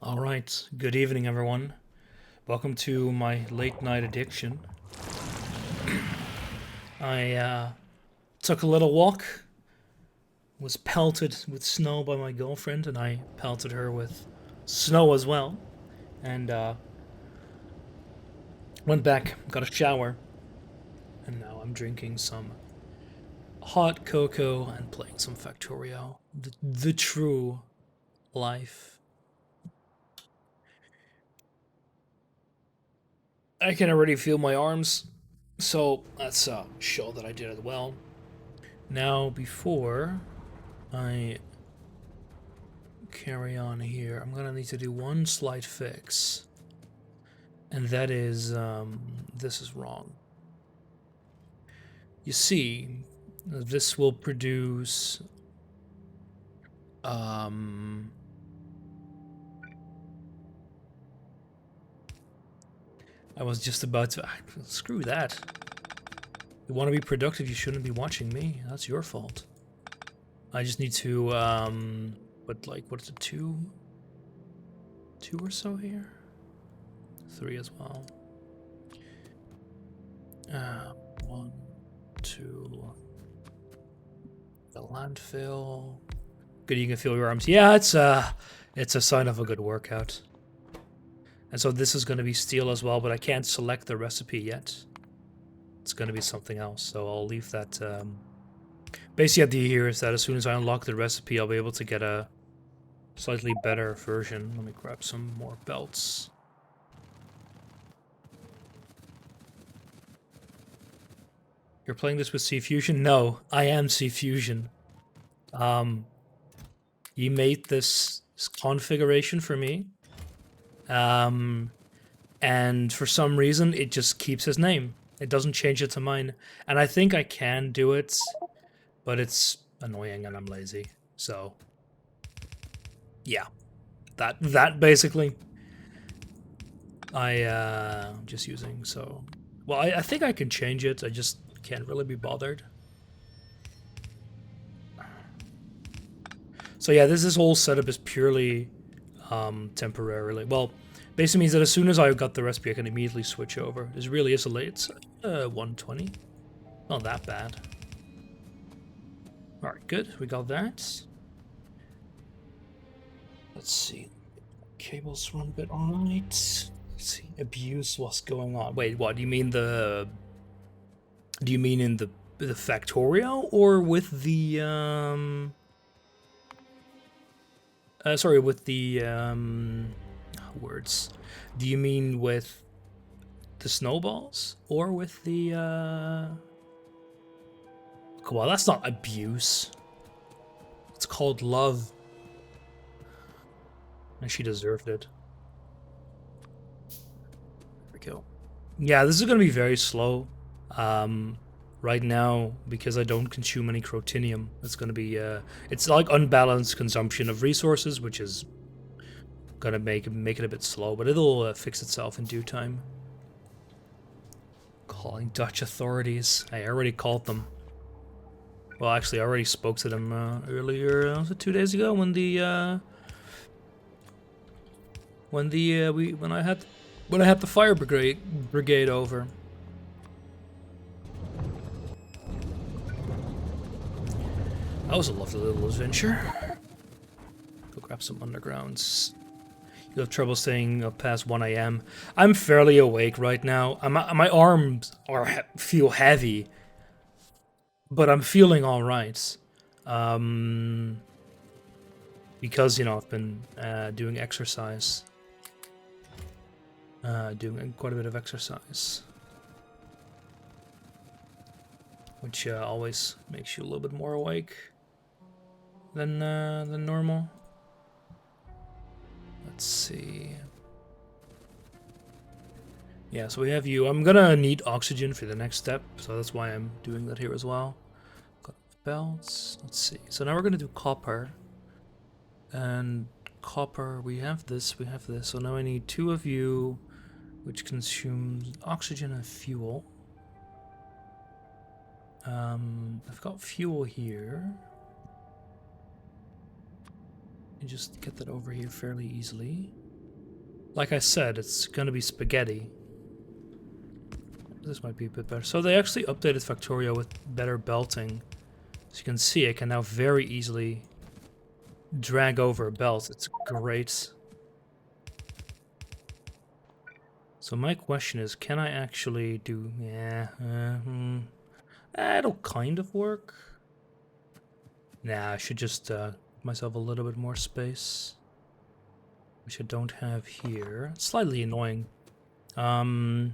All right, good evening, everyone. Welcome to my late night addiction. I took a little walk, was pelted with snow by my girlfriend, and I pelted her with snow as well. And went back, got a shower, and now I'm drinking some hot cocoa and playing some Factorio. The true life. I can already feel my arms, so that's a show that I did it well. Now, before I carry on here, I'm gonna need to do one slight fix, and that is this is wrong. You see, this will produce um, I was just about to screw that. You want to be productive, you shouldn't be watching me. That's your fault. I just need to put like, what is it, two or so here, 3 as well. 1, 2. The landfill. Good, you can feel your arms. Yeah, it's a sign of a good workout. And so this is going to be steel as well, but I can't select the recipe yet. It's going to be something else, so I'll leave that. Basically, the idea here is that as soon as I unlock the recipe, I'll be able to get a slightly better version. Let me grab some more belts. You're playing this with C Fusion? No, I am C Fusion. He made this configuration for me. And for some reason, it just keeps his name. It doesn't change it to mine. And I think I can do it, but it's annoying and I'm lazy. So, yeah. That basically. I'm just using, so... Well, I think I can change it, I just can't really be bothered. So yeah, this whole setup is purely temporarily. Well, basically means that as soon as I got the recipe, I can immediately switch over. This really is a late. It's 120. Not that bad. Alright, good. We got that. Let's see. Cables run a bit alright. Let's see. Abuse, what's going on? Wait, what? Do you mean the... Do you mean in the Factorio or with the sorry, with the words. Do you mean with the snowballs or with the Come on, that's not abuse. It's called love. And she deserved it. There we go. Yeah, this is gonna be very slow. Right now, because I don't consume any crotinium, it's gonna be it's like unbalanced consumption of resources, which is gonna make it a bit slow, but it'll fix itself in due time. Calling Dutch authorities. I already called them. Well, actually, I already spoke to them earlier. Was it 2 days ago when I had the fire brigade over. That was a lovely little adventure. Go grab some undergrounds. You have trouble staying up past 1 a.m. I'm fairly awake right now. My arms feel heavy, but I'm feeling all right. Because, you know, I've been doing exercise. Doing quite a bit of exercise. Which always makes you a little bit more awake than normal. Let's see. Yeah, so we have you. I'm gonna need oxygen for the next step, so that's why I'm doing that here as well. Got belts. Let's see. So now we're gonna do copper. And copper, we have this, we have this. So now I need 2 of you, which consumes oxygen and fuel. I've got fuel here. And just get that over here fairly easily. Like I said, it's gonna be spaghetti. This might be a bit better. So they actually updated Factorio with better belting. As you can see, I can now very easily drag over a belt. It's great. So my question is, can I actually do... Yeah, it'll kind of work. Nah, I should just give myself a little bit more space. Which I don't have here. It's slightly annoying. I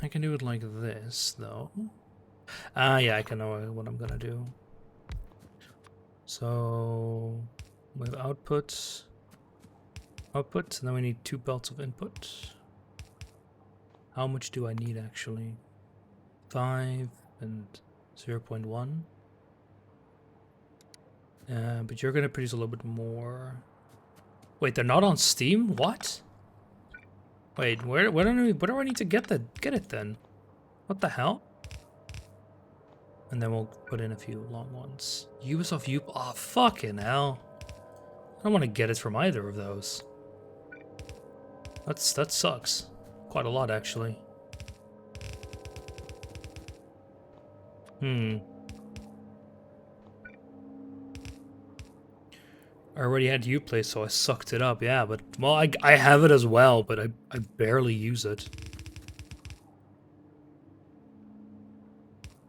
can do it like this, though. Yeah, I can know what I'm gonna do. So, with output, and then we need 2 belts of input. How much do I need, actually? 5 and 0.1. But you're gonna produce a little bit more. Wait, they're not on Steam? What? Wait, where do I need to get it then? What the hell? And then we'll put in a few long ones. Ubisoft U. Oh, fucking hell! I don't want to get it from either of those. That sucks. Quite a lot, actually. I already had Uplay, so I sucked it up. Yeah, but well, I have it as well, but I barely use it.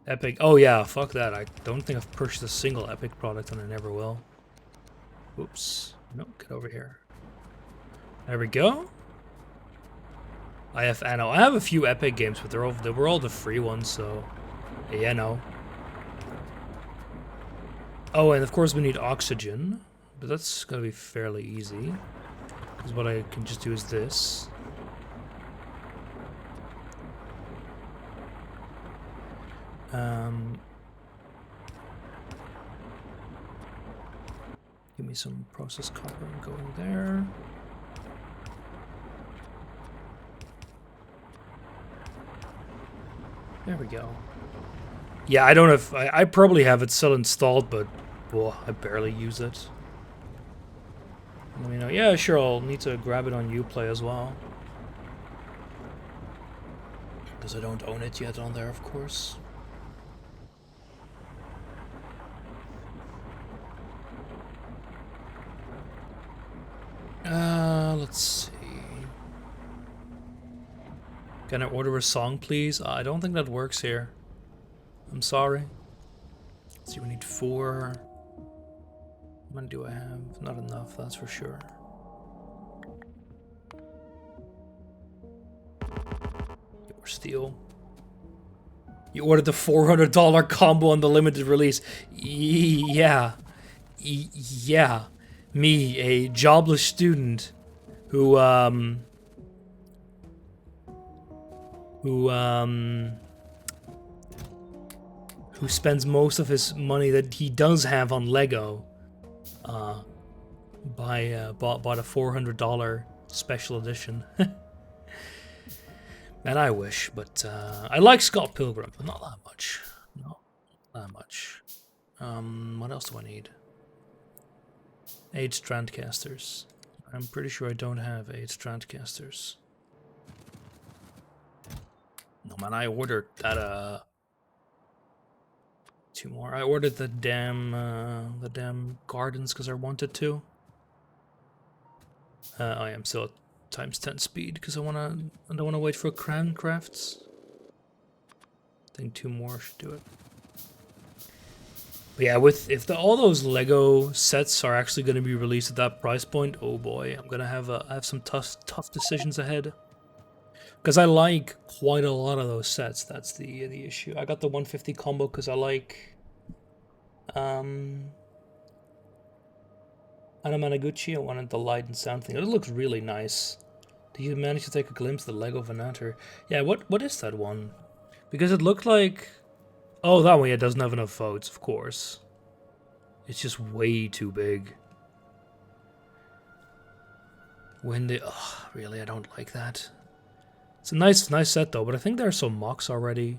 Epic. Oh yeah, fuck that. I don't think I've purchased a single Epic product, and I never will. Oops. No, get over here. There we go. I have a few Epic games, but they were all the free ones, so yeah, no. Oh, and of course we need oxygen, but that's gonna be fairly easy. Because what I can just do is this. Give me some processed copper and going there. There we go. Yeah, I don't know if I probably have it still installed, but well, I barely use it. Let me know. Yeah, sure, I'll need to grab it on Uplay as well. Because I don't own it yet on there, of course. Let's see. Can I order a song, please? I don't think that works here. I'm sorry. Let's see, we need 4. How many do I have? Not enough, that's for sure. Or steel. You ordered the $400 combo on the limited release. Yeah. Yeah. Me, a jobless student who spends most of his money that he does have on Lego, bought a $400 special edition. And I wish, but I like Scott Pilgrim, but not that much. Not that much. What else do I need? 8 Strandcasters. I'm pretty sure I don't have 8 Strandcasters. No man, I ordered that 2 more. I ordered the damn gardens because I wanted to. I am still at ×10 speed because I don't wanna wait for crown crafts. I think 2 more should do it. But yeah, if all those Lego sets are actually going to be released at that price point, oh boy, I'm gonna have some tough decisions ahead. Because I like quite a lot of those sets. That's the issue. I got the 150 combo because I like Anamanaguchi. I wanted the light and sound thing. It looks really nice. Did you manage to take a glimpse of the Lego Venator? Yeah, what is that one? Because it looked like... Oh, that one, yeah, doesn't have enough votes, of course. It's just way too big. Oh, really, I don't like that. It's a nice set, though, but I think there are some mocks already.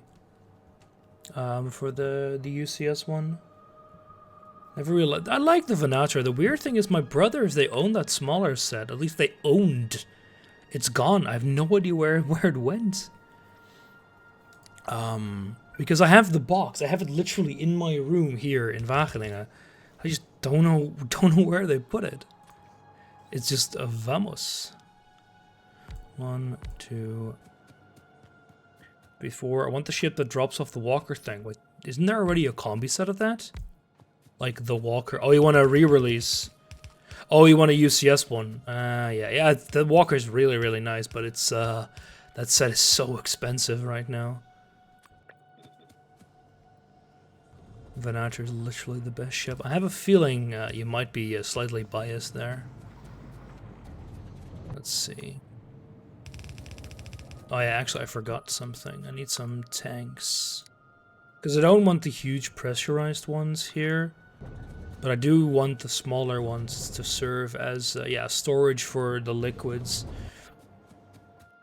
For the UCS one. Never realized. I like the Venator. The weird thing is my brothers, they own that smaller set. At least they owned. It's gone. I have no idea where it went. Because I have the box. I have it literally in my room here in Wageningen. I just don't know where they put it. It's just a vamos. 1, 2. Before I want the ship that drops off the walker thing. Wait, isn't there already a combi set of that? Like the walker. Oh, you want a re-release? Oh, you want a UCS one? Yeah. The walker's really, really nice, but it's that set is so expensive right now. Venator is literally the best ship. I have a feeling you might be slightly biased there. Let's see. Oh yeah, actually I forgot something. I need some tanks. Because I don't want the huge pressurized ones here. But I do want the smaller ones to serve as storage for the liquids.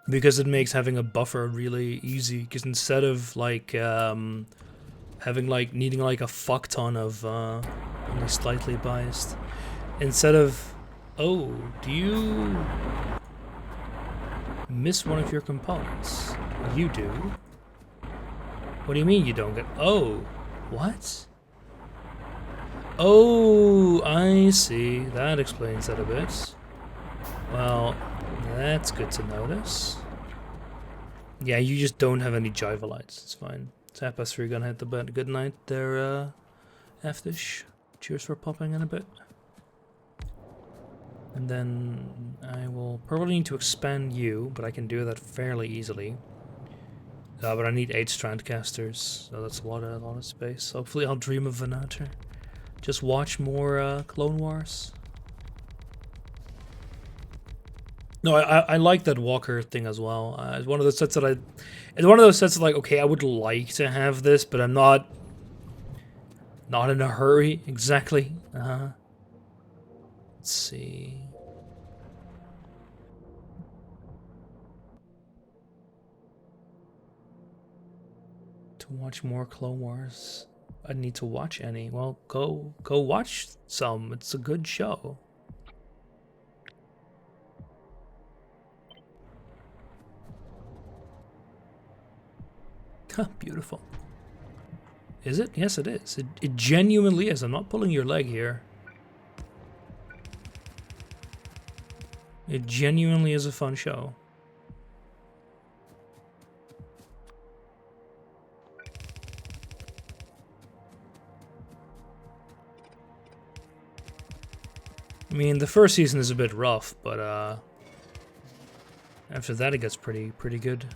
Because it makes having a buffer really easy. Because instead of like needing like a fuck ton of only slightly biased. Instead of, oh, do you miss one of your components? You do. What do you mean you don't get? Oh, what? Oh, I see. That explains that a bit. Well, that's good to notice. Yeah, you just don't have any Jiva lights. It's fine. It's 3:30. Gonna hit the bed. Good night there, Aftish. Cheers for popping in a bit. And then I will probably need to expand you, but I can do that fairly easily. But I need 8 strand casters, so that's a lot of space. Hopefully I'll dream of Venator. Just watch more Clone Wars. No, I like that Walker thing as well. It's one of those sets that it's one of those sets that, like, okay, I would like to have this, but I'm not in a hurry exactly. Let's see. To watch more Clone Wars. I need to watch any. Well, go watch some. It's a good show. Beautiful. Is it? Yes, it is. It genuinely is. I'm not pulling your leg here. It genuinely is a fun show. I mean, the first season is a bit rough, but after that it gets pretty good.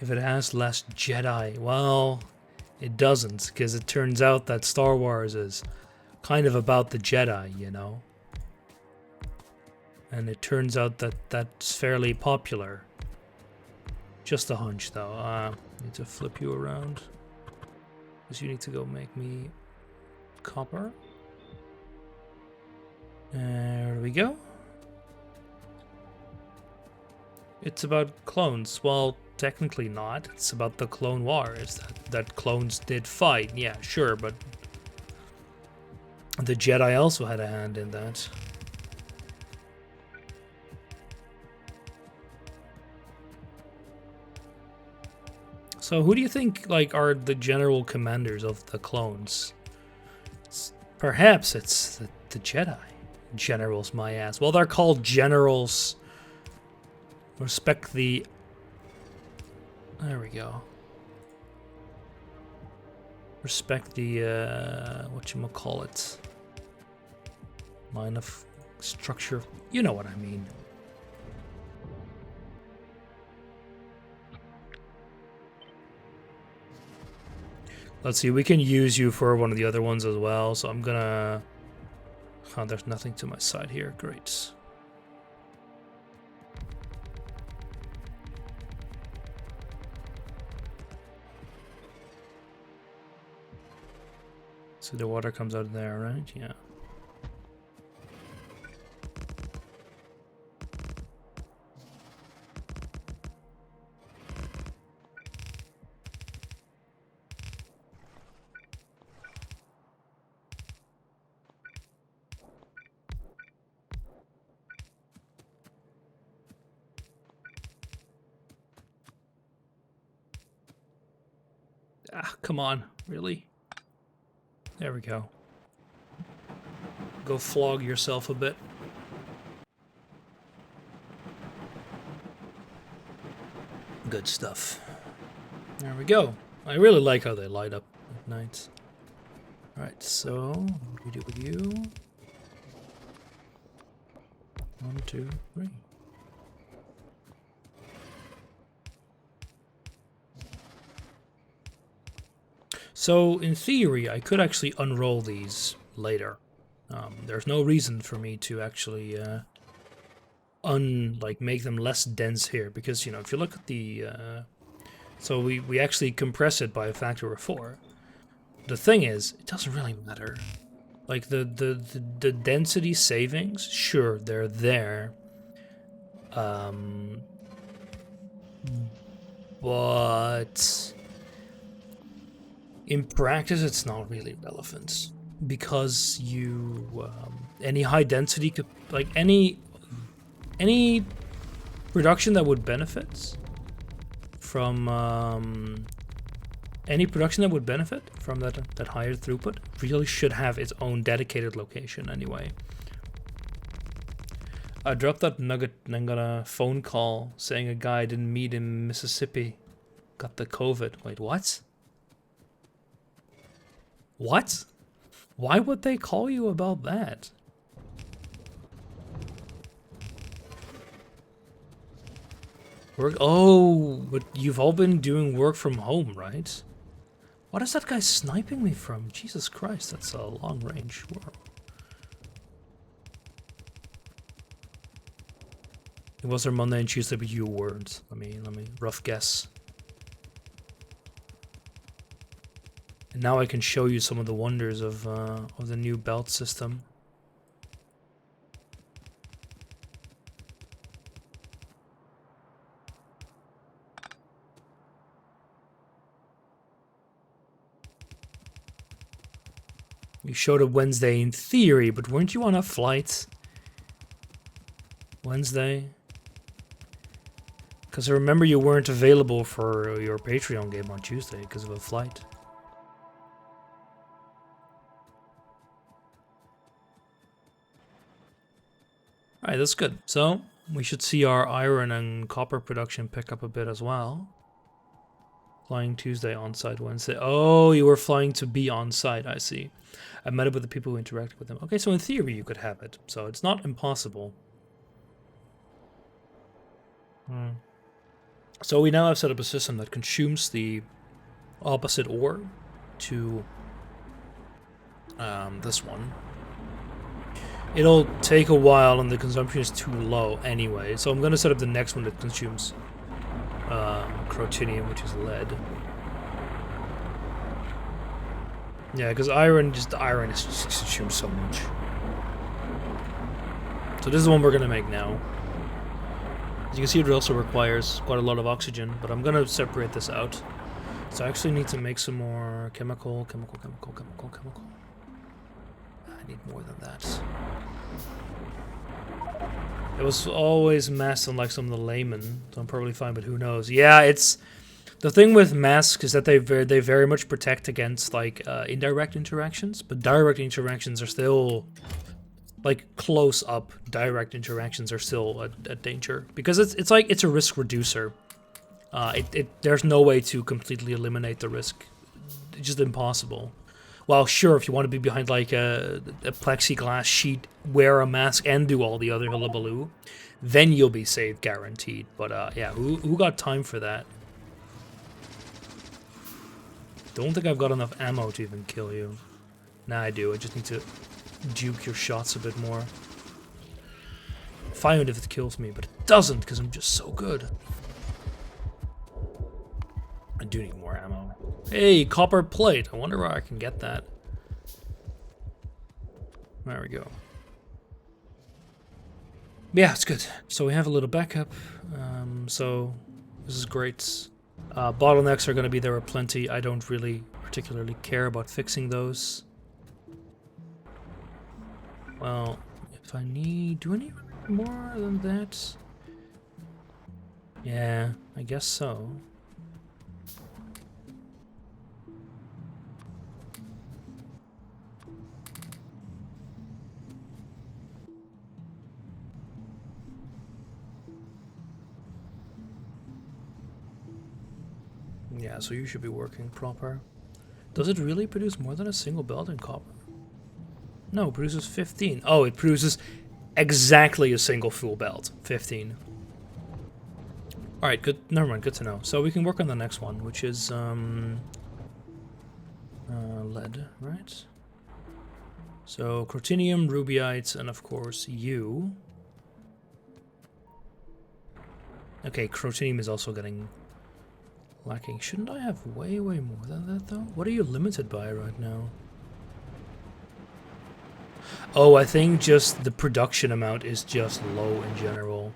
If it has less Jedi, well, it doesn't, because it turns out that Star Wars is kind of about the Jedi, you know? And it turns out that that's fairly popular. Just a hunch, though. Need to flip you around. Because you need to go make me copper. There we go. It's about clones. Well, technically not. It's about the Clone Wars. That clones did fight. Yeah, sure, but the Jedi also had a hand in that. So who do you think, like, are the general commanders of the clones? Perhaps it's the Jedi. Generals, my ass. Well, they're called generals. Respect the... There we go. Respect the, whatchamacallit. Line of structure. You know what I mean. Let's see, we can use you for one of the other ones as well, so I'm gonna... Oh, there's nothing to my side here. Great. So the water comes out of there, right? Yeah. Ah, come on. Really? There we go. Go flog yourself a bit. Good stuff. There we go. I really like how they light up at night. Alright, so what do we do with you? 1, 2, 3. So in theory, I could actually unroll these later. There's no reason for me to actually make them less dense here, because, you know, if you look at the so we actually compress it by a factor of 4. The thing is, it doesn't really matter. Like the density savings, sure, they're there. But in practice, it's not really relevant, because you any high density could, like any production that would benefit from that higher throughput really should have its own dedicated location anyway. I dropped that nugget and I got a phone call saying a guy I didn't meet in Mississippi got the COVID. Wait, what? What? Why would they call you about that? Work? Oh, but you've all been doing work from home, right? What is that guy sniping me from? Jesus Christ, that's a long range. Whoa. It was there Monday and Tuesday, but you weren't. Let me rough guess. And now I can show you some of the wonders of the new belt system. You showed up Wednesday in theory, but weren't you on a flight Wednesday? Because I remember you weren't available for your Patreon game on Tuesday because of a flight. Alright, that's good. So, we should see our iron and copper production pick up a bit as well. Flying Tuesday, on-site Wednesday. Oh, you were flying to be on-site, I see. I met up with the people who interacted with them. Okay, so in theory you could have it. So it's not impossible. So we now have set up a system that consumes the opposite ore to this one. It'll take a while and the consumption is too low anyway. So I'm going to set up the next one that consumes crotinium, which is lead. Yeah, because iron is just consumed so much. So this is the one we're going to make now. As you can see, it also requires quite a lot of oxygen, but I'm going to separate this out. So I actually need to make some more chemical. I need more than that. It was always masked on like some of the laymen, so I'm probably fine, but who knows. Yeah, it's... The thing with masks is that they very much protect against like indirect interactions, but direct interactions are still... Like close up direct interactions are still a danger, because it's like it's a risk reducer. There's no way to completely eliminate the risk. It's just impossible. Well, sure, if you want to be behind like a plexiglass sheet, wear a mask and do all the other hullabaloo, then you'll be saved guaranteed. But yeah, who got time for that? Don't think I've got enough ammo to even kill you. Nah, I do. I just need to duke your shots a bit more. Fine if it kills me, but it doesn't because I'm just so good. I do need more ammo. Hey, copper plate. I wonder where I can get that. There we go. Yeah, it's good. So we have a little backup. So this is great. Bottlenecks are going to be there aplenty. I don't really particularly care about fixing those. Well, if I need... Do I need more than that? Yeah, I guess so. Yeah, so you should be working proper. Does it really produce more than a single belt in copper? No, it produces 15. Oh, it produces exactly a single full belt. 15. Alright, good. Never mind, good to know. So we can work on the next one, which is lead, right? So crotinium, rubyites, and of course you. Okay, crotinium is also getting lacking. Shouldn't I have way more than that though? What are you limited by right now? Oh, I think just the production amount is just low in general.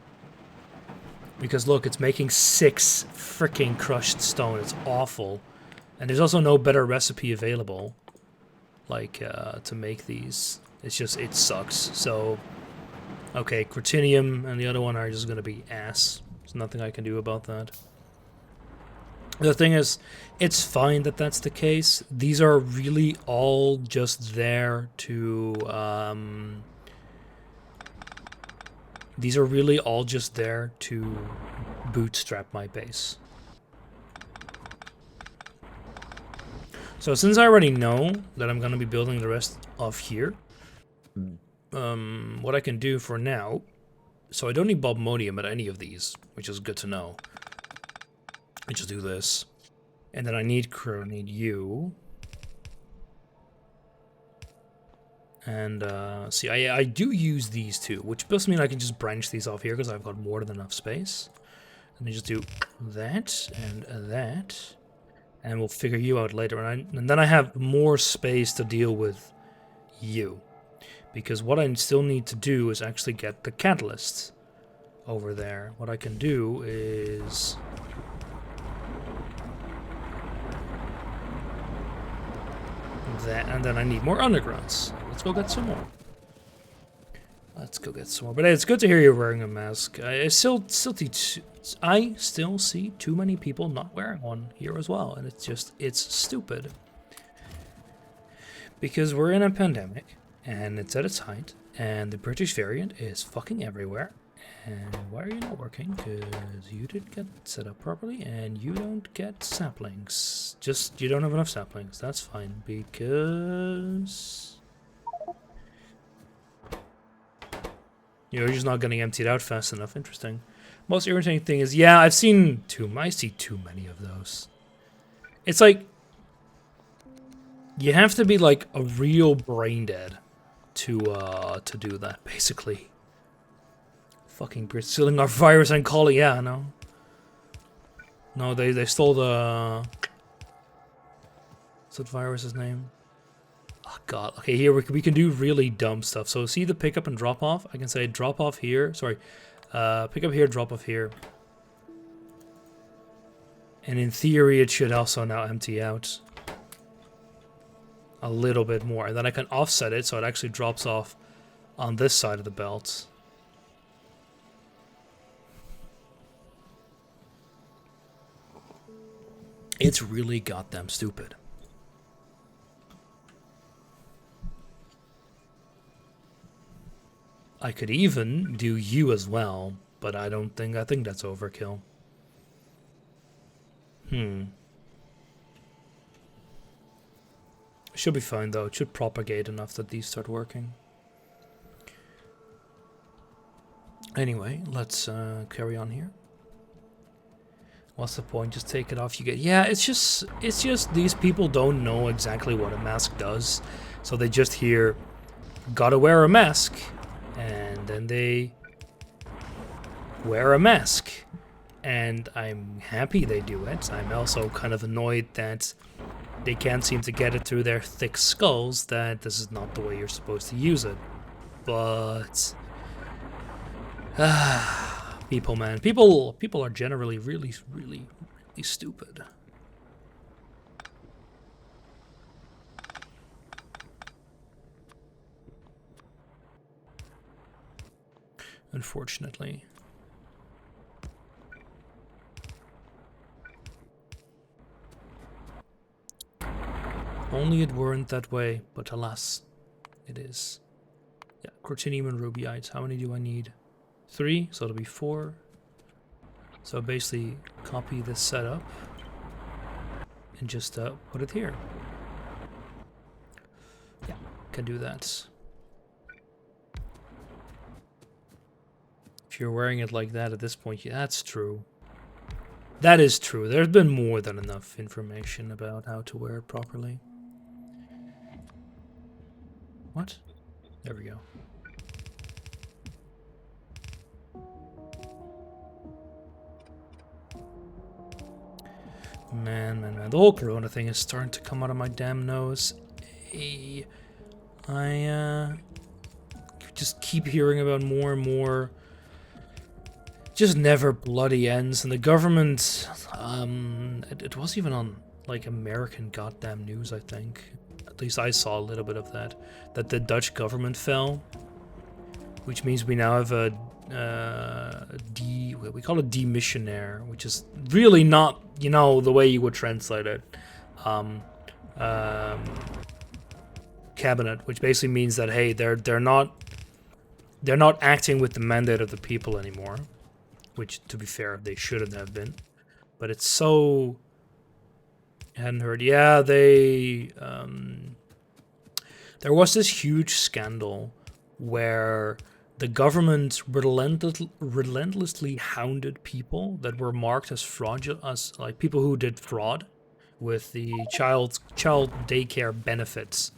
Because look, it's making 6 freaking crushed stone. It's awful. And there's also no better recipe available, like, to make these. It's just, it sucks. So, okay, crotinium and the other one are just gonna be ass. There's nothing I can do about that. The thing is, it's fine that that's the case. These are really all just there to, these are really all just there to bootstrap my base. So since I already know that I'm going to be building the rest of here, what I can do for now, so I don't need Bobmodium at any of these, which is good to know. I just do this. And then I need you. And see, I do use these two, which does mean I can just branch these off here because I've got more than enough space. Let me just do that and that. And we'll figure you out later. And then I have more space to deal with you. Because what I still need to do is actually get the catalysts over there. What I can do is... that, and then I need more undergrounds. Let's go get some more. But it's good to hear you're wearing a mask. I still see too many people not wearing one here as well, and it's stupid. Because we're in a pandemic, and it's at its height, and the British variant is fucking everywhere. And why are you not working? Because you didn't get set up properly, and you don't get saplings. You don't have enough saplings. That's fine, because... you're just not getting emptied out fast enough. Interesting. Most irritating thing is, yeah, I see too many of those. It's like, you have to be like a real brain dead to do that, basically. Fucking Brits stealing our virus and calling, yeah, no. No, they stole the... what's that virus's name? Oh god, okay, here we can do really dumb stuff. So see the pick up and drop off? I can say drop off here, sorry. Pick up here, drop off here. And in theory it should also now empty out a little bit more. And then I can offset it so it actually drops off on this side of the belt. It's really goddamn stupid. I could even do you as well, but I think that's overkill. Should be fine though. It should propagate enough that these start working. Anyway, let's carry on here. What's the point? Just take it off. You get, yeah. It's just these people don't know exactly what a mask does, so they just hear, "Gotta wear a mask," and then they wear a mask. And I'm happy they do it. I'm also kind of annoyed that they can't seem to get it through their thick skulls that this is not the way you're supposed to use it. But people, man, people are generally really stupid. Unfortunately. Only it weren't that way, but alas, it is. Yeah, Cortinium and Rubyites. How many do I need? 3, so it'll be 4. So basically, copy this setup. and just put it here. Yeah, can do that. If you're wearing it like that at this point, yeah, that's true. That is true. There's been more than enough information about how to wear it properly. What? There we go. Man. The whole corona thing is starting to come out of my damn nose. I just keep hearing about more and more. Just never bloody ends, and the government, it was even on, like, American goddamn news, I think. At least I saw a little bit of that. That the Dutch government fell, which means we now have a, we call it demissionaire, which is really not, you know, the way you would translate it. Cabinet, which basically means that, hey, they're not acting with the mandate of the people anymore. Which, to be fair, they shouldn't have been. But it's so... I hadn't heard. Yeah, they... there was this huge scandal where the government relentlessly hounded people that were marked as fraudulent, as like people who did fraud with the child daycare benefits.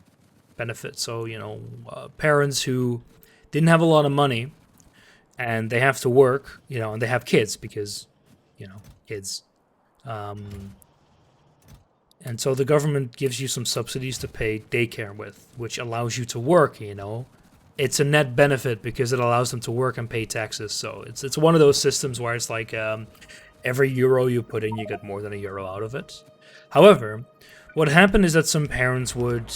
So, you know, parents who didn't have a lot of money, and they have to work, you know, and they have kids because, you know, kids. And so the government gives you some subsidies to pay daycare with, which allows you to work, you know. It's a net benefit because it allows them to work and pay taxes. So it's one of those systems where it's like every euro you put in, you get more than €1 out of it. However, what happened is that some parents would...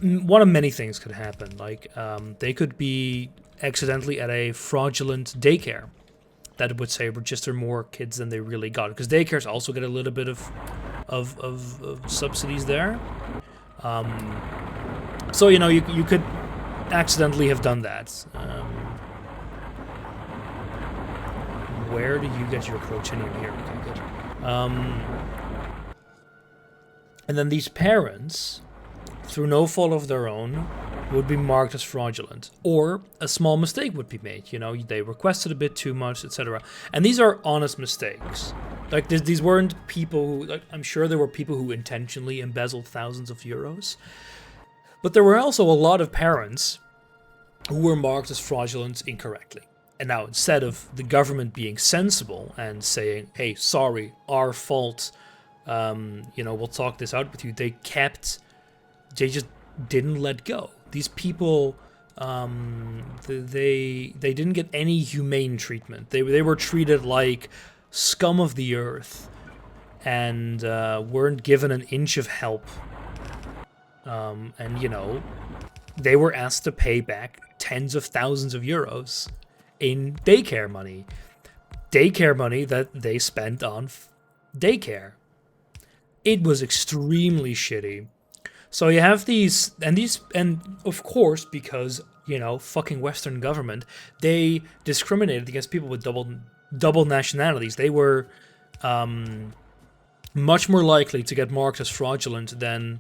One of many things could happen. Like, they could be accidentally at a fraudulent daycare that would say register more kids than they really got, because daycares also get a little bit of subsidies there. So, you know, you could accidentally have done that. Where do you get your crotchinium here? Okay, good. And then these parents, through no fault of their own, would be marked as fraudulent, or a small mistake would be made. You know, they requested a bit too much, etc. And these are honest mistakes. Like, these weren't people who, like, I'm sure there were people who intentionally embezzled thousands of euros, but there were also a lot of parents who were marked as fraudulent incorrectly. And now, instead of the government being sensible and saying, "Hey, sorry, our fault, you know, we'll talk this out with you," they just didn't let go. These people, they didn't get any humane treatment. They were treated like scum of the earth, and weren't given an inch of help. And, you know, they were asked to pay back tens of thousands of euros in daycare money. Daycare money that they spent on daycare. It was extremely shitty. So you have these, and of course, because, you know, fucking Western government, they discriminated against people with double nationalities. They were much more likely to get marked as fraudulent than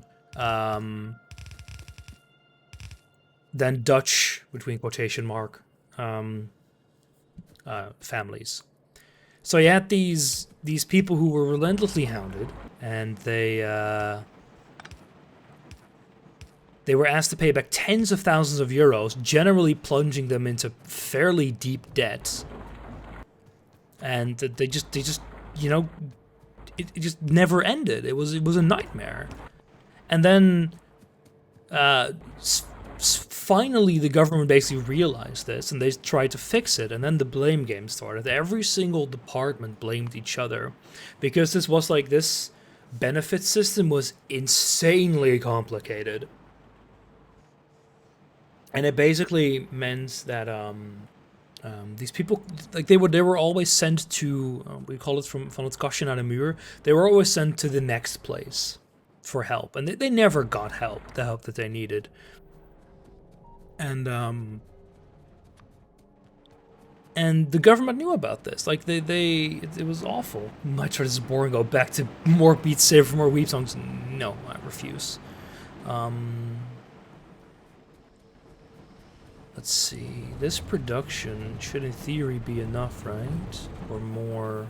Dutch, between quotation mark, families. So you had these people who were relentlessly hounded, and they were asked to pay back tens of thousands of euros, generally plunging them into fairly deep debt. And they just, you know, it just never ended. It was a nightmare. And then, finally, the government basically realized this, and they tried to fix it. And then the blame game started. Every single department blamed each other, because this benefit system was insanely complicated. And it basically meant that these people, like, they were always sent to, we call it van het kastje naar de muur. They were always sent to the next place for help, and they never got the help that they needed. And And the government knew about this. Like, it was awful. Might try this is boring, go back to more Beat Saber for more Weep songs. No, I refuse. Let's see. This production should in theory be enough, right? Or more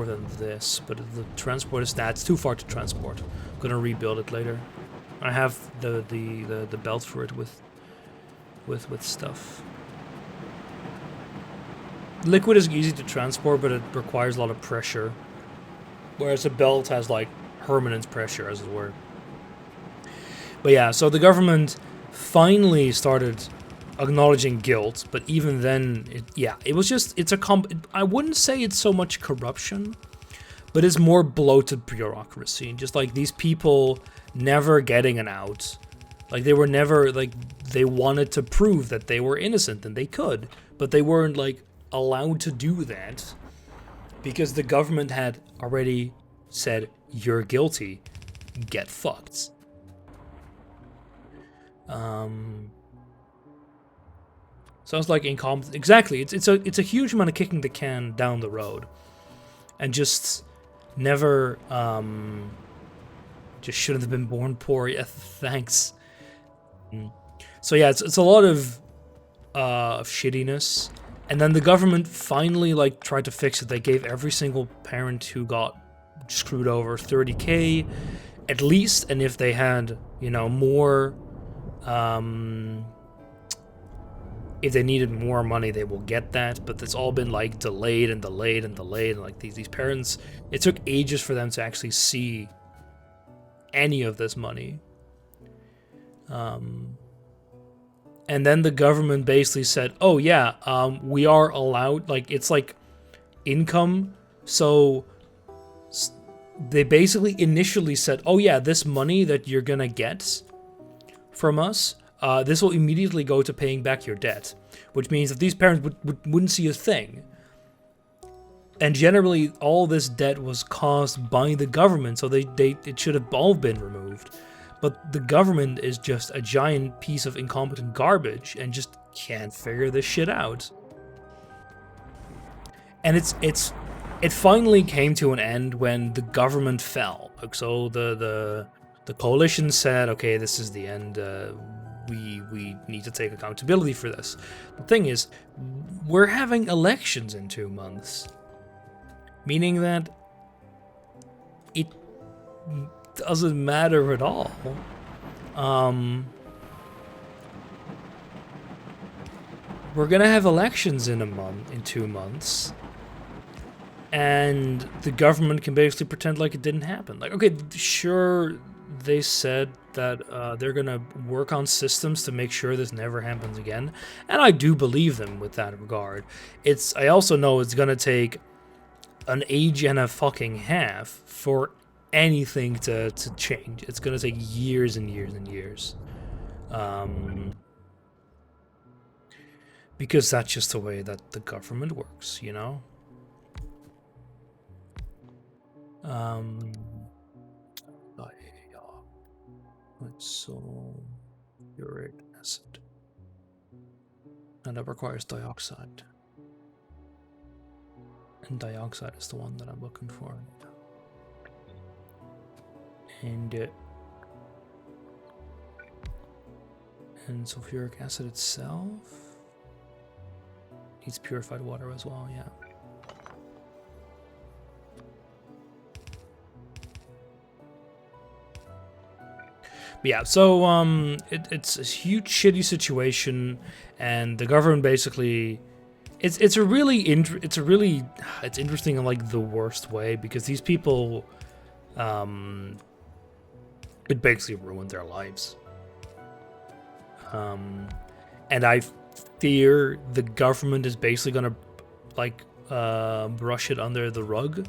than this. But the transport is it's too far to transport. I'm gonna rebuild it later. I have the belt for it with stuff. Liquid is easy to transport, but it requires a lot of pressure. Whereas a belt has like permanent pressure, as it were. But yeah, so the government finally started acknowledging guilt, but even then, it was just, I wouldn't say it's so much corruption, but it's more bloated bureaucracy. Just like these people never getting an out. Like they were never, like, they wanted to prove that they were innocent, and they could, but they weren't, like, allowed to do that because the government had already said, you're guilty, get fucked. Sounds like incompetent. Exactly. It's a huge amount of kicking the can down the road, and just never just shouldn't have been born poor. Yeah, thanks. So yeah, it's a lot of shittiness, and then the government finally like tried to fix it. They gave every single parent who got screwed over 30K at least, and if they had, you know, more. If they needed more money, they will get that, but it's all been like delayed and delayed and delayed, and like these parents, it took ages for them to actually see any of this money. And then the government basically said, oh yeah, we are allowed, like, it's like income, so they basically initially said, oh yeah, this money that you're gonna get from us, this will immediately go to paying back your debt, which means that these parents wouldn't see a thing. And generally, all this debt was caused by the government, so it should have all been removed. But the government is just a giant piece of incompetent garbage and just can't figure this shit out. And it finally came to an end when the government fell. So the coalition said, okay, this is the end. We need to take accountability for this. The thing is, we're having elections in 2 months, meaning that it doesn't matter at all. We're gonna have elections in 2 months, and the government can basically pretend like it didn't happen. Like, okay, sure, they said that they're gonna work on systems to make sure this never happens again, and I do believe them with that regard. I also know it's gonna take an age and a fucking half for anything to change. It's gonna take years and years and years. Because that's just the way that the government works, you know? Sulfuric acid. And that requires dioxide. And dioxide is the one that I'm looking for. And sulfuric acid itself needs purified water as well, yeah. But yeah, so it's a huge shitty situation, and the government basically, it's interesting in like the worst way, because these people, it basically ruined their lives. And I fear the government is basically gonna like brush it under the rug,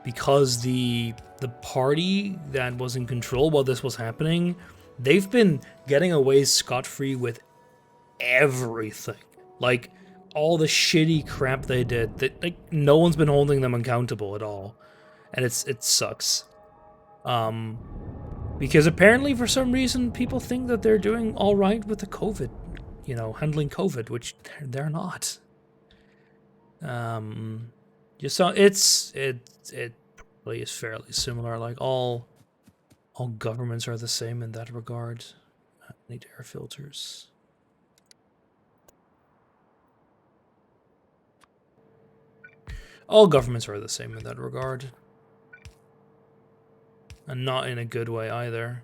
because the party that was in control while this was happening, they've been getting away scot-free with everything. Like, all the shitty crap they did, that like no one's been holding them accountable at all. And it sucks. Because apparently for some reason people think that they're doing all right with the COVID, you know, handling COVID, which they're not. Just so it probably is fairly similar. Like all governments are the same in that regard. I need air filters. All governments are the same in that regard. And not in a good way either.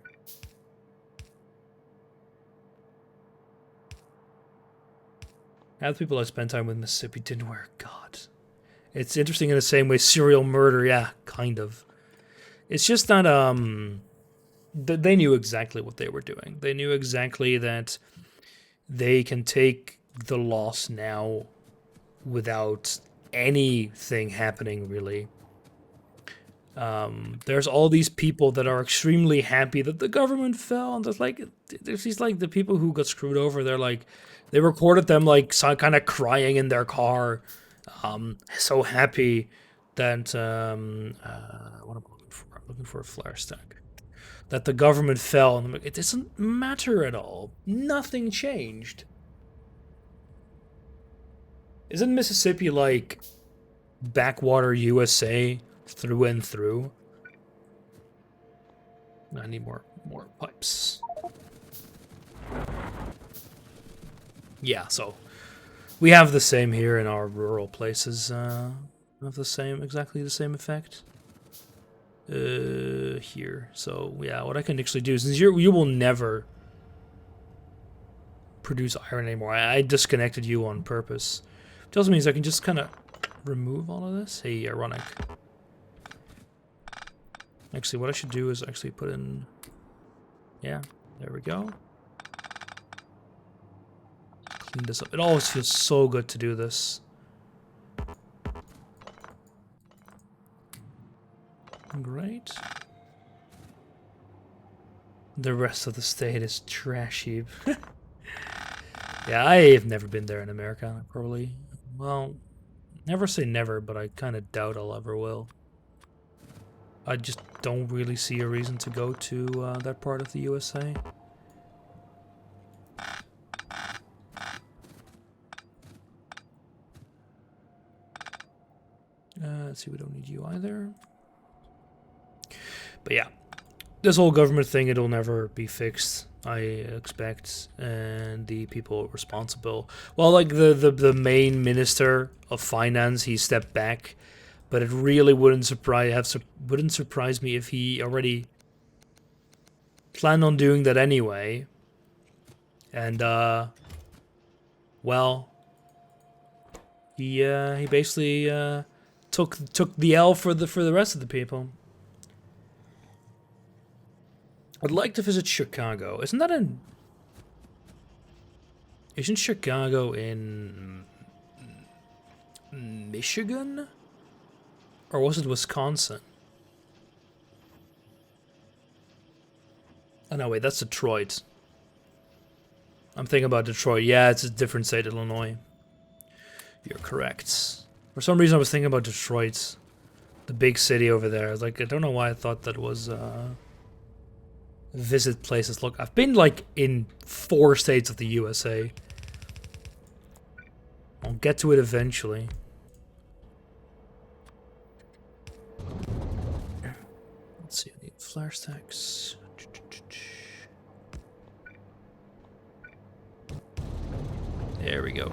Half the people I spent time with in Mississippi didn't wear God. It's interesting in the same way serial murder, yeah, kind of. It's just that they knew exactly what they were doing. They knew exactly that they can take the loss now without anything happening, really. There's all these people that are extremely happy that the government fell, and there's these like the people who got screwed over. They're like, they recorded them like kind of crying in their car, so happy that what am I looking for? I'm looking for a flare stack. That the government fell, and I'm like, it doesn't matter at all. Nothing changed. Isn't Mississippi like backwater USA through and through? I need more pipes. Yeah, so we have the same here in our rural places. Have the same, exactly the same effect. Here. So yeah, what I can actually do is, since you will never produce iron anymore, I disconnected you on purpose. Which also means I can just kind of remove all of this. Hey, ironic. Actually, what I should do is actually put in... Yeah, there we go. Clean this up. It always feels so good to do this. Great. The rest of the state is trash heap. Yeah, I've never been there in America, probably. Well, never say never, but I kind of doubt I'll ever will. I just don't really see a reason to go to that part of the USA. Let's see, we don't need you either. But yeah, this whole government thing, it'll never be fixed, I expect, and the people responsible. Well, like the main minister of finance, he stepped back, but it really wouldn't surprise me if he already planned on doing that anyway. And well, he basically took the L for the rest of the people. I'd like to visit Chicago. Isn't Chicago in Michigan? Or was it Wisconsin? Oh no, wait, that's Detroit. I'm thinking about Detroit. Yeah, it's a different state, Illinois. You're correct. For some reason I was thinking about Detroit. The big city over there. Like, I don't know why I thought that was visit places. Look, I've been like in 4 states of the USA. I'll get to it eventually. Let's see, I need flare stacks. There we go.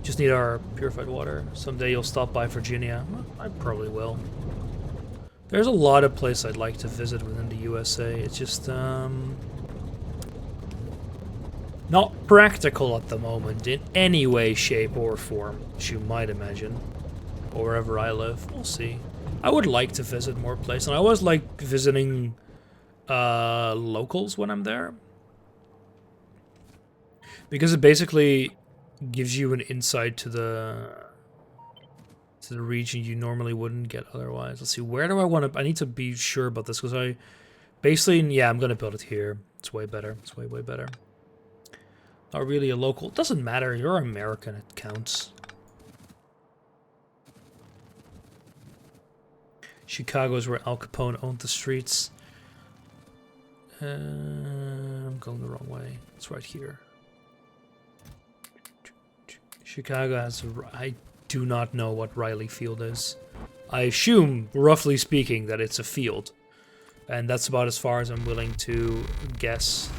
Just need our purified water. Someday you'll stop by Virginia. Well, I probably will. There's a lot of places I'd like to visit within the USA. It's just, not practical at the moment in any way, shape, or form, as you might imagine. Or wherever I live. We'll see. I would like to visit more places, and I always like visiting locals when I'm there. Because it basically gives you an insight to the region you normally wouldn't get otherwise. Let's see, where do I want to... I need to be sure about this, because I... Basically, yeah, I'm going to build it here. It's way better. It's way, way better. Not really a local... It doesn't matter. You're American. It counts. Chicago is where Al Capone owned the streets. I'm going the wrong way. It's right here. Chicago has. I do not know what Riley Field is. I assume, roughly speaking, that it's a field. And that's about as far as I'm willing to guess.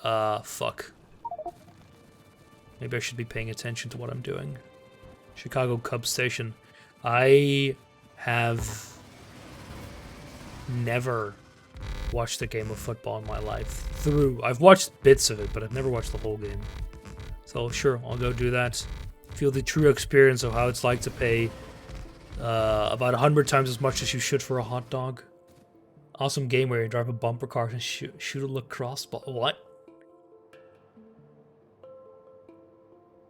Fuck. Maybe I should be paying attention to what I'm doing. Chicago Cubs Station. I have never watched a game of football in my life. I've watched bits of it, but I've never watched the whole game. So sure, I'll go do that. Feel the true experience of how it's like to pay about 100 times as much as you should for a hot dog. Awesome game where you drive a bumper car and shoot a lacrosse ball. What?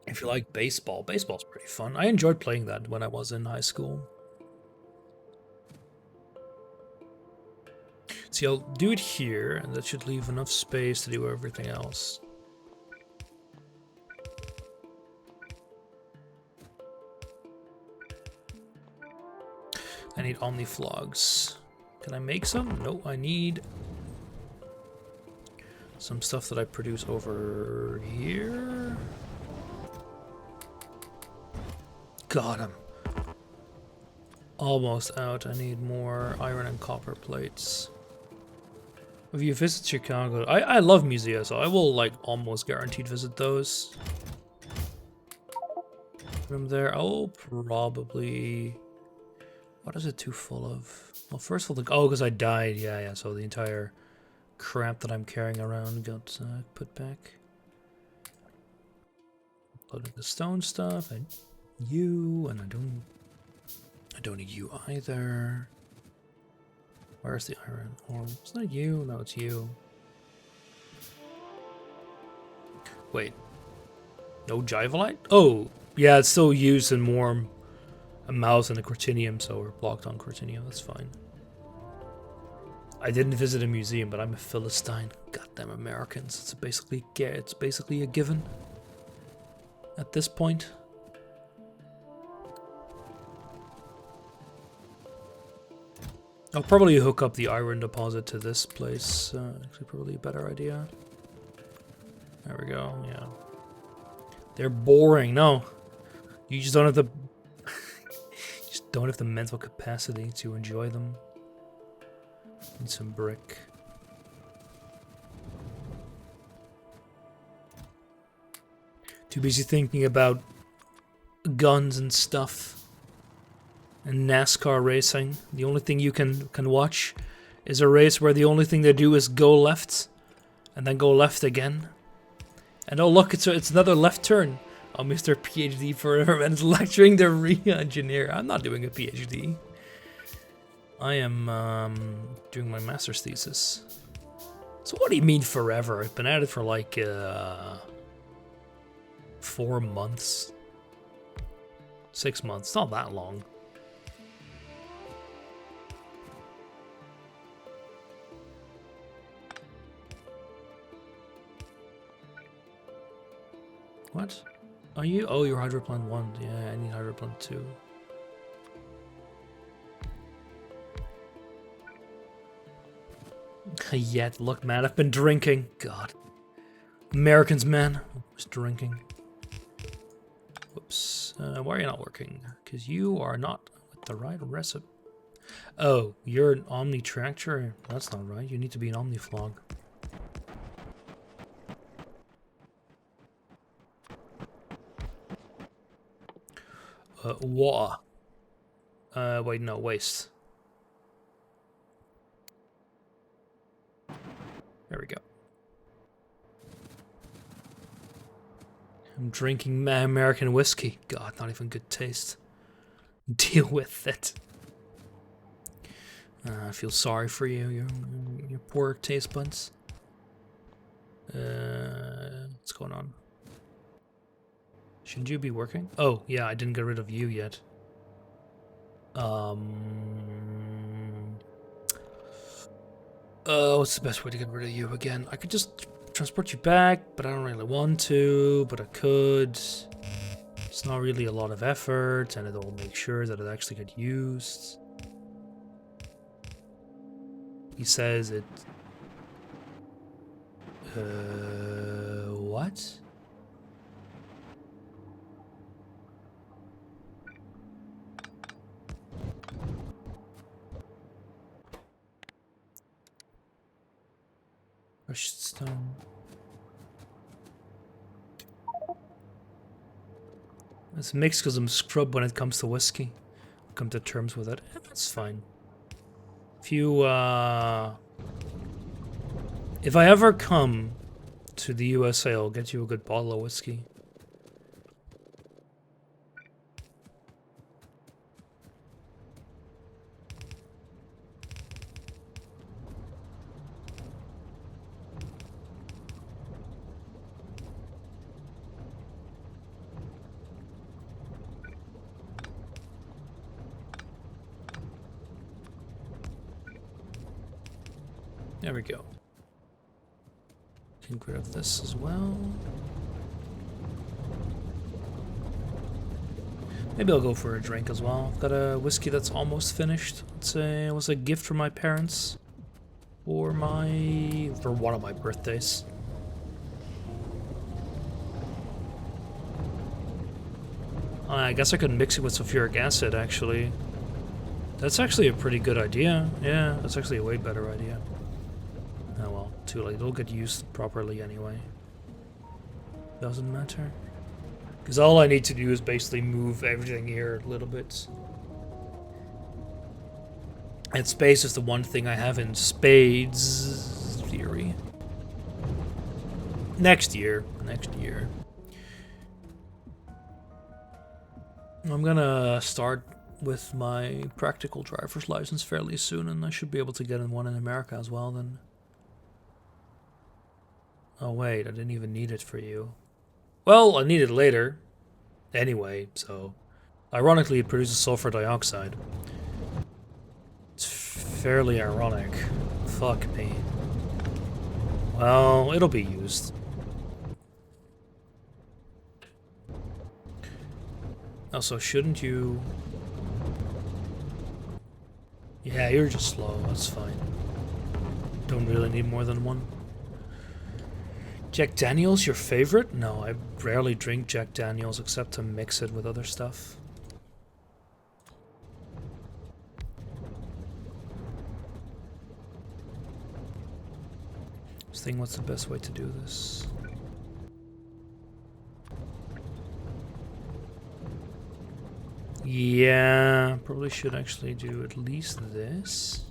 If you like baseball, baseball's pretty fun. I enjoyed playing that when I was in high school. See, I'll do it here, and that should leave enough space to do everything else. I need omniflogs. Can I make some? No, I need some stuff that I produce over here. God, I'm almost out. I need more iron and copper plates. If you visit Chicago, I love museums, so I will like almost guaranteed visit those. From there, I'll probably. What is it too full of? Well, first of all, oh, because I died. Yeah. So the entire crap that I'm carrying around got put back. Loading the stone stuff and you, and I don't need you either. Where's the iron ore? It's not you. No, it's you. Wait. No Jivolite? Oh, yeah, it's still used in more amounts than the Cortinium, so we're blocked on Cortinium. That's fine. I didn't visit a museum, but I'm a Philistine. Goddamn Americans. It's basically a given at this point. I'll probably hook up the iron deposit to this place. Actually, probably a better idea. There we go. Yeah. They're boring. No, you just don't have the. Just don't have the mental capacity to enjoy them. Need some brick. Too busy thinking about guns and stuff. And NASCAR racing. The only thing you can watch is a race where the only thing they do is go left and then go left again. And oh look, it's another left turn. Oh, Mr. PhD forever and lecturing the re-engineer. I'm not doing a PhD. I am doing my master's thesis. So what do you mean forever? I've been at it for like 4 months. 6 months, not that long. What? Are you? Oh, you're Hydroplant 1. Yeah, I need Hydroplant 2. Yet, look, man, I've been drinking. God. Americans, man. Always drinking. Whoops. Why are you not working? Because you are not with the right recipe. Oh, you're an Omnitractor? That's not right. You need to be an Omniflog. Water. Wait, no, waste. There we go. I'm drinking American whiskey. God, not even good taste. Deal with it. I feel sorry for you, your poor taste buds. What's going on? Shouldn't you be working? Oh, yeah, I didn't get rid of you yet. What's the best way to get rid of you again? I could just transport you back, but I don't really want to, but I could. It's not really a lot of effort, and it'll make sure that it actually gets used. He says it... what? Crushed stone. It's mixed because I'm scrub when it comes to whiskey. Come to terms with it. That's fine. If you, if I ever come to the USA, I'll get you a good bottle of whiskey. There we go. Get rid of this as well. Maybe I'll go for a drink as well. I've got a whiskey that's almost finished. It was a gift from my parents for one of my birthdays. I guess I could mix it with sulfuric acid, actually. That's actually a pretty good idea. Yeah, that's actually a way better idea. Oh well, too late. It'll get used properly anyway. Doesn't matter. Because all I need to do is basically move everything here a little bit. And space is the one thing I have in spades theory. Next year. Next year. I'm gonna start with my practical driver's license fairly soon, and I should be able to get one in America as well then. Oh wait, I didn't even need it for you. Well, I need it later. Anyway, so... Ironically, it produces sulfur dioxide. It's fairly ironic. Fuck me. Well, it'll be used. Also, shouldn't you... Yeah, you're just slow, that's fine. Don't really need more than one. Jack Daniels, your favorite? No, I rarely drink Jack Daniels except to mix it with other stuff. Just think what's the best way to do this. Yeah, probably should actually do at least this.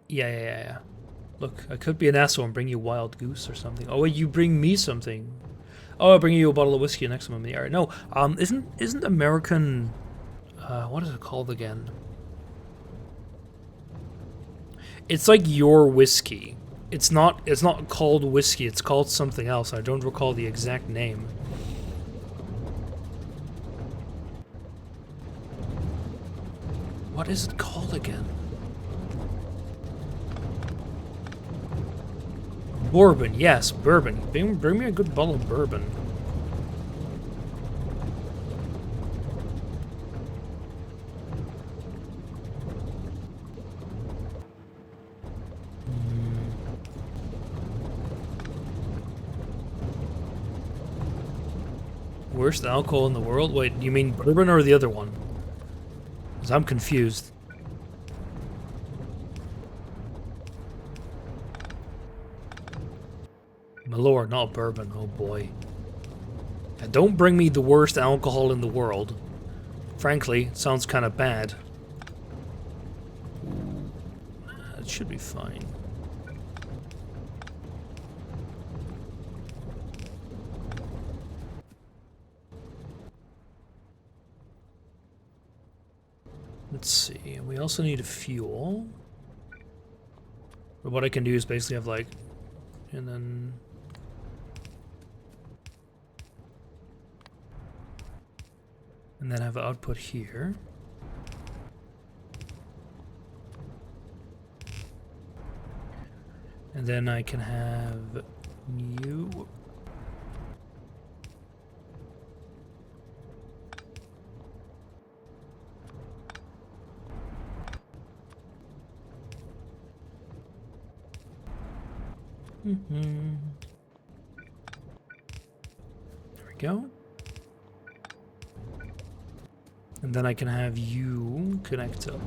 Yeah. Look, I could be an asshole and bring you wild goose or something. Oh wait, you bring me something. Oh, I'll bring you a bottle of whiskey next time I'm in the area. No, isn't American, what is it called again? It's like your whiskey. It's not called whiskey, it's called something else. I don't recall the exact name. What is it called again? Bourbon, yes, bourbon. Bring me a good bottle of bourbon. Worst alcohol in the world? Wait, you mean bourbon or the other one? Because I'm confused. My lord, not bourbon, oh boy. And don't bring me the worst alcohol in the world. Frankly, it sounds kind of bad. It should be fine. Let's see, we also need a fuel. But what I can do is basically have like, and then... And then have output here. And then I can have new. There we go. And then I can have you connect up.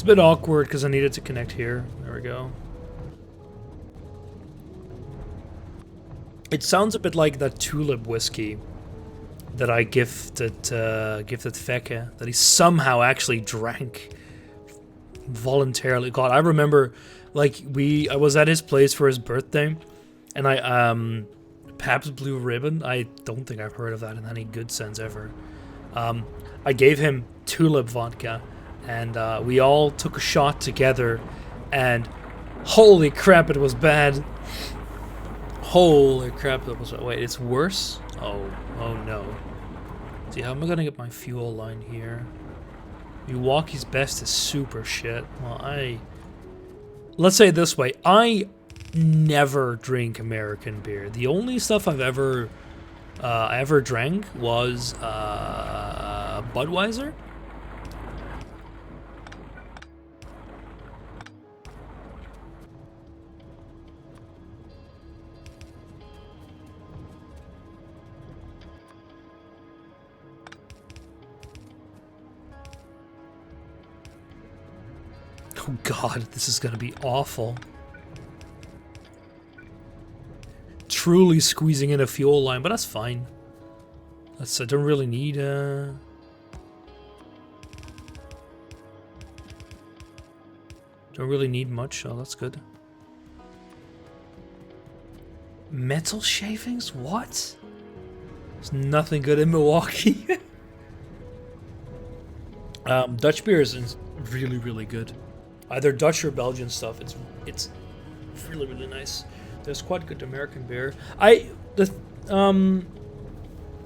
It's a bit awkward because I needed to connect here. There we go. It sounds a bit like that tulip whiskey that I gifted Feke, that he somehow actually drank voluntarily. God, I remember, like, I was at his place for his birthday, and Pabst Blue Ribbon, I don't think I've heard of that in any good sense ever. I gave him tulip vodka, and we all took a shot together, and holy crap, it was bad. Holy crap, that was... Wait, it's worse? Oh no. See, how am I gonna get my fuel line here? Milwaukee's best is super shit. Well, let's say it this way. I never drink American beer. The only stuff I've ever drank was Budweiser. Oh god, this is gonna be awful. Truly squeezing in a fuel line, but that's fine. I don't really need don't really need much, so that's good. Metal shavings? What? There's nothing good in Milwaukee. Dutch beer is really, really good. Either Dutch or Belgian stuff. It's really, really nice. There's quite good American beer.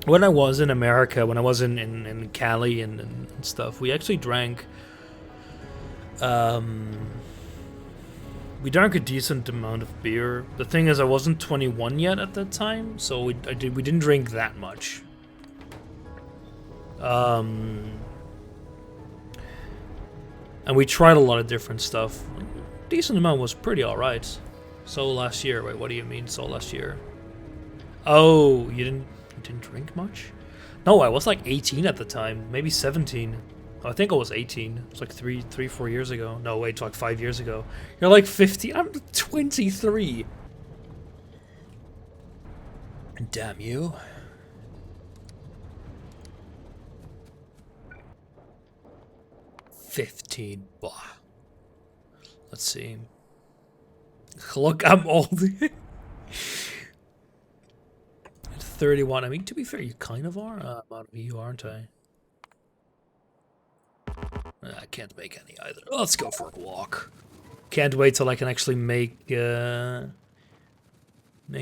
When I was in America, when I was in Cali and stuff, we actually drank. We drank a decent amount of beer. The thing is, I wasn't 21 yet at that time, so we didn't drink that much. And we tried a lot of different stuff. Decent amount was pretty alright. So last year. Wait, what do you mean, so last year? Oh, you didn't drink much? No, I was like 18 at the time. Maybe 17. I think I was 18. It was like 4 years ago. No, wait, it's like 5 years ago. You're like 50. I'm 23. Damn you. $15. Bah. Let's see. Look, I'm old. 31. I mean, to be fair, you kind of are. Out of you, aren't I? I can't make any either. Let's go for a walk. Can't wait till I can actually make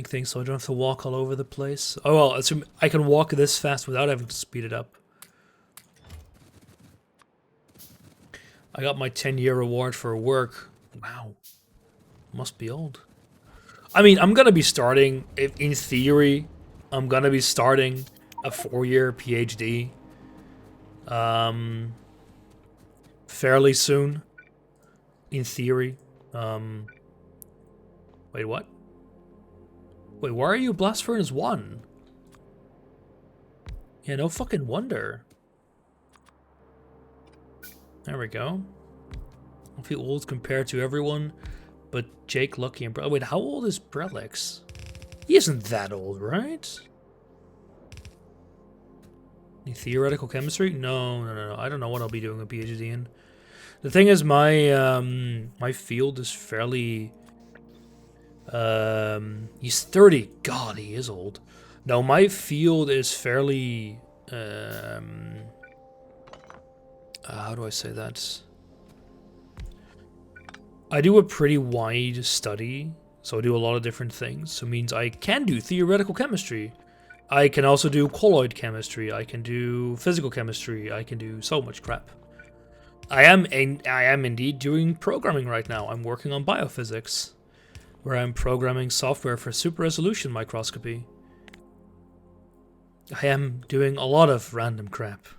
things so I don't have to walk all over the place. Oh well, I can walk this fast without having to speed it up. I got my 10-year reward for work. Wow. Must be old. I mean, I'm gonna be starting, in theory, I'm gonna be starting a 4-year PhD. Fairly soon. In theory. Wait, what? Wait, why are you Blast Furnace 1? Yeah, no fucking wonder. There we go. I feel old compared to everyone, but Jake, Lucky, and Wait, how old is Brelix? He isn't that old, right? Any theoretical chemistry? No. I don't know what I'll be doing a PhD in. The thing is, my field is fairly. He's 30. God, he is old. No, my field is fairly. How do I say that? I do a pretty wide study, so I do a lot of different things. So it means I can do theoretical chemistry. I can also do colloid chemistry. I can do physical chemistry. I can do so much crap. I am indeed doing programming right now. I'm working on biophysics, where I'm programming software for super resolution microscopy. I am doing a lot of random crap.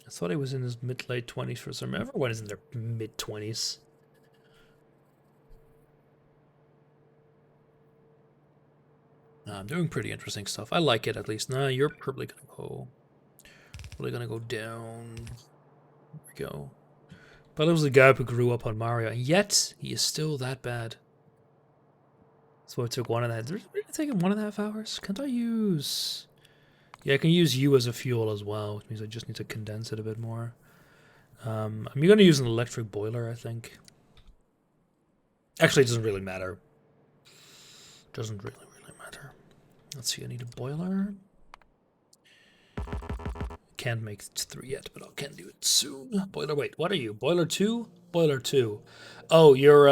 I thought he was in his mid-late 20s for some. Everyone is in their mid-20s. I'm doing pretty interesting stuff. I like it, at least. Nah, you're probably gonna go down. There we go. But it was the guy who grew up on Mario, and yet he is still that bad. So it took 1.5. It's really taking 1.5 hours. Can't I use? Yeah, I can use you as a fuel as well, which means I just need to condense it a bit more. I'm going to use an electric boiler, I think. Actually, it doesn't really matter. Doesn't really matter. Let's see, I need a boiler. Can't make 3 yet, but I can do it soon. Boiler, wait, what are you? Boiler 2? Boiler 2. Oh, you're,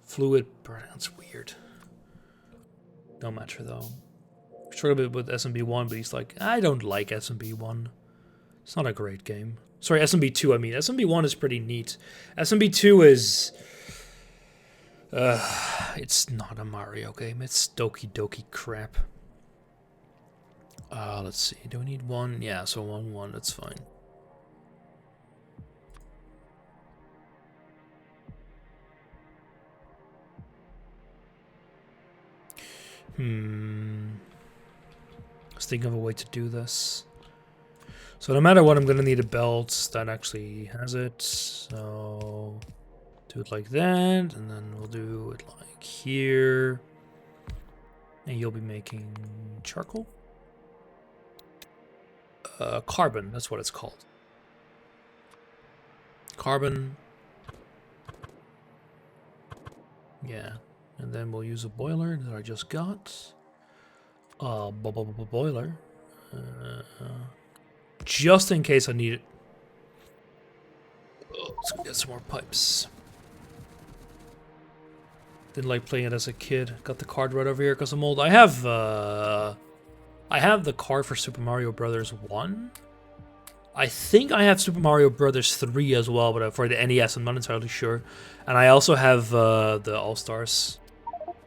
fluid burn. That's weird. No matter, though. Struggle a bit with SMB1, but he's like, I don't like SMB1. It's not a great game. Sorry, SMB2, I mean. SMB1 is pretty neat. SMB2 is... it's not a Mario game. It's Doki Doki crap. Let's see. Do we need 1? Yeah, so 1, that's fine. Let's think of a way to do this. So no matter what, I'm going to need a belt that actually has it. So do it like that, and then we'll do it like here. And you'll be making charcoal? Carbon, that's what it's called. Carbon. Yeah. And then we'll use a boiler that I just got. Boiler. Just in case I need it. Oh, let's go get some more pipes. Didn't like playing it as a kid. Got the card right over here because I'm old. I have the card for Super Mario Brothers 1. I think I have Super Mario Brothers 3 as well, but for the NES, I'm not entirely sure. And I also have the All-Stars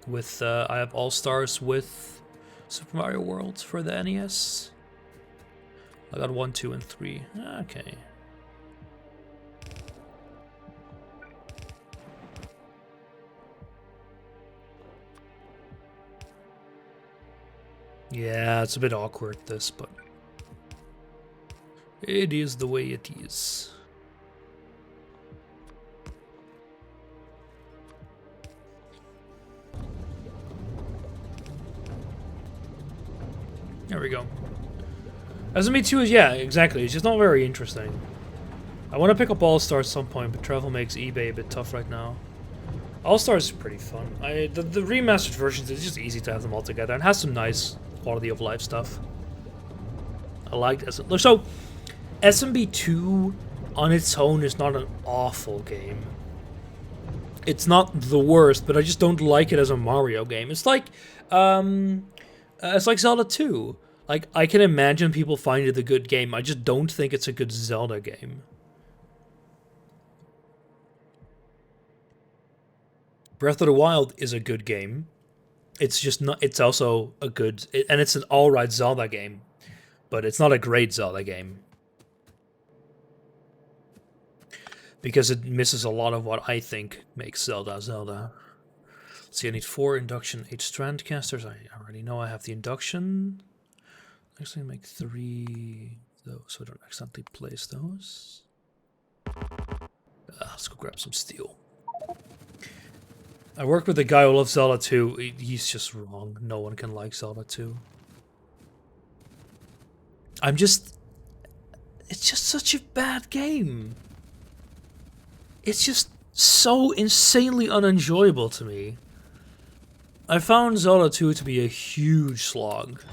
with I have All-Stars with Super Mario World for the NES. I got 1, 2, and 3. Okay. Yeah, it's a bit awkward, this, but it is the way it is. There we go. SMB2 is, yeah, exactly. It's just not very interesting. I want to pick up All-Stars at some point, but travel makes eBay a bit tough right now. All-Stars is pretty fun. The remastered versions, it's just easy to have them all together. And has some nice quality of life stuff. I liked SMB. So, SMB2 on its own is not an awful game. It's not the worst, but I just don't like it as a Mario game. It's like Zelda 2. Like, I can imagine people find it a good game. I just don't think it's a good Zelda game. Breath of the Wild is a good game. It's just not. It's also a good, and it's an alright Zelda game, but it's not a great Zelda game because it misses a lot of what I think makes Zelda Zelda. See, I need 4 induction, 8 strand casters. I already know I have the induction. Actually, make 3 those so I don't accidentally place those. Let's go grab some steel. I work with a guy who loves Zelda 2. He's just wrong. No one can like Zelda 2. It's just such a bad game. It's just so insanely unenjoyable to me. I found Zelda 2 to be a huge slog.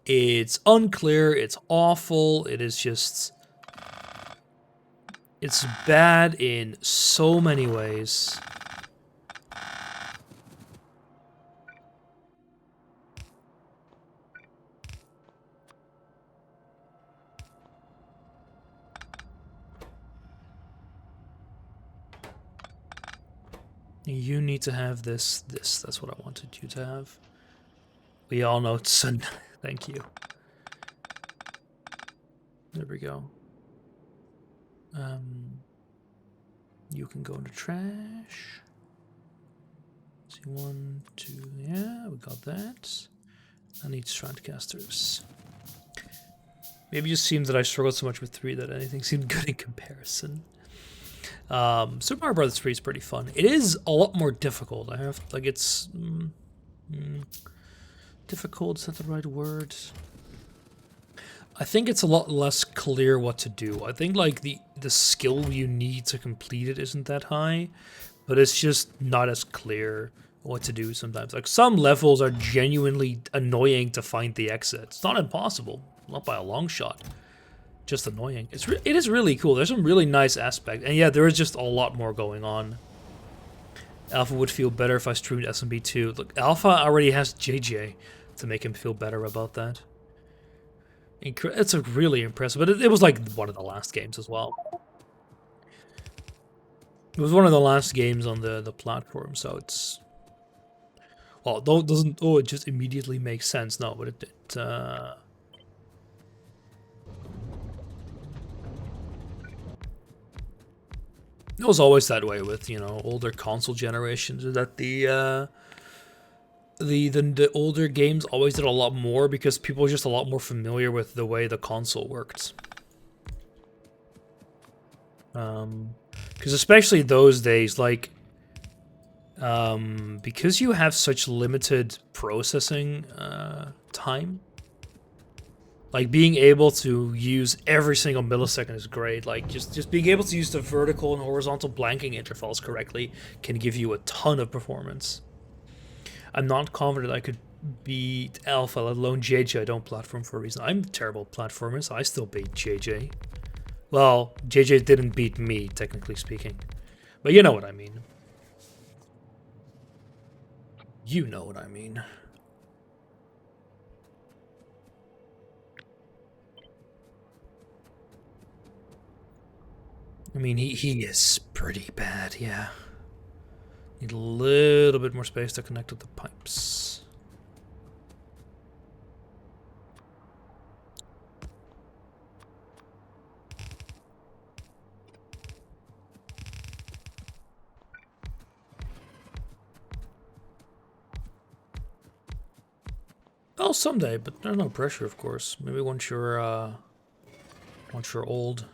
It's unclear, it's awful, it is just... It's bad in so many ways. You need to have this. That's what I wanted you to have. We all know it's sun. Thank you. There we go. You can go in the trash. See, 1, 2, yeah, we got that. I need strand casters. Maybe it just seems that I struggled so much with 3 that anything seemed good in comparison. Super Mario Bros. 3 is pretty fun. It is a lot more difficult. I have, like, it's... difficult, is that the right word? I think it's a lot less clear what to do. I think, like, the skill you need to complete it isn't that high, but it's just not as clear what to do sometimes. Like, some levels are genuinely annoying to find the exit. It's not impossible, not by a long shot. Just annoying. It is really cool. There's some really nice aspects, and yeah, there is just a lot more going on. Alpha would feel better if I streamed SMB too. Look, Alpha already has JJ to make him feel better about that. It's a really impressive, but it was like one of the last games as well. It was one of the last games on the platform, so it's... Well, though it doesn't... Oh, it just immediately makes sense. No, but it was always that way with, you know, older console generations, that the older games always did a lot more because people were just a lot more familiar with the way the console worked. Because especially those days, like, because you have such limited processing time, like, being able to use every single millisecond is great. Like, just being able to use the vertical and horizontal blanking intervals correctly can give you a ton of performance. I'm not confident I could beat Alpha, let alone JJ. I don't platform for a reason. I'm terrible at platformers. I still beat JJ. Well, JJ didn't beat me, technically speaking. But you know what I mean. You know what I mean. I mean, he is pretty bad, yeah. Need a little bit more space to connect with the pipes. Well, someday, but there's no pressure, of course. Maybe once you're old.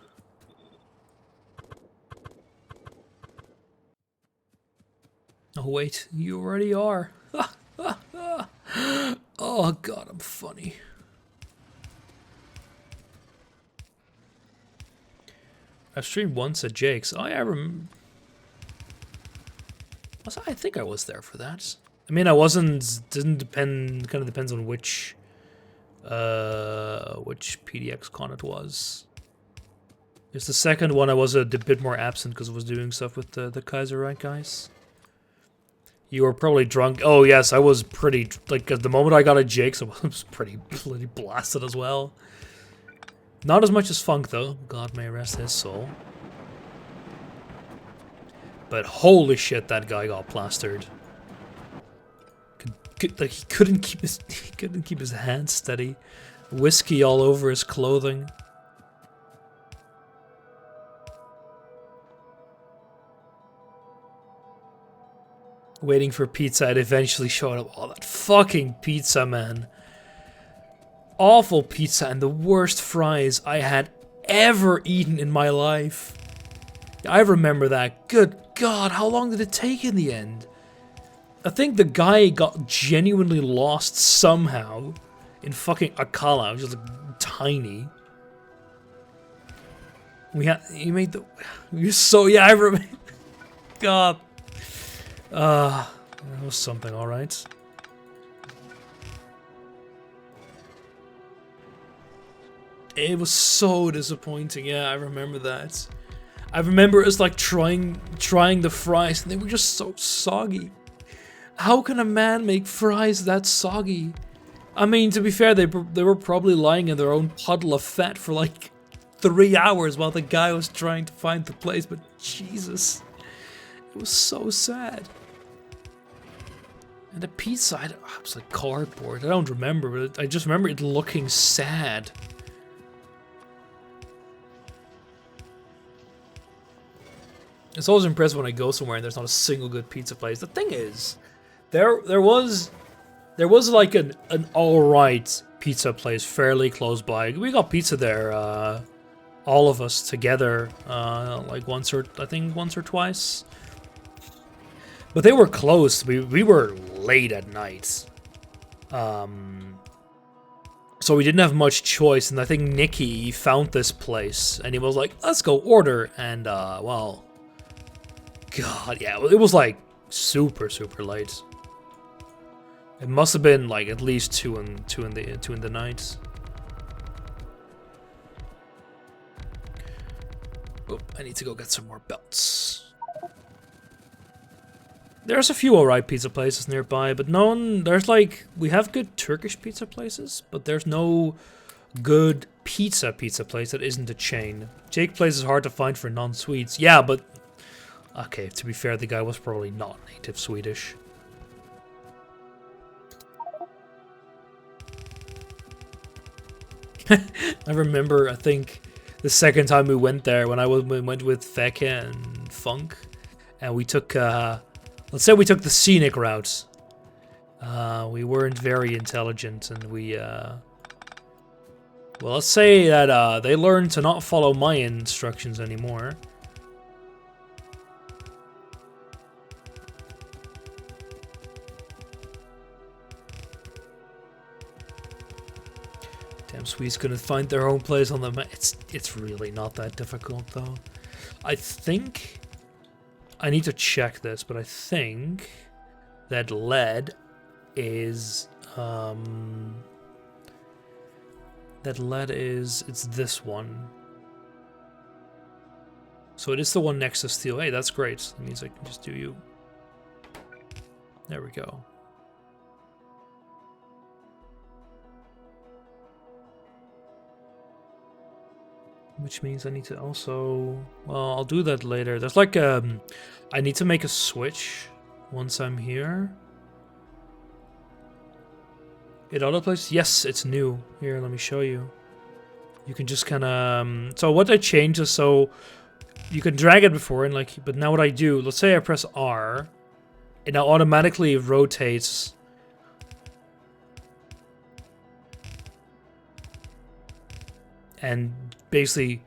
Oh wait, you already are. Oh god, I'm funny. I've streamed once at Jake's. Oh yeah, I think I was there for that. I mean, I wasn't. Didn't depend. Kind of depends on which PDX con it was. It's the second one I was a bit more absent because I was doing stuff with the Kaiserreich guys. You were probably drunk. Oh yes, I was pretty. Like at the moment I got a Jake's, I was pretty bloody blasted as well. Not as much as Funk though. God may rest his soul. But holy shit, that guy got plastered. Like he couldn't keep his hands steady. Whiskey all over his clothing. Waiting for pizza, it eventually showed up. Oh, that fucking pizza, man. Awful pizza and the worst fries I had ever eaten in my life. I remember that. Good God, how long did it take in the end? I think the guy got genuinely lost somehow in fucking Akala, which is like tiny. He made the, you're so, yeah, I remember. God. That was something, alright. It was so disappointing, yeah, I remember that. I remember us like trying the fries and they were just so soggy. How can a man make fries that soggy? I mean, to be fair, they were probably lying in their own puddle of fat for like 3 hours while the guy was trying to find the place, but Jesus. It was so sad. And the pizza, it was like cardboard. I don't remember, but I just remember it looking sad. It's always impressive when I go somewhere and there's not a single good pizza place. The thing is, there was There was like an alright pizza place fairly close by. We got pizza there, all of us together, like I think once or twice. But they were closed. We were late at night. So we didn't have much choice, and I think Nikki found this place, and he was like, let's go order, and, well, God, yeah, it was, like, super, super late. It must have been, like, at least 2 in the night. Oh, I need to go get some more belts. There's a few alright pizza places nearby, but there's like, we have good Turkish pizza places, but there's no good pizza place that isn't a chain. Jake Place is hard to find for non-Swedes. Yeah, but, okay, to be fair, the guy was probably not native Swedish. I remember, I think, the second time we went there, when we went with Feke and Funk, and we took, let's say we took the scenic route. We weren't very intelligent, and we, well, let's say that they learned to not follow my instructions anymore. Damn, Swedes couldn't find their own place on the map. It's really not that difficult, though. I think I need to check this, but I think that lead is it's this one. So it is the one next to steel. Hey, that's great. That means I can just do you. There we go. Which means I need to also, well, I'll do that later. There's like I need to make a switch once I'm here. In other places, yes, it's new. Here, let me show you. You can just kind of, so what I changed is, so you can drag it before, and like, but now what I do, let's say I press R, it now automatically rotates and basically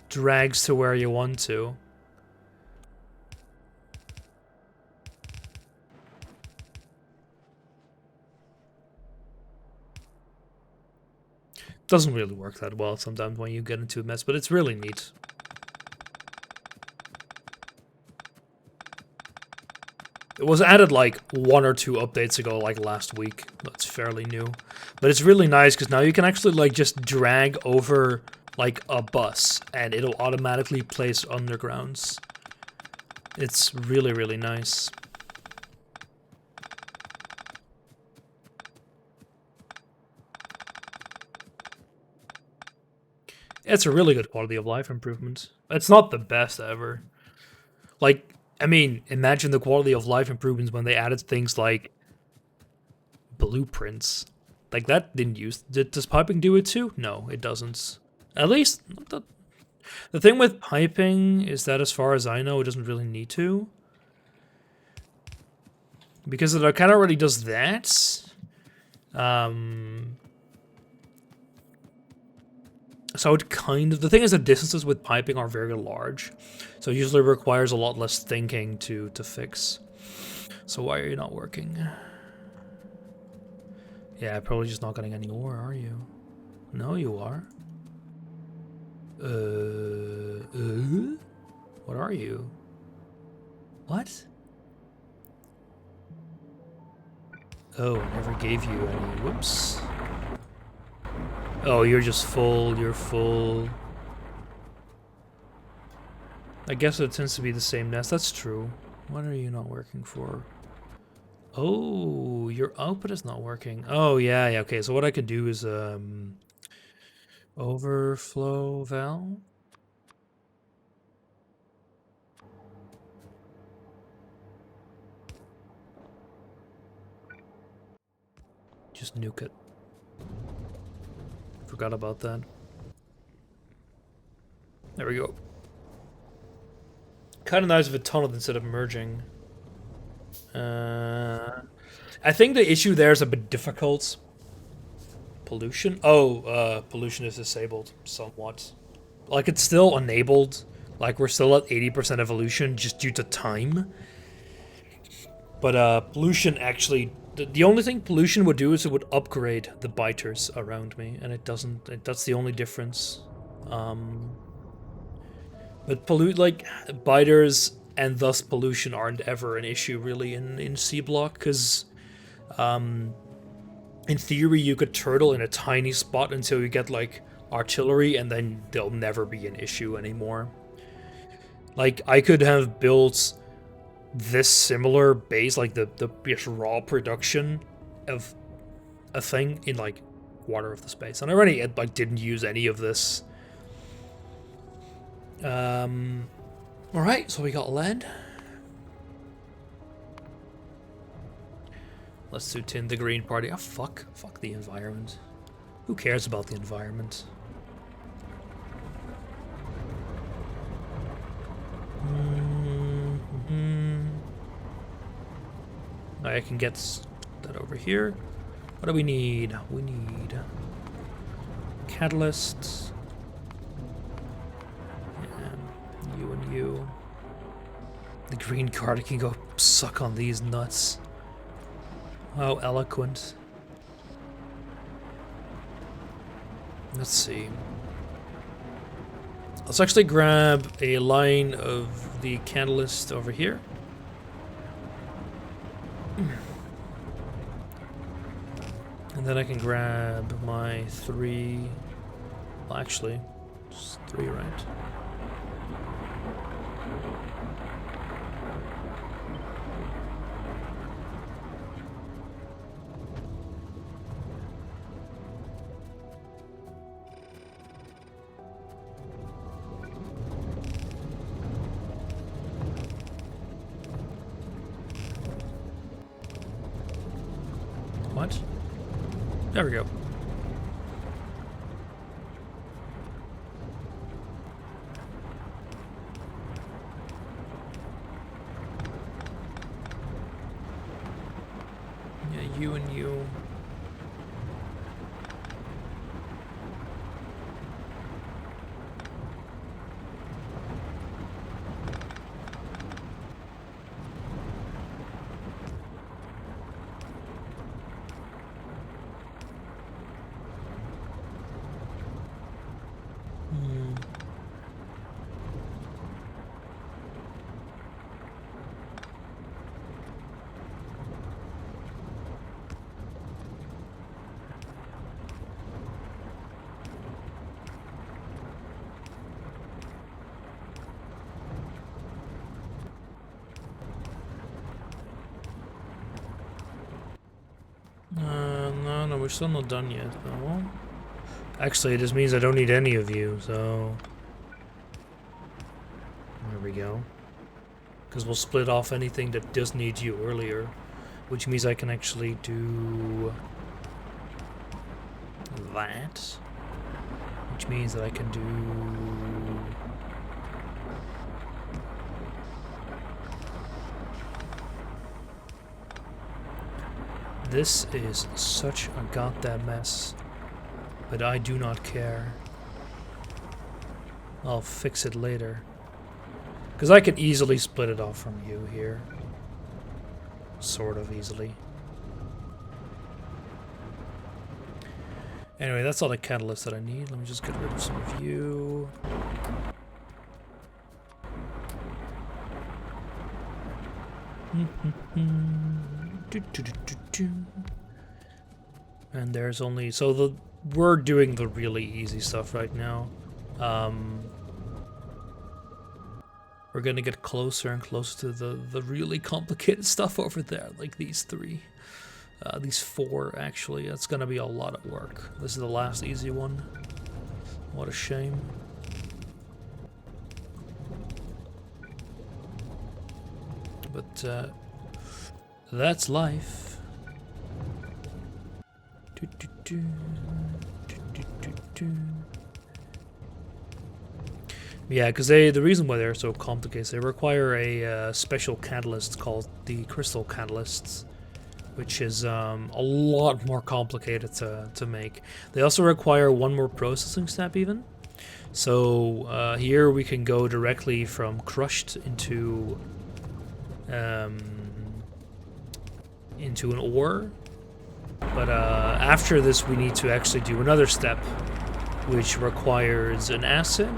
drags to where you want to. Doesn't really work that well sometimes when you get into a mess, but it's really neat. It was added like 1 or 2 updates ago, like last week. That's fairly new. But it's really nice because now you can actually like just drag over like a bus and it'll automatically place undergrounds. It's really, really nice. It's a really good quality of life improvement. It's not the best ever. Like, I mean, imagine the quality of life improvements when they added things like blueprints. Like, that didn't use... Does piping do it too? No, it doesn't. At least, the thing with piping is that, as far as I know, it doesn't really need to. Because it kind of already does that. So it kind of... The thing is, the distances with piping are very large. So it usually requires a lot less thinking to fix. So why are you not working? Yeah, probably just not getting any ore, are you? No, you are. What are you? What? Oh, I never gave you any. Whoops. Oh, you're just full. You're full. I guess it tends to be the same nest. That's true. What are you not working for? Oh, your output is not working. Oh, yeah, okay. So what I could do is, overflow valve. Just nuke it. Forgot about that. There we go. Kind of nice if it tunneled instead of merging. I think the issue there is a bit difficult. Pollution? Oh, pollution is disabled somewhat. Like, it's still enabled. Like, we're still at 80% evolution just due to time. But pollution actually... The only thing pollution would do is it would upgrade the biters around me, and it doesn't... That's the only difference. But biters and thus pollution aren't ever an issue, really, in Seablock, because... in theory, you could turtle in a tiny spot until you get, like, artillery, and then they'll never be an issue anymore. Like, I could have built this similar base, like the just raw production of a thing in, like, quarter of the space. And I already, like, didn't use any of this. Alright, so we got land. Let's do tin the green party. Oh, fuck. Fuck the environment. Who cares about the environment? I can get that over here. What do we need? We need catalysts. And you and you. The green card can go suck on these nuts. How eloquent. Let's see. Let's actually grab a line of the catalyst over here. And then I can grab my 3... Well, actually, just 3, right? What? There we go. Yeah, you and you. No, we're still not done yet, though. Actually, this means I don't need any of you, so... There we go. Because we'll split off anything that does need you earlier. Which means I can actually do... that. Which means that I can do... This is such a goddamn mess, but I do not care. I'll fix it later. Because I can easily split it off from you here. Sort of easily. Anyway, that's all the catalysts that I need. Let me just get rid of some of you. And there's only... So we're doing the really easy stuff right now. We're gonna get closer and closer to the really complicated stuff over there, like these 3. These 4, actually. That's gonna be a lot of work. This is the last easy one. What a shame. But, that's life. Yeah, because the reason why they're so complicated is they require a special catalyst called the crystal catalysts, which is a lot more complicated to make. They also require one more processing step even. So here we can go directly from crushed into an ore. But after this we need to actually do another step, which requires an acid,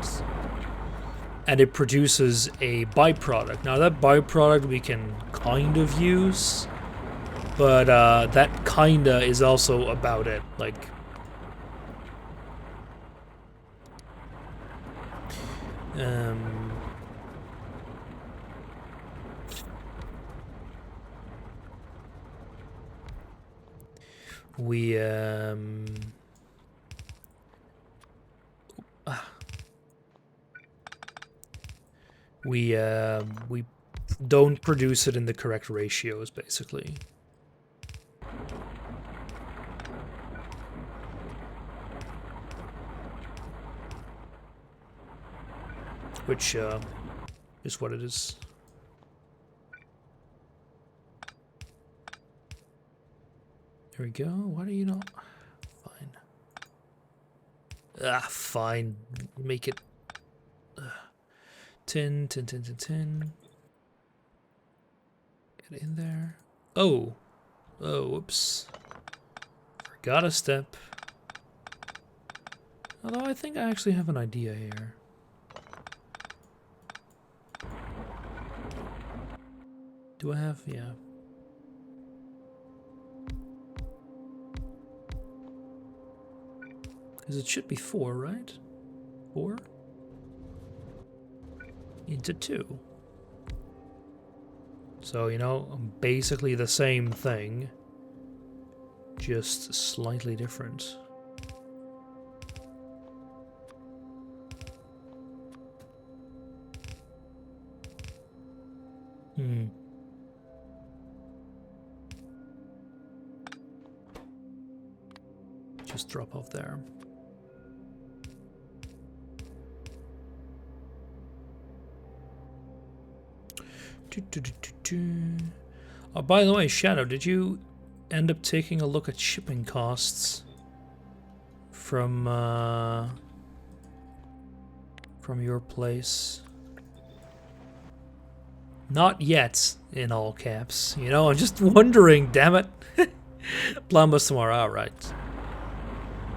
and it produces a byproduct. Now that byproduct we can kind of use, but that kinda is also about it. Like, we we don't produce it in the correct ratios, basically. Which is what it is. There we go. Why do you not? Fine. Ah, fine. Make it 10, 10, 10, 10, 10. Get in there. Oh. Oh, whoops. Forgot a step. Although I think I actually have an idea here. Do I have? Yeah. Because it should be 4, right? 4? Into 2. So, you know, basically the same thing, just slightly different. Just drop off there. Oh, by the way, Shadow, did you end up taking a look at shipping costs from your place? Not yet, in all caps. You know, I'm just wondering, damn it. Plan was tomorrow, alright.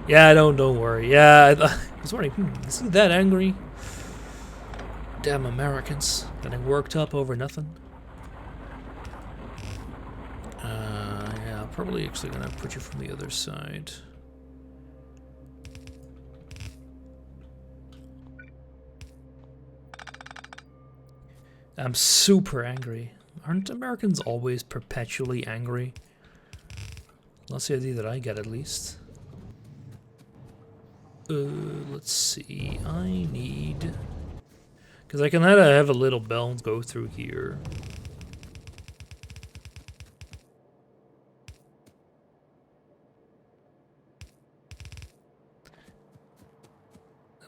Yeah, don't worry. Yeah, I was wondering, is he that angry? Damn Americans, getting worked up over nothing. Yeah, probably actually gonna put you from the other side. I'm super angry. Aren't Americans always perpetually angry? That's the idea that I get, at least. Let's see. I need... Because I can have a little belt go through here.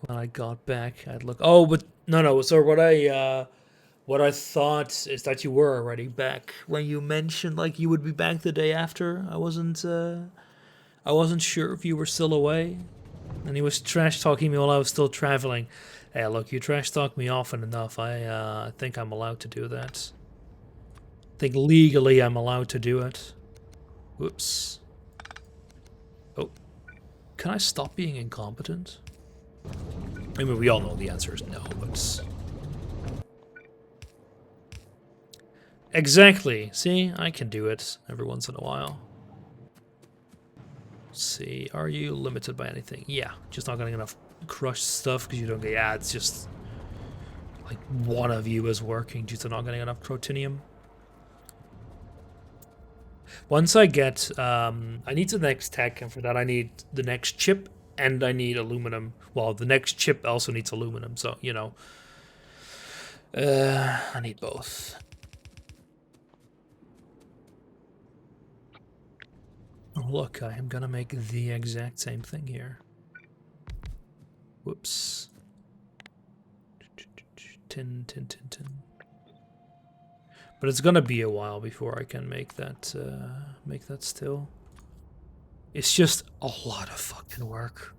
When I got back, I'd look... Oh, but... No. So what I thought is that you were already back. When you mentioned, like, you would be back the day after, I wasn't sure if you were still away. And he was trash-talking me while I was still traveling. Hey, look, you trash-talk me often enough. I think I'm allowed to do that. I think legally I'm allowed to do it. Whoops. Oh. Can I stop being incompetent? I mean, we all know the answer is no, but... Exactly. See, I can do it every once in a while. Let's see, are you limited by anything? Yeah, just not getting enough crushed stuff because you don't get... Yeah, it's just... Like, one of you is working due to not getting enough crotinium. Once I get... I need the next tech, and for that I need the next chip, and I need aluminum. Well, the next chip also needs aluminum, so, you know. I need both. Oh, look, I am gonna make the exact same thing here. Whoops. Tin. But it's gonna be a while before I can make that still. It's just a lot of fucking work.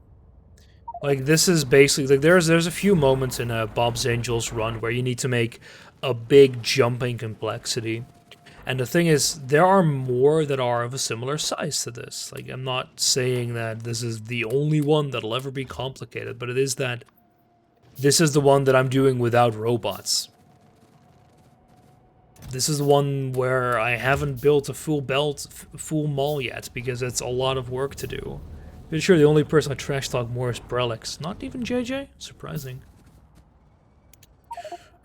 Like, this is basically, like, there's a few moments in Bob's Angels run where you need to make a big jump in complexity. And the thing is, there are more that are of a similar size to this. Like, I'm not saying that this is the only one that'll ever be complicated, but it is that this is the one that I'm doing without robots. This is the one where I haven't built a full mall yet, because it's a lot of work to do. Pretty sure the only person I trash talk more is Brelix. Not even JJ? Surprising.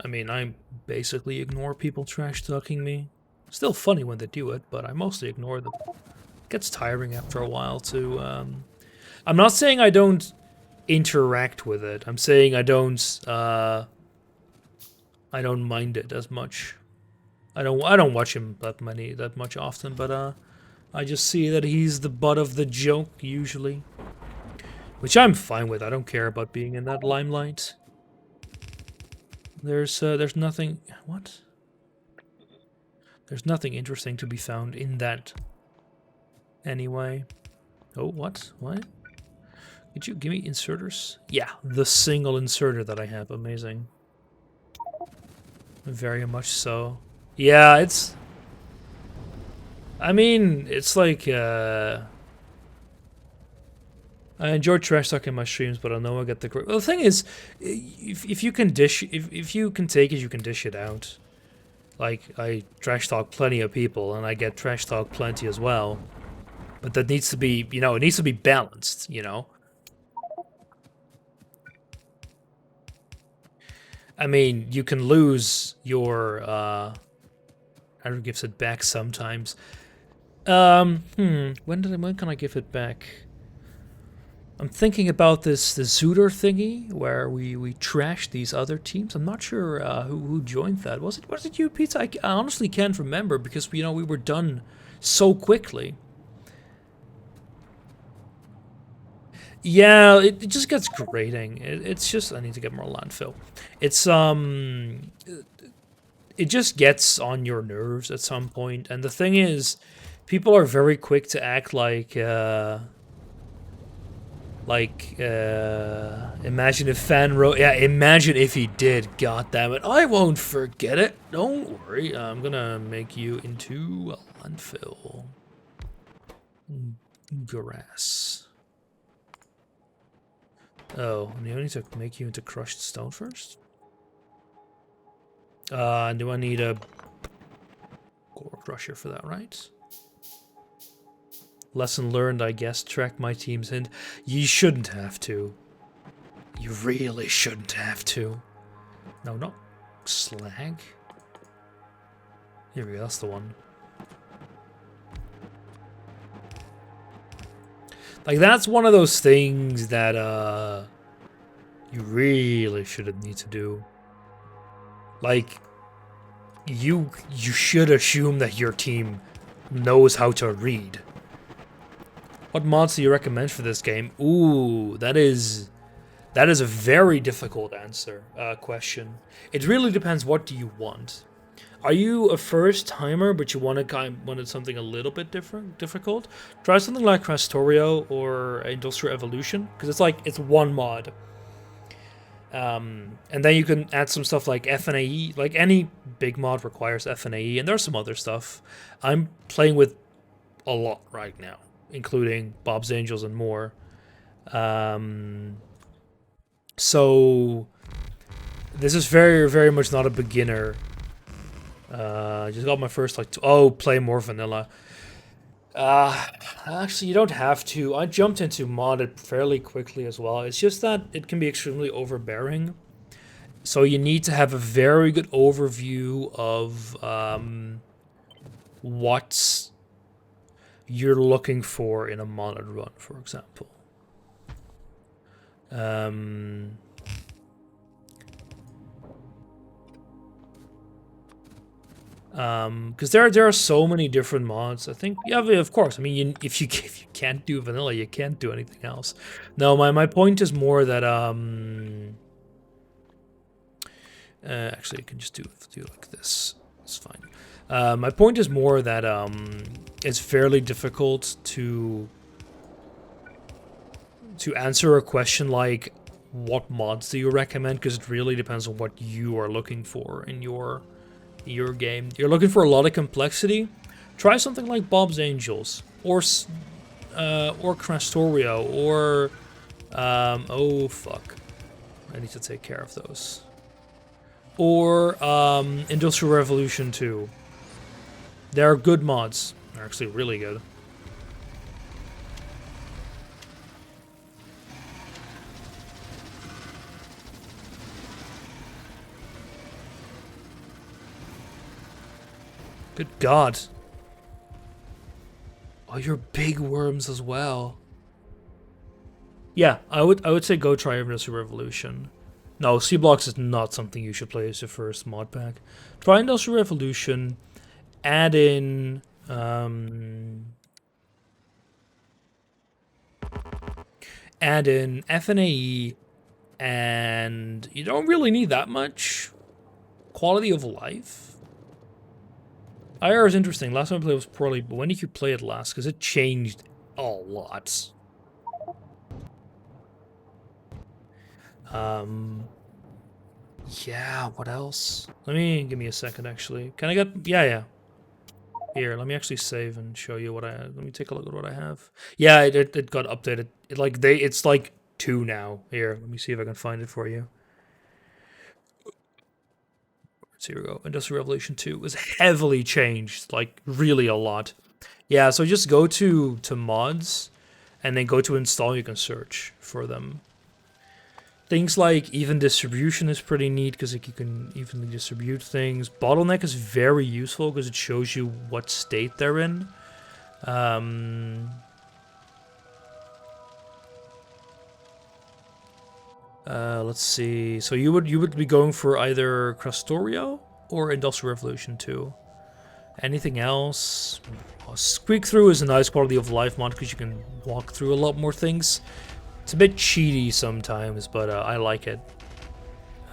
I mean, I basically ignore people trash talking me. Still funny when they do it, but I mostly ignore them. It gets tiring after a while to, I'm not saying I don't interact with it. I'm saying I don't mind it as much. I don't watch him that much often, but I just see that he's the butt of the joke usually, which I'm fine with. I don't care about being in that limelight. There's nothing. What? There's nothing interesting to be found in that. Anyway. Oh, what? What? Could you give me inserters? Yeah, the single inserter that I have. Amazing. Very much so. Yeah, it's... I mean, it's like, I enjoy trash talking my streams, but I know I get the... Well, the thing is, if you can if you can take it, you can dish it out. Like, I trash talk plenty of people, and I get trash talk plenty as well. But that needs to be, you know, it needs to be balanced, you know? I mean, you can lose your, Andrew gives it back sometimes. When can I give it back? I'm thinking about the Zooter thingy where we trashed these other teams. I'm not sure who joined that. Was it you, Pizza? I honestly can't remember because we were done so quickly. Yeah, it just gets grating. It's just I need to get more landfill. It's it just gets on your nerves at some point, and the thing is, people are very quick to act like imagine if Fan wrote, yeah, imagine if he did, goddammit. I won't forget it, don't worry, I'm gonna make you into a landfill. Grass. Oh, and you need to make you into crushed stone first? Do I need a core crusher for that, right? Lesson learned, I guess. Track my team's hint. You shouldn't have to. You really shouldn't have to. No, not slag. Here we go, that's the one. Like, that's one of those things that, you really shouldn't need to do. Like, you should assume that your team knows how to read. What mods do you recommend for this game? Ooh, that is a very difficult question. It really depends. What do you want? Are you a first timer, but you wanted something a little bit difficult? Try something like Factorio or Industrial Evolution, because it's one mod. And then you can add some stuff like FNAE. Like any big mod requires FNAE, and there's some other stuff. I'm playing with a lot right now, including Bob's Angels and more. So this is very, very much not a beginner. Just got my first play more vanilla. Actually, you don't have to. I jumped into modded fairly quickly as well. It's just that it can be extremely overbearing. So you need to have a very good overview of what you're looking for in a modded run, for example. Because there are so many different mods. I think, yeah, of course. I mean, if you can't do vanilla, you can't do anything else. No, my point is more that actually, you can just do like this. It's fine. My point is more that it's fairly difficult to answer a question like, what mods do you recommend? Because it really depends on what you are looking for in your game. You're looking for a lot of complexity. Try something like Bob's Angels or Crastorio or oh fuck, I need to take care of those. Or Industrial Revolution 2. They're good mods. They're actually really good. Good God. Oh, you're big worms as well. Yeah, I would say go try Industrial Revolution. No, Seablocks is not something you should play as your first mod pack. Try Industrial Revolution. Add in FNAE, and you don't really need that much. Quality of life. IR is interesting. Last time I played was poorly, but when did you play it last? Because it changed a lot. Yeah, what else? Give me a second, actually. Can I get, yeah. Here, let me actually save and show you what I have. Let me take a look at what I have. Yeah, it got updated. It's like 2 now. Here, let me see if I can find it for you. So here we go. Industrial Revolution 2 was heavily changed, like really a lot. Yeah, so just go to mods and then go to install. You can search for them. Things like even distribution is pretty neat because like, you can evenly distribute things. Bottleneck is very useful because it shows you what state they're in. Let's see. So you would be going for either Crastorio or Industrial Revolution 2. Anything else? Squeak Through is a nice quality of life mod because you can walk through a lot more things. It's a bit cheaty sometimes, but I like it.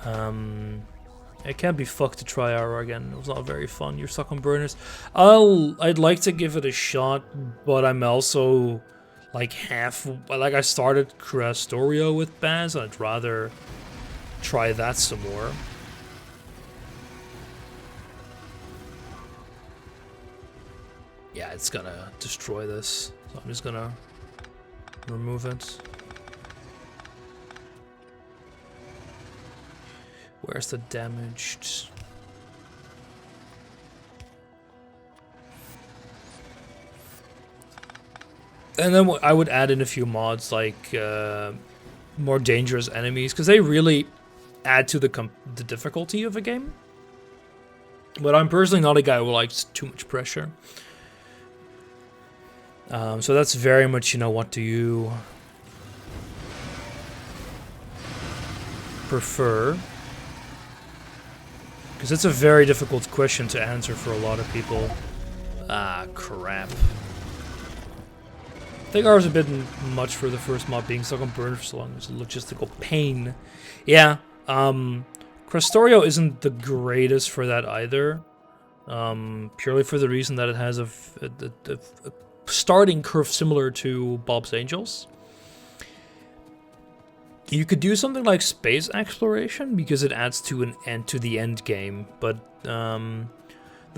It can be fucked to try Aura again. It was not very fun. You're stuck on burners. I'd like to give it a shot, but I'm also like I started Crastorio with Baz, and I'd rather try that some more. Yeah, it's gonna destroy this, so I'm just gonna remove it. Where's the damaged? And then I would add in a few mods like more dangerous enemies, because they really add to the difficulty of a game. But I'm personally not a guy who likes too much pressure. So that's very much, what do you prefer? Because it's a very difficult question to answer for a lot of people. Ah, crap. I think ours a bit much for the first mod being stuck on burn for so long. It's a logistical pain. Yeah, Crastorio isn't the greatest for that either. Purely for the reason that it has a starting curve similar to Bob's Angels. You could do something like space exploration because it adds to an end to the end game, but the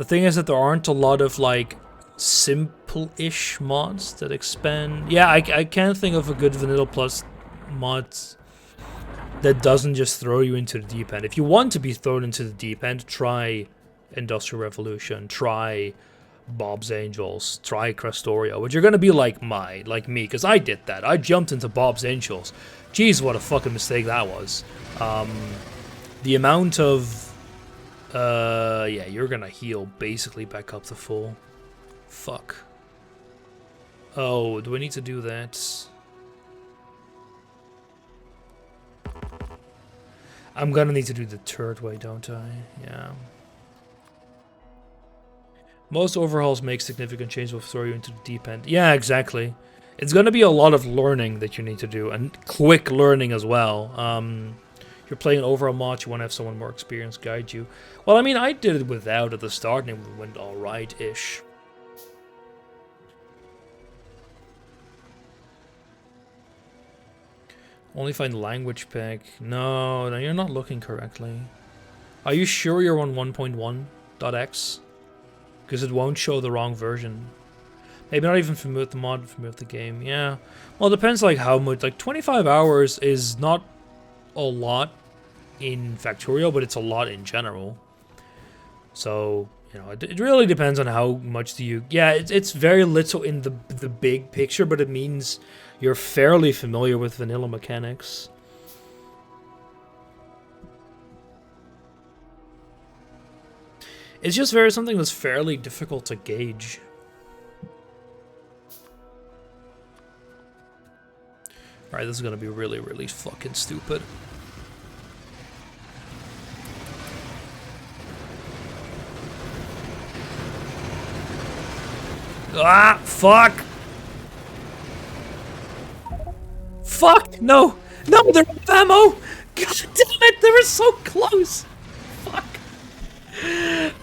thing is that there aren't a lot of like simple-ish mods that expand. Yeah, I can't think of a good Vanilla Plus mod that doesn't just throw you into the deep end. If you want to be thrown into the deep end, try Industrial Revolution, try Bob's Angels, try Crastorio, but you're gonna be like me, because I did that. I jumped into Bob's Angels. Jeez, what a fucking mistake that was. The amount of yeah, you're gonna heal basically back up to full. Fuck. Oh, do I need to do that? I'm gonna need to do the third way, don't I? Yeah. Most overhauls make significant changes will throw you into the deep end. Yeah, exactly. It's gonna be a lot of learning that you need to do, and quick learning as well. you're playing an overall match, you want to have someone more experienced guide you. Well, I mean, I did it without at the start, and it went alright-ish. Only find language pack. No, you're not looking correctly. Are you sure you're on 1.1.x? Because it won't show the wrong version. Maybe not even familiar with the mod, familiar with the game. Yeah. Well, it depends like how much. Like 25 hours is not a lot in Factorio, but it's a lot in general. So, you know, it really depends on how much do you... Yeah, it's very little in the big picture, but it means you're fairly familiar with vanilla mechanics. It's just something that's fairly difficult to gauge. Alright, this is gonna be really, really fucking stupid. Ah, fuck! Fuck! No! No, they're out of ammo! God damn it, they were so close! Fuck!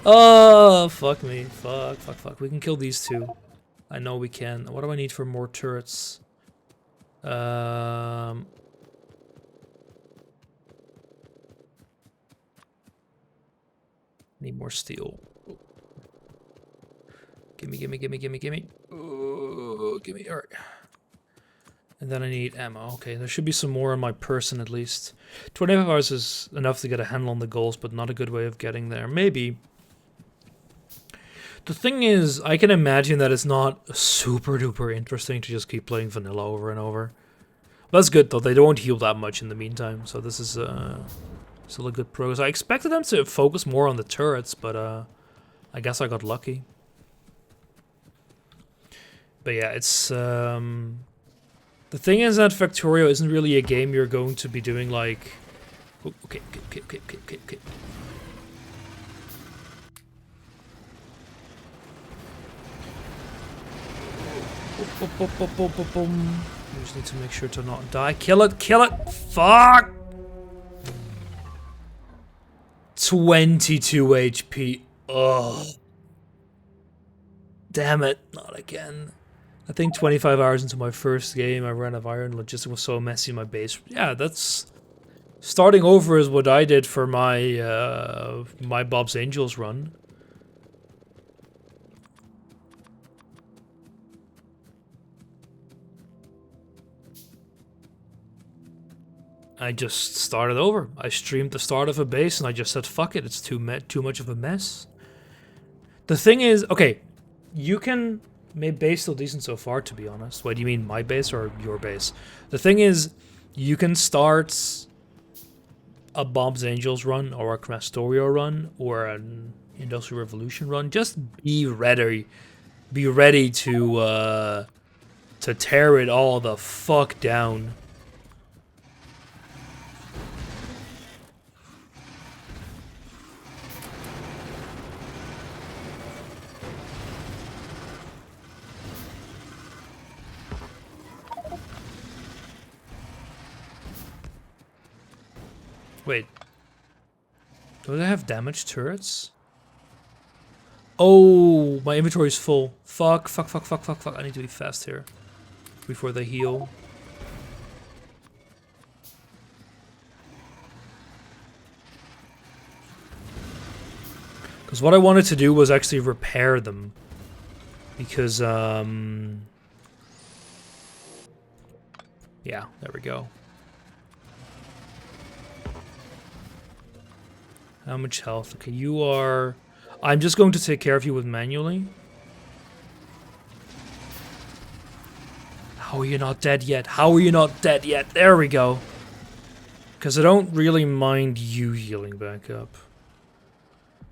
Oh, fuck me. Fuck. We can kill these two. I know we can. What do I need for more turrets? Need more steel. Gimme. Ooh, gimme. Alright. And then I need ammo. Okay, there should be some more on my person at least. 25 hours is enough to get a handle on the goals, but not a good way of getting there. Maybe. The thing is, I can imagine that it's not super duper interesting to just keep playing vanilla over and over. That's good though, they don't heal that much in the meantime, so this is still a good progress. I expected them to focus more on the turrets, but I guess I got lucky. But yeah, it's the thing is that Factorio isn't really a game you're going to be doing like... Oh, okay. We just need to make sure to not die. Kill it! Fuck! 22 HP. Ugh. Damn it, not again. I think 25 hours into my first game, I ran out of iron. Logistics was so messy in my base. Yeah, that's... Starting over is what I did for my, my Bob's Angels run. I just started over. I streamed the start of a base and I just said, fuck it, it's too much of a mess. The thing is, okay, you can... My base still decent so far, to be honest. What do you mean, my base or your base? The thing is, you can start a Bob's Angels run, or a Factorio run, or an Industrial Revolution run. Just be ready. Be ready to tear it all the fuck down. Wait. Do they have damaged turrets? Oh, my inventory is full. Fuck. I need to be fast here. Before they heal. Because what I wanted to do was actually repair them. Because, yeah, there we go. How much health? Okay, you are... I'm just going to take care of you with manually. How are you not dead yet? There we go. Because I don't really mind you healing back up.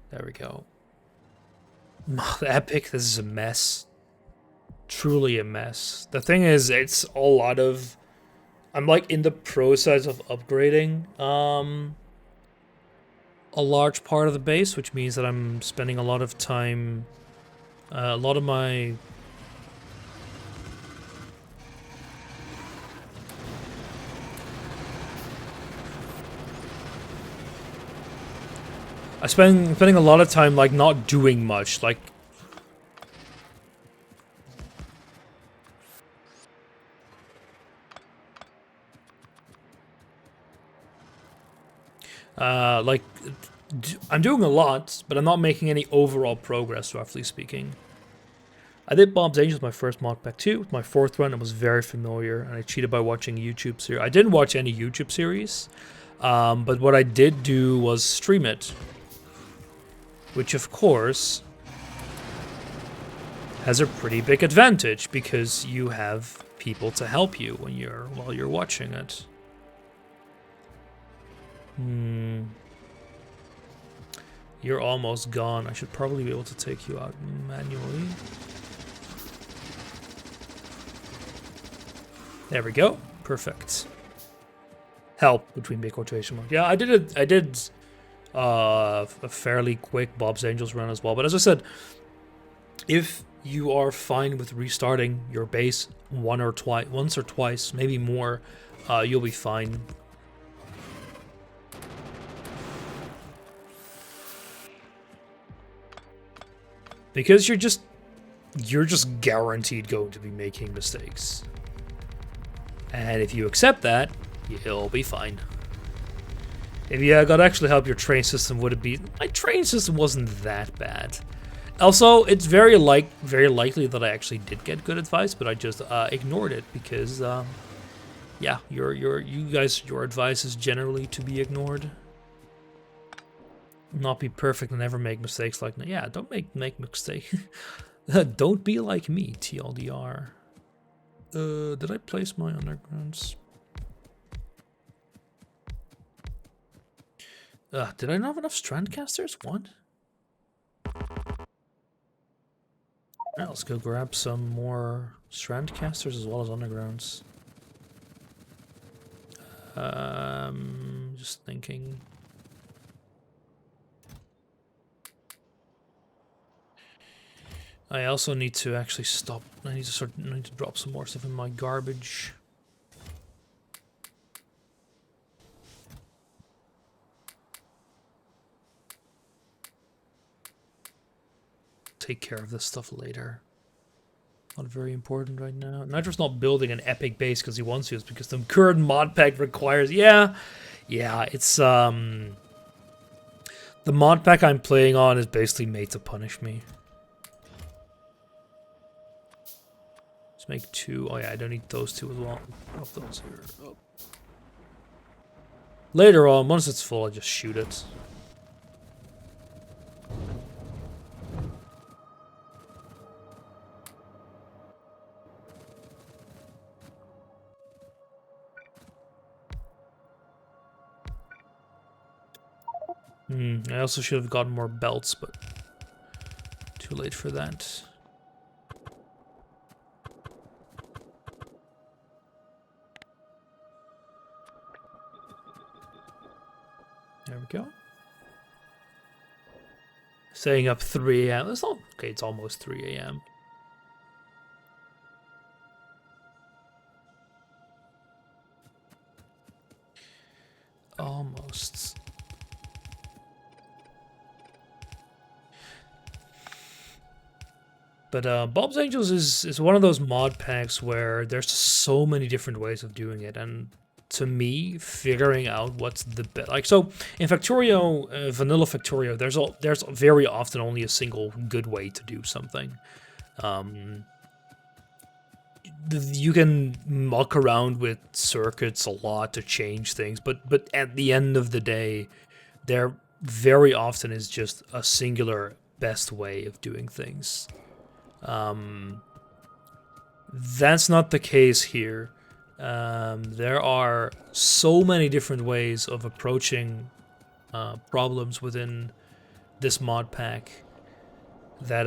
There we go. Oh, the epic, this is a mess. Truly a mess. The thing is, it's a lot of... I'm like in the process of upgrading, a large part of the base, which means that I'm spending a lot of time, a lot of my... spending a lot of time like not doing much, like I'm doing a lot, but I'm not making any overall progress, roughly speaking. I did Bob's Angels my first mod pack too. With my fourth run, it was very familiar, and I cheated by watching YouTube series. I didn't watch any YouTube series, but what I did do was stream it, which of course has a pretty big advantage because you have people to help you while you're watching it. You're almost gone. I should probably be able to take you out manually. There we go. Perfect. Help between big quotation marks. Yeah, I did a fairly quick Bob's Angels run as well. But as I said, if you are fine with restarting your base once or twice, maybe more, you'll be fine. Because you're just guaranteed going to be making mistakes. And if you accept that, you'll be fine. If you got to actually help your train system, would it be... My train system wasn't that bad. Also, it's very likely that I actually did get good advice, but I just ignored it because, yeah, your advice is generally to be ignored. Not be perfect and never make mistakes like... Yeah, don't make mistakes. Don't be like me, TLDR. Did I place my undergrounds? Did I not have enough strandcasters? What? Alright, let's go grab some more strandcasters as well as undergrounds. Just thinking... I also need to actually stop. I need to drop some more stuff in my garbage. Take care of this stuff later. Not very important right now. Nitro's not building an epic base because he wants to. It's because the current mod pack requires. Yeah, it's the mod pack I'm playing on is basically made to punish me. Make 2. Oh yeah, I don't need those 2 as well. Drop those here. Oh. Later on, once it's full, I just shoot it. I also should have gotten more belts, but too late for that. There we go. Staying up 3 a.m. It's not okay. It's almost 3 a.m. Almost. But Bob's Angels is one of those mod packs where there's so many different ways of doing it, and to me, figuring out what's the best. Like, so in Factorio, vanilla Factorio, there's very often only a single good way to do something. You can muck around with circuits a lot to change things, but at the end of the day, there very often is just a singular best way of doing things. That's not the case here. There are so many different ways of approaching problems within this mod pack that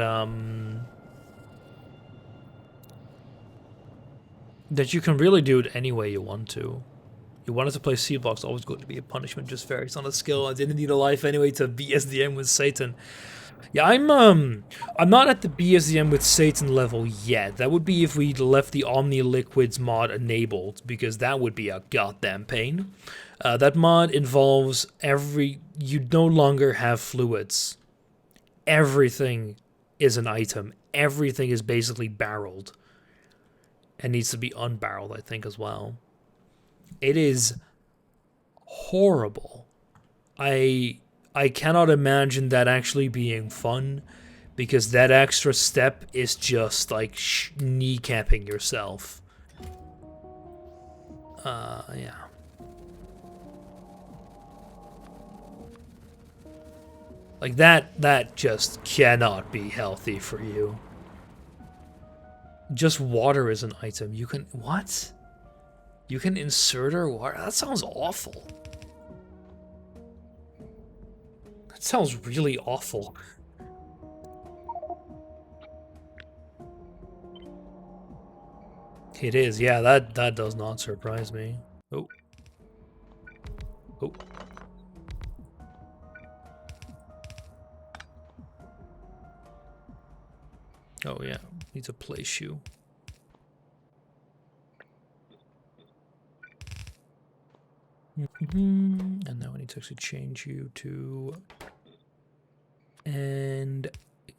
that you can really do it any way you want to. You wanted to play Seablock, it's always going to be a punishment, just varies on the skill. I didn't need a life anyway to BSDM with Satan. Yeah, I'm not at the BSDM with Satan level yet. That would be if we left the Omni Liquids mod enabled, because that would be a goddamn pain. That mod involves you no longer have fluids. Everything is an item. Everything is basically barreled. And needs to be unbarreled, I think, as well. It is horrible. I cannot imagine that actually being fun, because that extra step is just like kneecapping yourself. Yeah. Like that just cannot be healthy for you. Just water is an item. You can, what? You can insert our water? That sounds awful. That sounds really awful. It is, yeah, that does not surprise me. Oh. Oh. Oh yeah, needs a play shoe. And now I need to actually change you to... and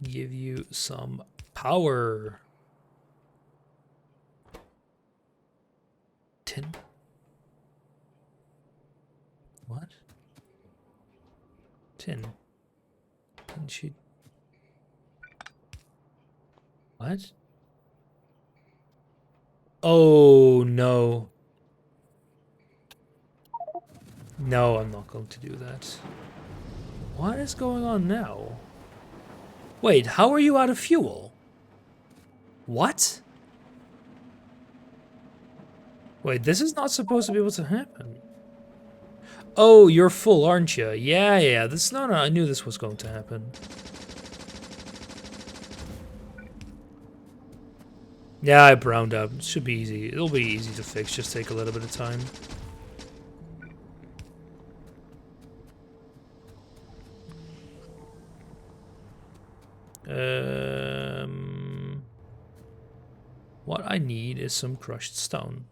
give you some power. 10. What? 10. And she... what? Oh no. No, I'm not going to do that. What is going on now? Wait, how are you out of fuel? What? Wait, this is not supposed to be able to happen. Oh, you're full, aren't you? Yeah, yeah. This no, I knew this was going to happen. Yeah, I browned out. It should be easy. It'll be easy to fix. Just take a little bit of time. What I need is some crushed stone.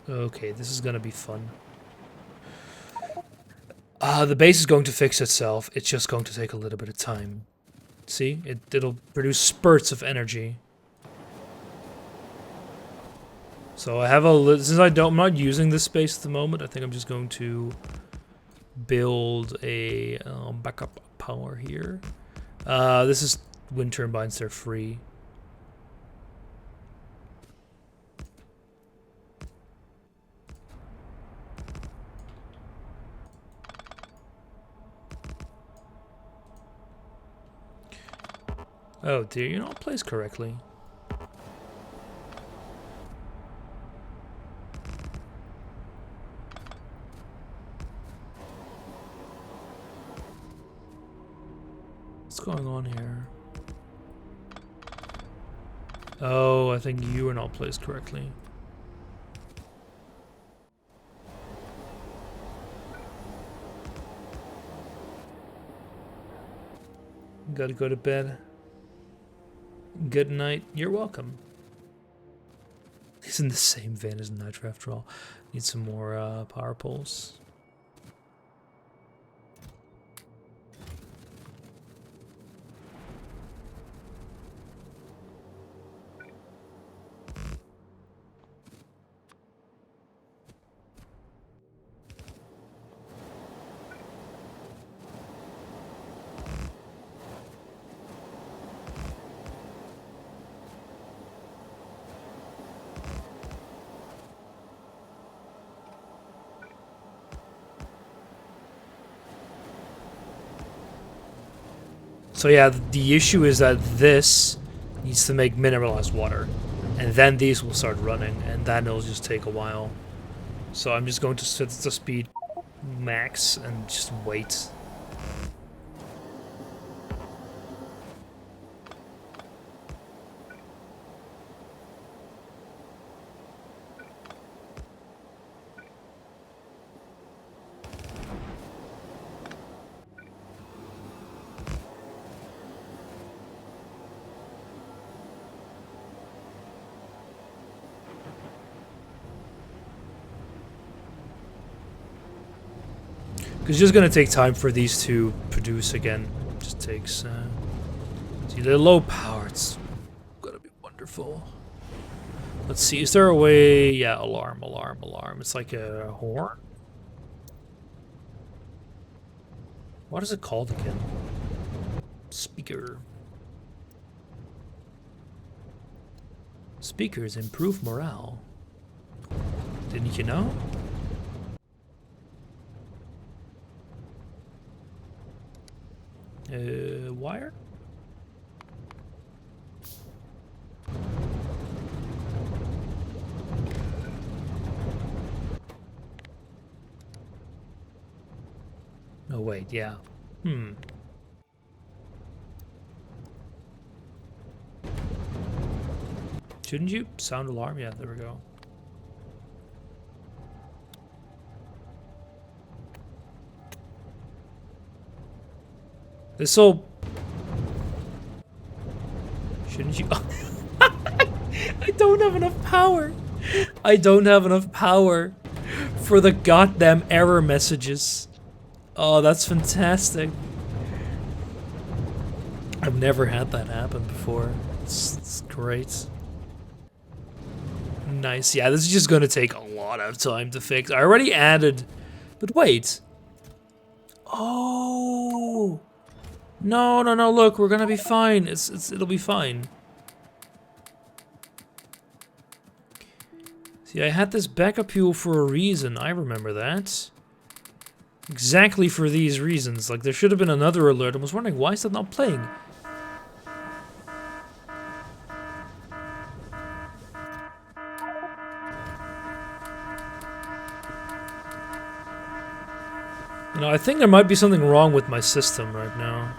Okay, this is gonna be fun. The base is going to fix itself. It's just going to take a little bit of time. See? It'll produce spurts of energy. So I have since I'm not using this space at the moment, I think I'm just going to build a backup power here. This is wind turbines, they're free. Oh dear, you're not placed correctly. What's going on here? Oh, I think you are not placed correctly. Gotta go to bed. Good night. You're welcome. He's in the same vein as Nitro after all. Need some more power poles. So yeah, the issue is that this needs to make mineralized water, and then these will start running, and then it'll just take a while. So I'm just going to set the speed max and just wait. Because it's just gonna take time for these to produce again. It just takes. See, they're low power. It's gonna be wonderful. Let's see. Is there a way? Yeah, alarm, alarm, alarm. It's like a horn. What is it called again? Speaker. Speakers improve morale. Didn't you know? Wire? Oh wait, yeah. Shouldn't you? Sound alarm? Yeah, there we go. This'll... Shouldn't you? I don't have enough power. I don't have enough power for the goddamn error messages. Oh, that's fantastic. I've never had that happen before. It's great. Nice. Yeah, this is just gonna take a lot of time to fix. I already added... But wait. Oh... No, no, no, look, we're gonna be fine. It'll be fine. See, I had this backup fuel for a reason. I remember that. Exactly for these reasons. Like, there should have been another alert. I was wondering, why is that not playing? You know, I think there might be something wrong with my system right now.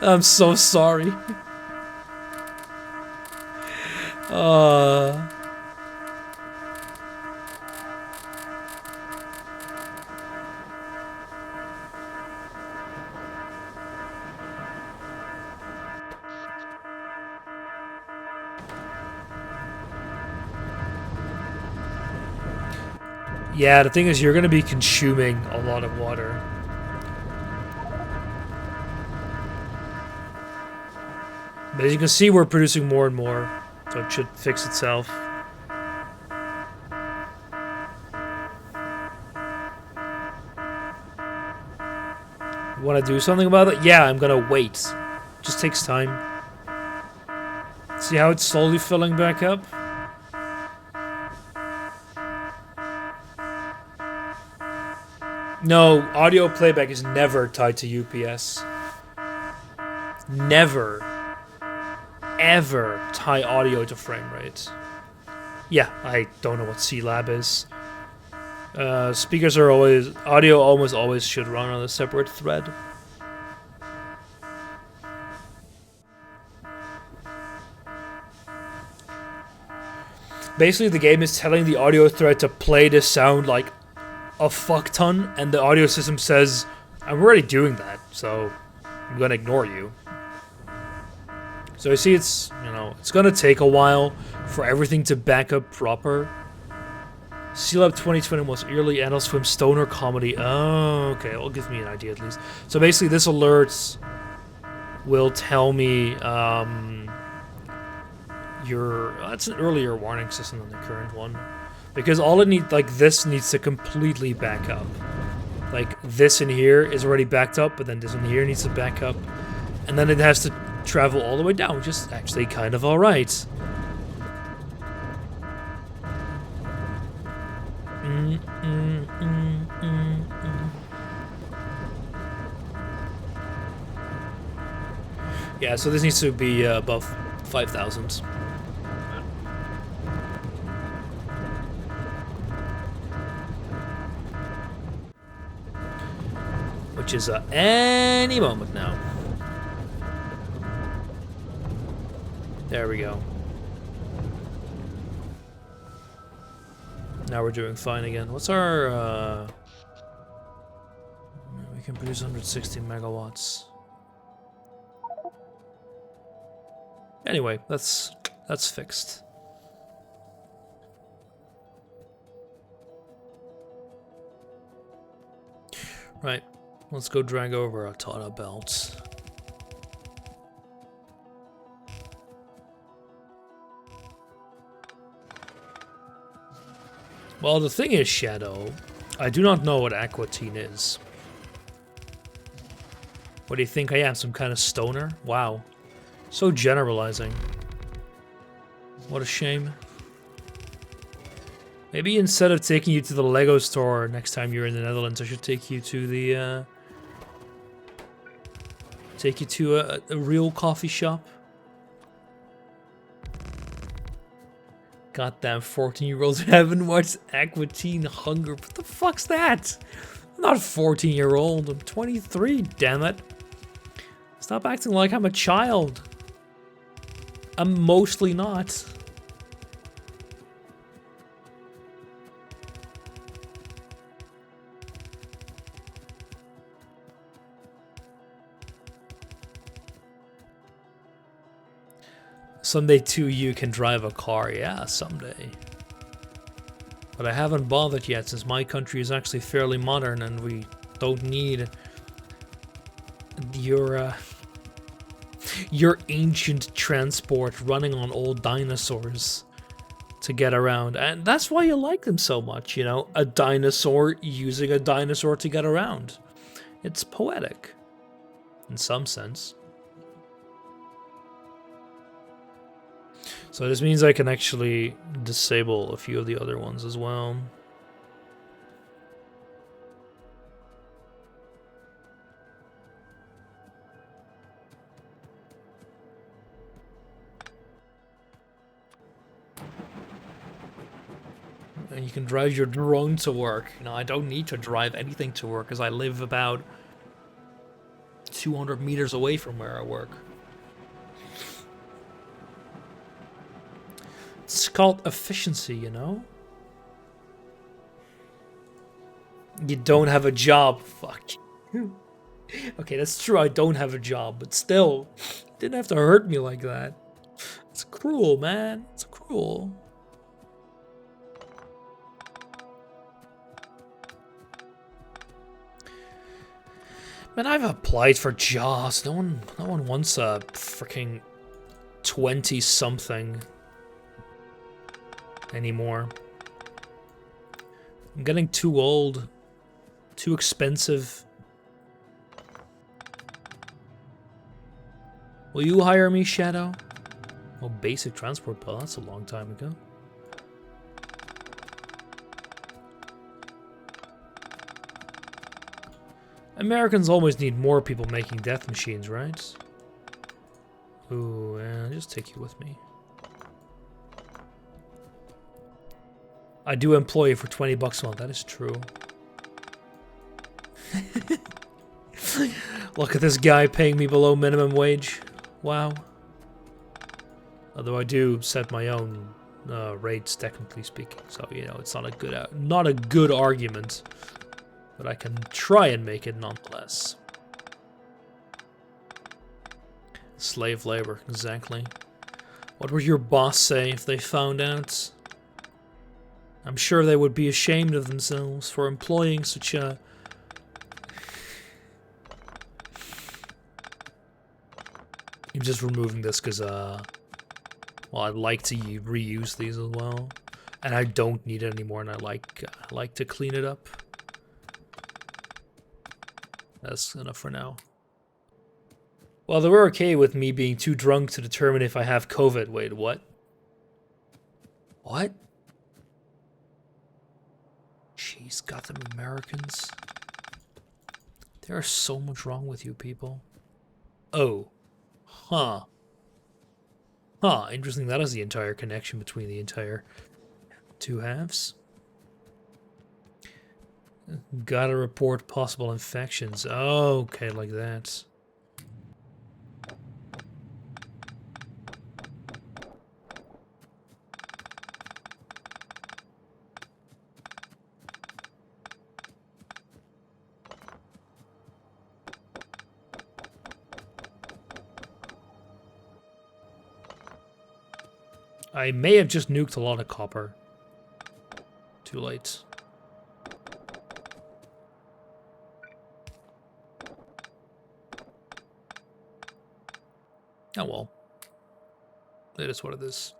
I'm so sorry. Yeah, the thing is, you're gonna be consuming a lot of water. But as you can see, we're producing more and more, so it should fix itself. You want to do something about it? Yeah, I'm gonna wait. Just takes time. See how it's slowly filling back up? No, audio playback is never tied to UPS. Never, ever tie audio to frame rate. Yeah, I don't know what C-Lab is. Speakers are always... Audio almost always should run on a separate thread. Basically, the game is telling the audio thread to play this sound like a fuck ton, and the audio system says, I'm already doing that, so I'm gonna ignore you. So you see, it's, you know, it's gonna take a while for everything to back up proper. Sealab 2020 was early Adult Swim stoner comedy. Oh, okay, it'll give me an idea at least. So basically, this alert will tell me that's an earlier warning system than the current one. Because all it needs, like, this needs to completely back up. Like, this in here is already backed up, but then this in here needs to back up. And then it has to travel all the way down, which is actually kind of alright. Yeah, so this needs to be above 5,000. Which is any moment now. There we go. Now we're doing fine again. What's our... we can produce 160 megawatts. Anyway, that's fixed. Right. Let's go drag over our Tata belts. Well, the thing is, Shadow, I do not know what aquatine is. What do you think I am, some kind of stoner? Wow. So generalizing. What a shame. Maybe instead of taking you to the Lego store next time you're in the Netherlands, I should take you to the, take you to a real coffee shop. Goddamn 14-year-olds haven't watched Aqua Teen Hunger. What the fuck's that? I'm not a 14-year-old. I'm 23, damn it. Stop acting like I'm a child. I'm mostly not. Someday too you can drive a car. Yeah, someday. But I haven't bothered yet since my country is actually fairly modern and we don't need your ancient transport running on old dinosaurs to get around. And that's why you like them so much, you know? A dinosaur using a dinosaur to get around. It's poetic. In some sense. So this means I can actually disable a few of the other ones as well. And you can drive your drone to work. You know, I don't need to drive anything to work because I live about 200 meters away from where I work. It's called efficiency, you know? You don't have a job. Fuck. Okay, that's true, I don't have a job, but still, you didn't have to hurt me like that. It's cruel, man. It's cruel. Man, I've applied for jobs. No one wants a freaking 20-something anymore. I'm getting too old. Too expensive. Will you hire me, Shadow? Oh, basic transport bill. That's a long time ago. Americans always need more people making death machines, right? Ooh, I'll just take you with me. I do employ you for 20 bucks a month, that is true. Look at this guy paying me below minimum wage. Wow. Although I do set my own rates, technically speaking, so you know it's not a good argument, but I can try and make it nonetheless. Slave labor, exactly. What would your boss say if they found out? I'm sure they would be ashamed of themselves for employing such a... I'm just removing this because, well, I'd like to reuse these as well. And I don't need it anymore, and I like to clean it up. That's enough for now. Well, they were okay with me being too drunk to determine if I have COVID. Wait, what? What? Jeez, Gotham Americans. There's so much wrong with you people. Oh. Huh. Huh, interesting. That is the entire connection between the entire two halves. Gotta report possible infections. Oh, okay, like that. I may have just nuked a lot of copper. Too late. Oh well. It is what it is.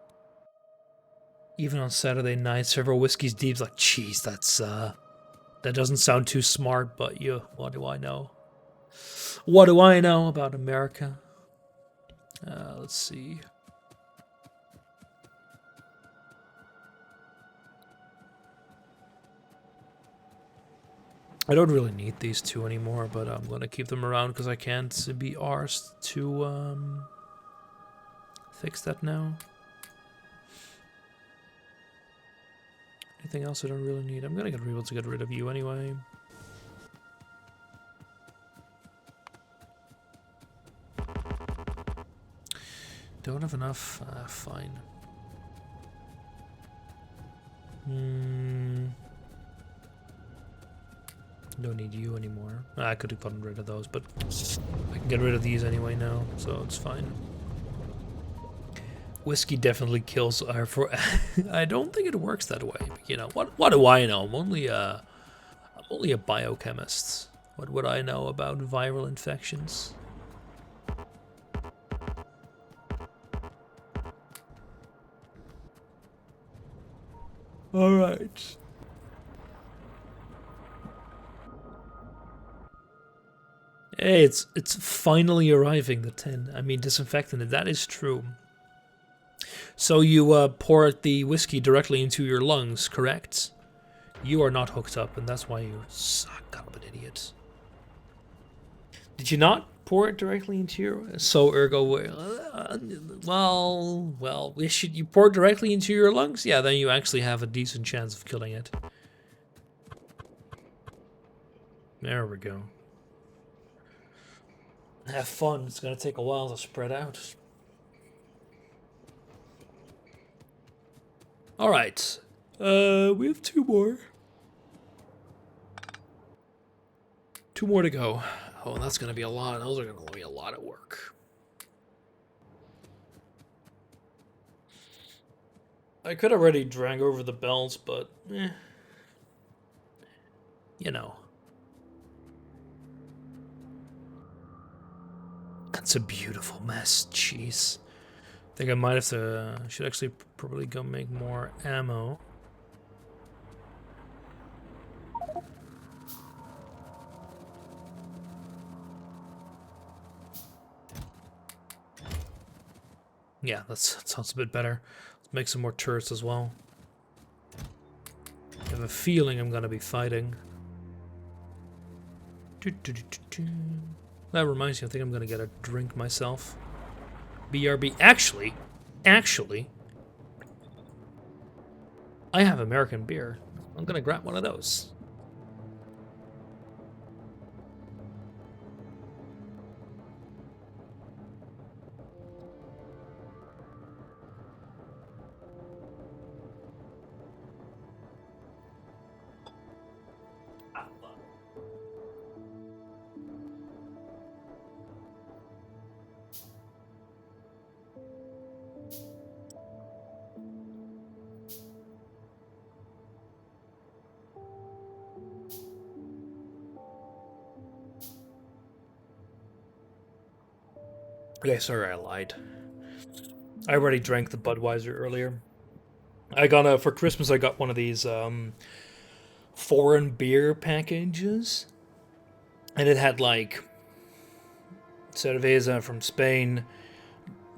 Even on Saturday night, several whiskeys deep. Like, geez, that's that doesn't sound too smart, but what do I know? What do I know about America? Let's see. I don't really need these two anymore, but I'm gonna keep them around because I can't be arsed to fix that now. Anything else I don't really need? I'm gonna be able to get rid of you anyway. Don't have enough? Fine. Don't need you anymore. I could have gotten rid of those, but I can get rid of these anyway now, so it's fine. Whiskey definitely kills for I don't think it works that way. But, you know, what do I know? I'm only a biochemist. What would I know about viral infections? All right. Hey, it's finally arriving, the 10. I mean, disinfectant, that is true. So you pour the whiskey directly into your lungs, correct? You are not hooked up, and that's why you suck. God, I'm an idiot. Did you not pour it directly into your... So, ergo, well, you pour it directly into your lungs? Yeah, then you actually have a decent chance of killing it. There we go. Have fun. It's going to take a while to spread out. Alright. We have two more. Two more to go. Oh, that's going to be a lot. Those are going to be a lot of work. I could already drag over the bells, but you know. That's a beautiful mess. Jeez. I think I might have to... should actually probably go make more ammo. Yeah, that sounds a bit better. Let's make some more turrets as well. I have a feeling I'm gonna be fighting. That reminds me, I think I'm gonna get a drink myself. BRB. Actually, I have American beer. I'm gonna grab one of those. Okay, sorry, I lied. I already drank the Budweiser earlier. I got for Christmas. I got one of these foreign beer packages, and it had like cerveza from Spain,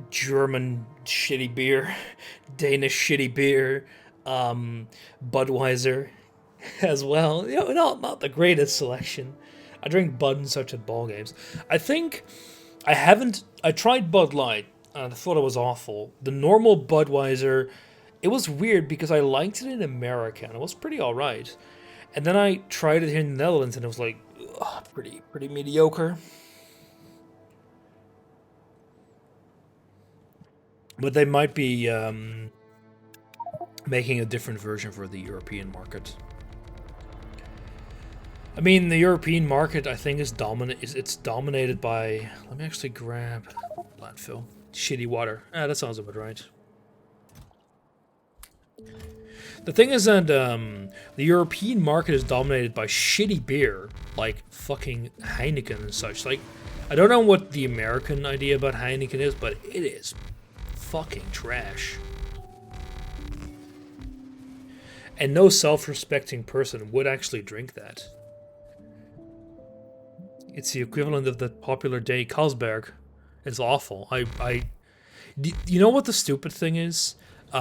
German shitty beer, Danish shitty beer, Budweiser as well. You know, not the greatest selection. I drink Bud and such at ball games. I think I tried Bud Light and I thought it was awful. The normal Budweiser, it was weird because I liked it in America and it was pretty alright. And then I tried it here in the Netherlands and it was like, ugh, pretty mediocre. But they might be making a different version for the European market. I mean, the European market, I think, is it's dominated by... Let me actually grab landfill. Shitty water. Ah, that sounds about right. The thing is that the European market is dominated by shitty beer, like fucking Heineken and such. Like, I don't know what the American idea about Heineken is, but it is fucking trash. And no self-respecting person would actually drink that. It's the equivalent of the popular day Carlsberg. It's awful. You know what the stupid thing is? They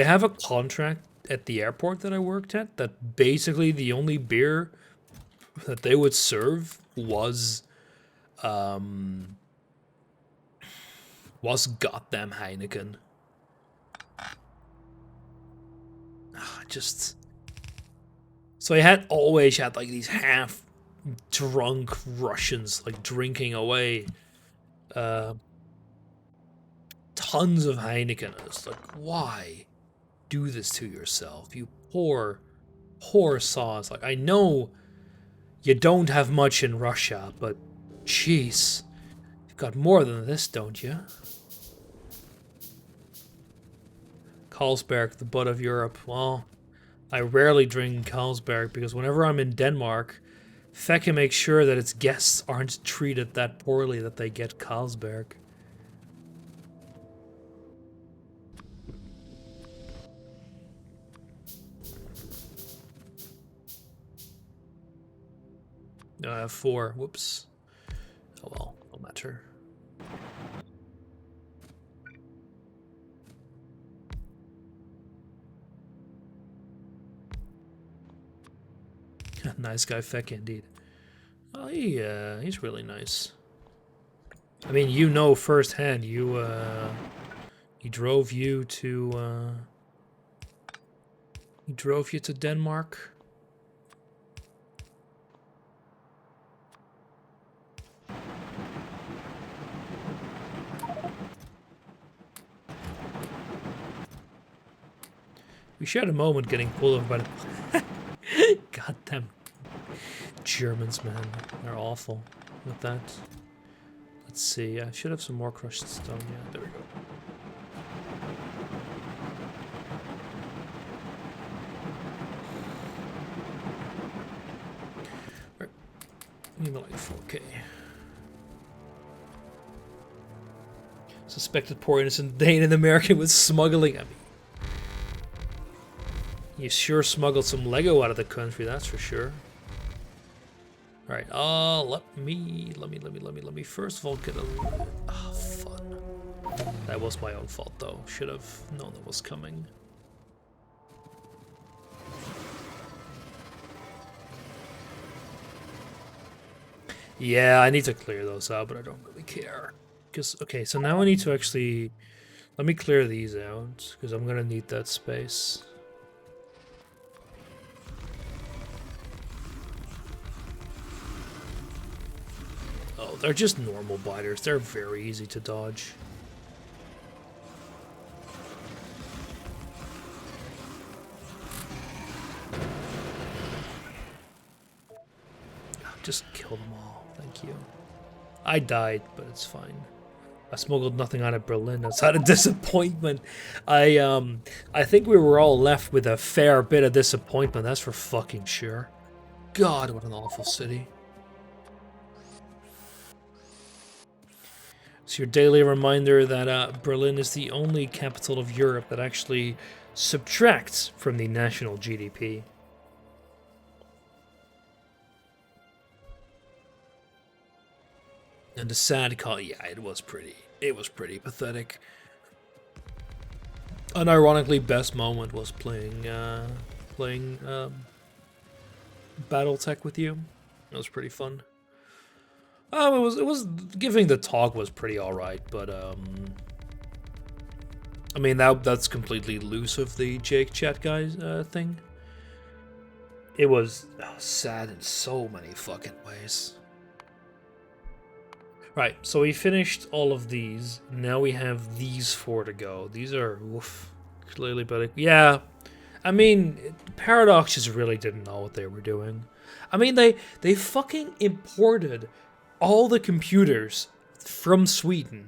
have a contract at the airport that I worked at that basically the only beer that they would serve was goddamn Heineken. Just so I always had like these half drunk Russians like drinking away tons of Heineken. It's like, why do this to yourself, you poor sauce? Like, I know you don't have much in Russia, but jeez, you've got more than this, don't you? Carlsberg, the butt of Europe. Well, I rarely drink Carlsberg because whenever I'm in Denmark, Fecka makes sure that its guests aren't treated that poorly that they get Carlsberg. No, I have 4. Whoops. Oh well, no matter. Nice guy, Fecka, indeed. Oh, he's really nice. I mean, you know firsthand. He drove you to. He drove you to Denmark. We shared a moment getting pulled over by the. Goddamn Germans, man. They're awful with that. Let's see. I should have some more crushed stone. Yeah, there we go. Right. Need like 4K. Suspected poor innocent Dane and American with smuggling. I mean, you sure smuggled some Lego out of the country, that's for sure. Alright, let me first of all get a fun. That was my own fault though. Should have known that was coming. Yeah, I need to clear those out, but I don't really care. Because, okay, so now I need to actually... Let me clear these out, because I'm gonna need that space. Oh, they're just normal biters. They're very easy to dodge. Just kill them all. Thank you. I died, but it's fine. I smuggled nothing out of Berlin outside of disappointment. I think we were all left with a fair bit of disappointment, that's for fucking sure. God, what an awful city. It's your daily reminder that Berlin is the only capital of Europe that actually subtracts from the national GDP. And the sad call, yeah, it was pretty pathetic. Unironically, best moment was playing BattleTech with you. It was pretty fun. It was giving the talk was pretty alright, but I mean that's completely loose of the Jake Chat guys thing. It was sad in so many fucking ways. Right, so we finished all of these. Now we have these 4 to go. These are clearly better. Yeah, I mean, Paradox just really didn't know what they were doing. I mean, they fucking imported all the computers from Sweden.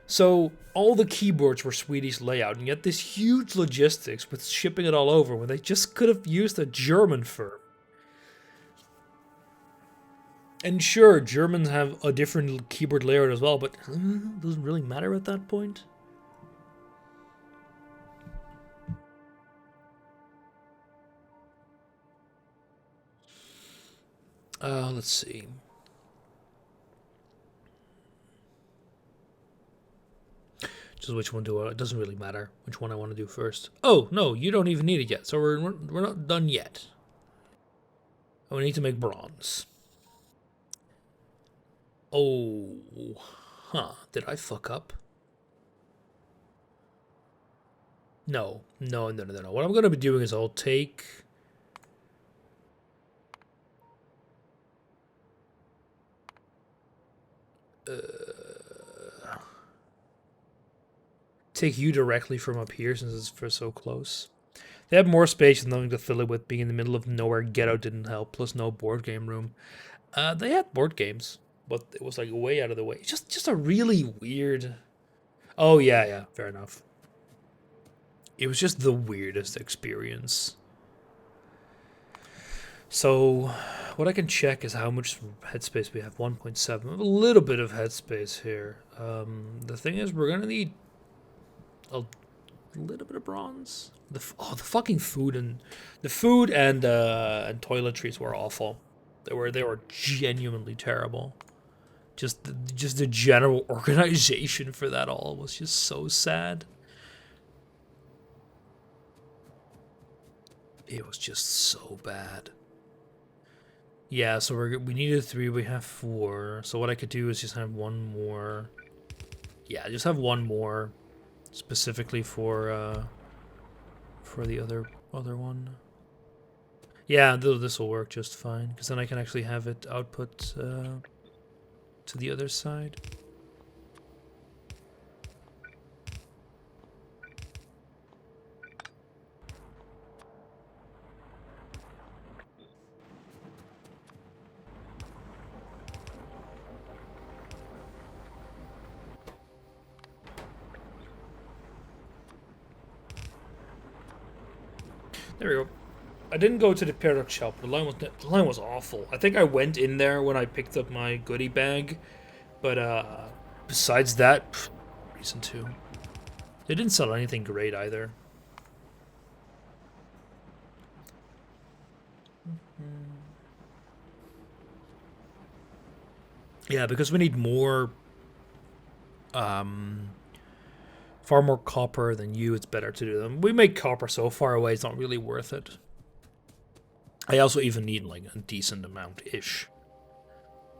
So all the keyboards were Swedish layout, and yet this huge logistics with shipping it all over when they just could have used a German firm. And sure, Germans have a different keyboard layout as well, but doesn't really matter at that point. Let's see. Just which one do I? It doesn't really matter which one I want to do first. Oh no, you don't even need it yet, so we're not done yet. Oh, we need to make bronze. Oh, huh? Did I fuck up? No, no, no, no, no. What I'm gonna be doing is I'll take. Take you directly from up here since it's for so close. They have more space and nothing to fill it with. Being in the middle of nowhere, ghetto didn't help. Plus, no board game room. They had board games, but it was like way out of the way. Just a really weird. Oh yeah, yeah, fair enough. It was just the weirdest experience. So, what I can check is how much headspace we have. 1.7. A little bit of headspace here. The thing is, we're gonna need a little bit of bronze. The fucking food and and toiletries were awful. They were genuinely terrible. Just the general organization for that all was just so sad. It was just so bad. Yeah, so we needed 3, we have 4. So what I could do is just have one more. Yeah, just have one more specifically for the other one. Yeah, this will work just fine because then I can actually have it output to the other side. There we go. I didn't go to the paradox shop. The line was awful. I think I went in there when I picked up my goodie bag, but besides that, reason to. They didn't sell anything great either. Yeah, because we need more, um, far more copper than you. It's better to do them. We make copper so far away; it's not really worth it. I also even need like a decent amount ish.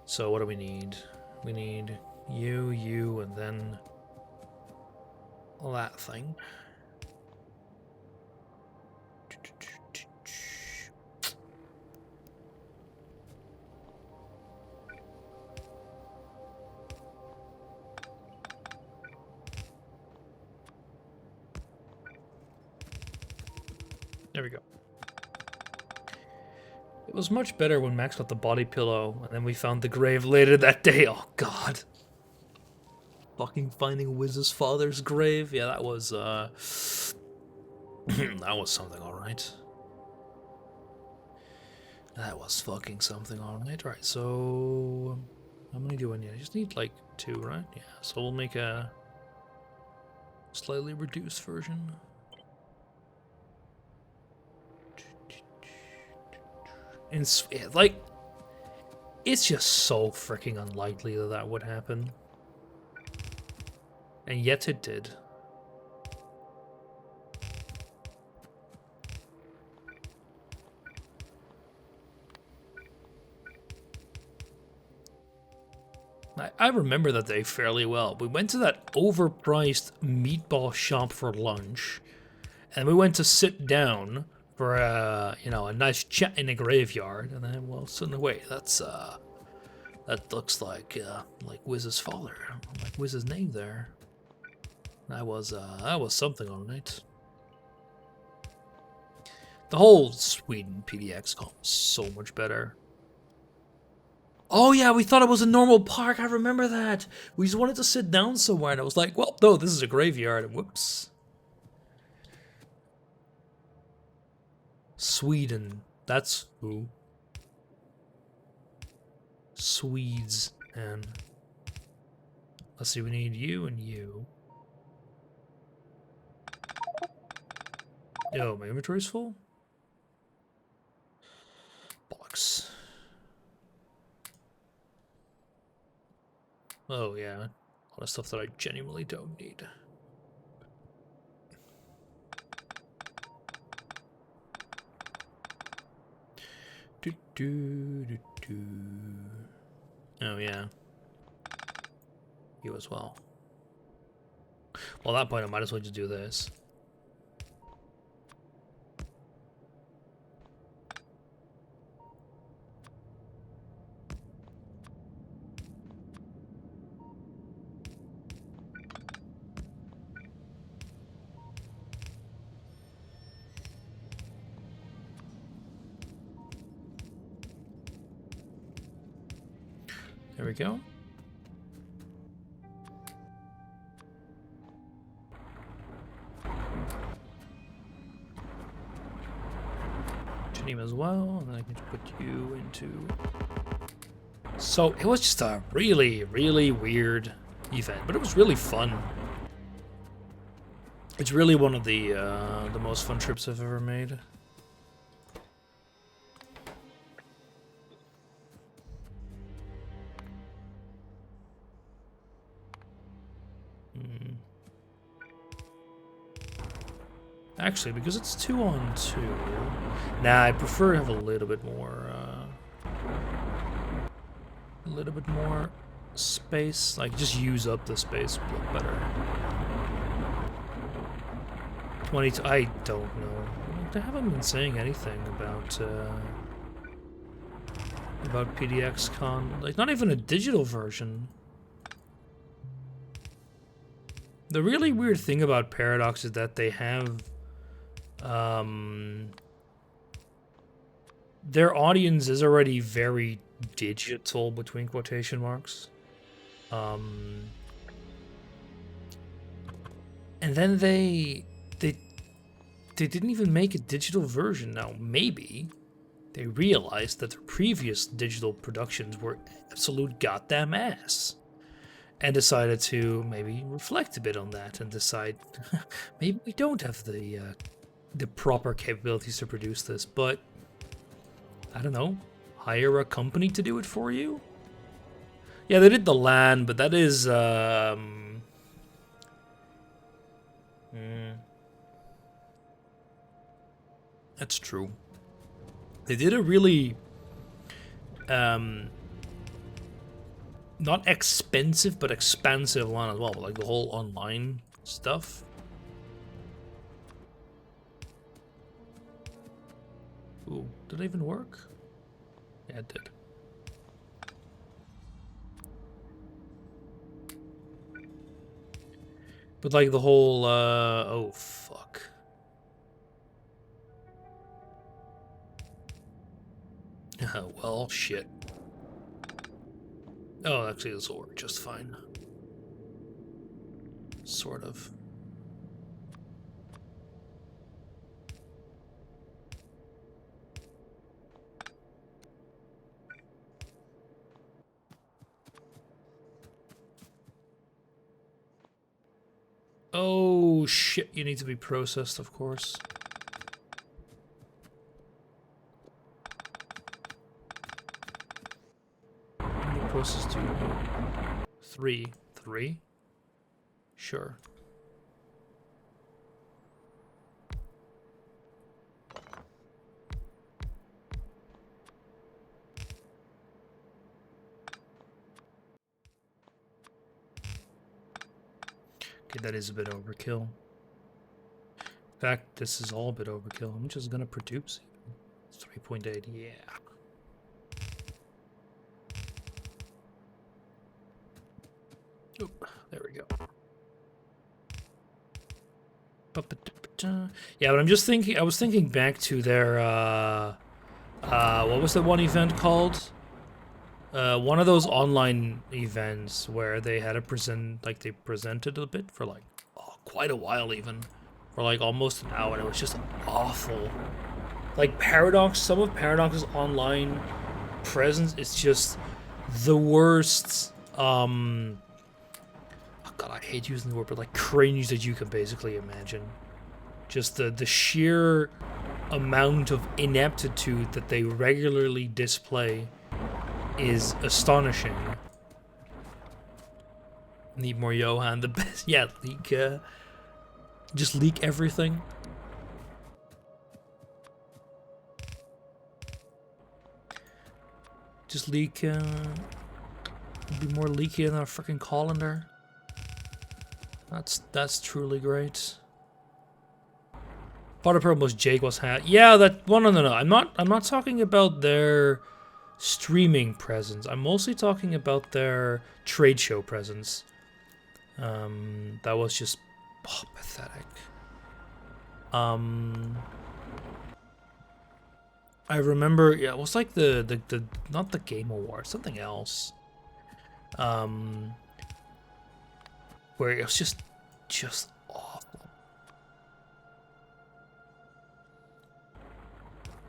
So what do we need? We need you, and then that thing. There we go. It was much better when Max got the body pillow, and then we found the grave later that day. Oh god. Fucking finding Wiz's father's grave. Yeah, that was that was something, alright. That was fucking something, alright. Right, so how many do I need? I just need like 2, right? Yeah, so we'll make a slightly reduced version. And like, it's just so freaking unlikely that that would happen. And yet it did. I remember that day fairly well. We went to that overpriced meatball shop for lunch, and we went to sit down for a nice chat in a graveyard, and then, well, suddenly, wait, that looks like Wiz's father, like Wiz's name there. That was something, alright. The whole Sweden PDX comp was so much better. Oh yeah, we thought it was a normal park. I remember that. We just wanted to sit down somewhere, and I was like, well, no, this is a graveyard. Whoops. Sweden. That's who. Swedes. And let's see, we need you and you. Yo, my inventory's full? Bollocks. Oh, yeah. A lot of stuff that I genuinely don't need. Oh, yeah. You as well. Well, at that point, I might as well just do this. There we go. Name as well, and then I can put you into. So it was just a really, really weird event, but it was really fun. It's really one of the most fun trips I've ever made. Actually, because it's 2-on-2, nah, I prefer to have a little bit more space. Like, just use up the space a bit better. 22. I don't know. They haven't been saying anything about PDXCon. Like, not even a digital version. The really weird thing about Paradox is that they have their audience is already very digital, between quotation marks. And then they didn't even make a digital version. Now, maybe they realized that their previous digital productions were absolute goddamn ass, and decided to maybe reflect a bit on that and decide maybe we don't have the proper capabilities to produce this, but I don't know, hire a company to do it for you? Yeah, they did the LAN, but that is that's true. They did a really not expensive but expansive LAN as well, but like the whole online stuff. Ooh, did it even work? Yeah, it did. But like the whole, oh fuck. Well, shit. Oh, actually this will work just fine. Sort of. Oh shit, you need to be processed, of course. How many processes do you need? 3. 3? Sure. Okay, that is a bit overkill. In fact, this is all a bit overkill. I'm just gonna produce it. 3.8, yeah. Oh, there we go. Yeah, but I'm just thinking, I was thinking back to their, what was the one event called? One of those online events where they had they presented a bit for like quite a while, even for like almost an hour, and it was just awful. Like Paradox, some of Paradox's online presence is just the worst, oh god, I hate using the word, but like cringe that you can basically imagine. Just the sheer amount of ineptitude that they regularly display is astonishing. Need more Johan, the best. Yeah, leak, just leak everything. Just leak, be more leaky than a freaking colander. That's truly great. Part of the problem was Jake was yeah, that well, no. I'm not talking about their streaming presence. I'm mostly talking about their trade show presence. That was just pathetic. I remember, yeah, it was like the not the Game Awards, something else. Where it was just awful.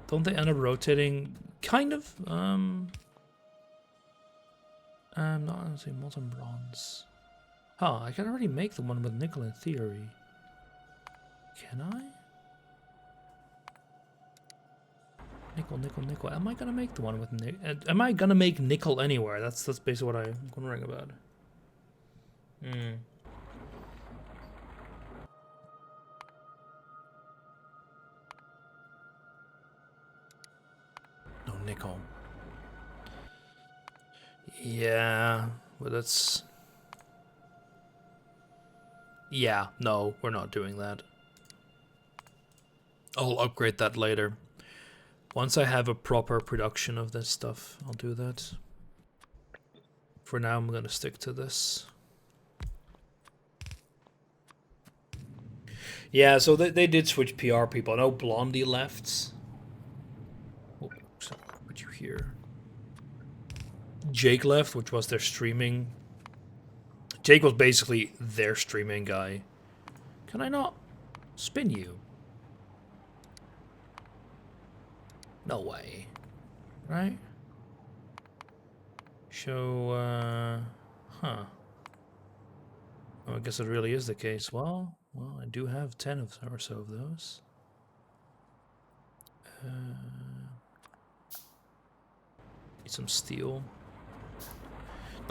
Don't they end up rotating? Kind of. I'm not gonna say molten bronze. Huh, I can already make the one with nickel in theory. Can I? Nickel. Am I gonna make the one with nickel? Am I gonna make nickel anywhere? That's basically what I'm wondering about. No nickel. Yeah, but that's... Yeah, no, we're not doing that. I'll upgrade that later. Once I have a proper production of this stuff, I'll do that. For now, I'm gonna stick to this. Yeah, so they did switch PR people. I know Blondie left. Oh, sorry, what you hear? Jake left, which was their streaming. Jake was basically their streaming guy. Can I not spin you? No way. Right? Show, huh. Oh, I guess it really is the case. Well, I do have 10 or so of those. Need some steel.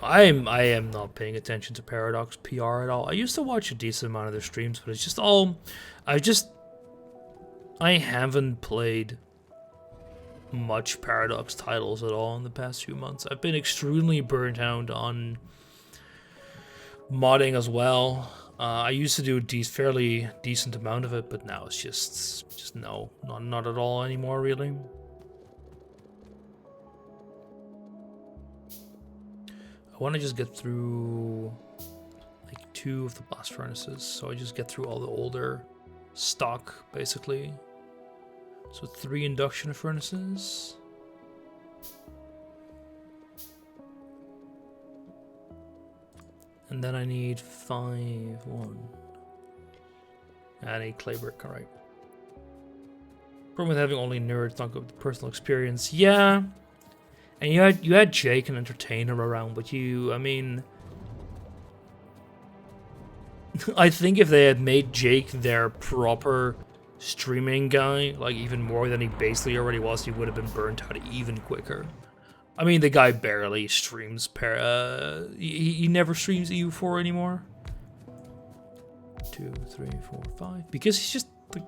I am not paying attention to Paradox PR at all. I used to watch a decent amount of their streams, but it's just all... I haven't played much Paradox titles at all in the past few months. I've been extremely burnt out on modding as well. I used to do a fairly decent amount of it, but now it's just no, not at all anymore, really. I want to just get through like 2 of the blast furnaces, so I just get through all the older stock, basically. So 3 induction furnaces. And then I need 5, 1. And a clay brick, alright. Problem with having only nerds, not good with personal experience. Yeah. And you had Jake and Entertainer around, but I mean... I think if they had made Jake their proper streaming guy, like even more than he basically already was, he would have been burnt out even quicker. I mean, the guy barely streams he never streams EU4 anymore. 2, 3, 4, 5. Because he's just, like,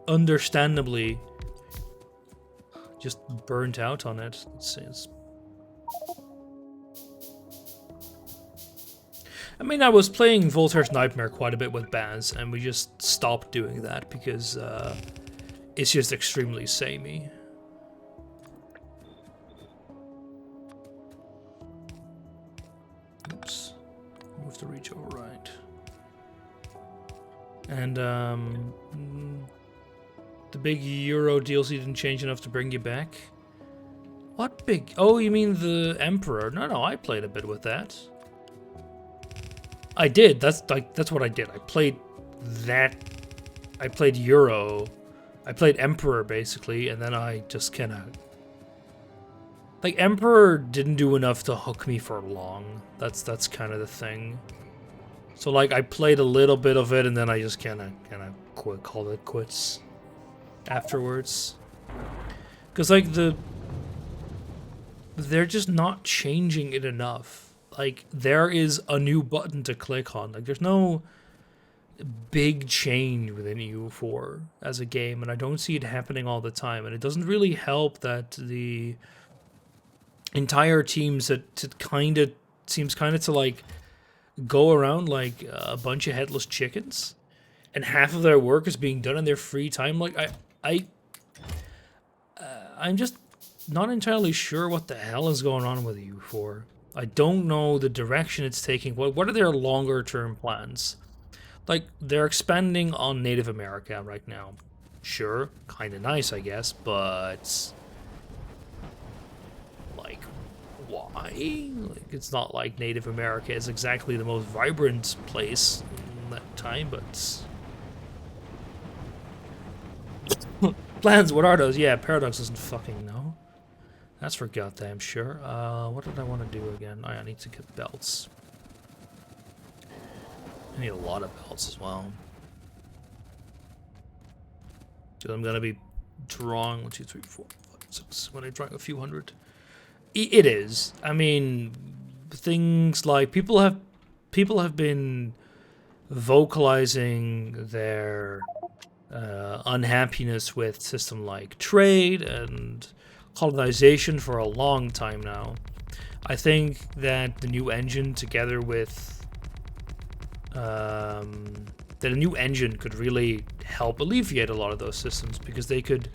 understandably just burnt out on it. Let's see. I mean, I was playing Voltaire's Nightmare quite a bit with Baz, and we just stopped doing that because it's just extremely samey. Oops. Move the reach override. And the big Euro DLC didn't change enough to bring you back? What big? Oh, you mean the Emperor? No, I played a bit with that. I did. That's what I did. I played that. I played Euro. I played Emperor basically, and then I just kind of Like, Emperor didn't do enough to hook me for long. That's kind of the thing. So, like, I played a little bit of it, and then I just kind of called it quits afterwards. Because, like, they're just not changing it enough. Like, there is a new button to click on. Like, there's no big change within EU4 as a game, and I don't see it happening all the time. And it doesn't really help that the entire teams that kind of seems kind of to like go around like a bunch of headless chickens, and half of their work is being done in their free time. Like I'm just not entirely sure what the hell is going on with EU4. I don't know the direction it's taking. What are their longer term plans? Like, they're expanding on Native America right now. Sure, kind of nice, I guess, but like, why? Like, it's not like Native America is exactly the most vibrant place in that time, but plans, what are those? Yeah, Paradox doesn't fucking know. That's for goddamn sure. What did I want to do again? I need to get belts. I need a lot of belts as well. So I'm gonna be drawing 1, 2, 3, 4, 5, 6. When I'm drawing a few hundred, it is. I mean, things like people have been vocalizing their unhappiness with system like trade and colonization for a long time now. I think that the new engine, together with that a new engine could really help alleviate a lot of those systems, because they could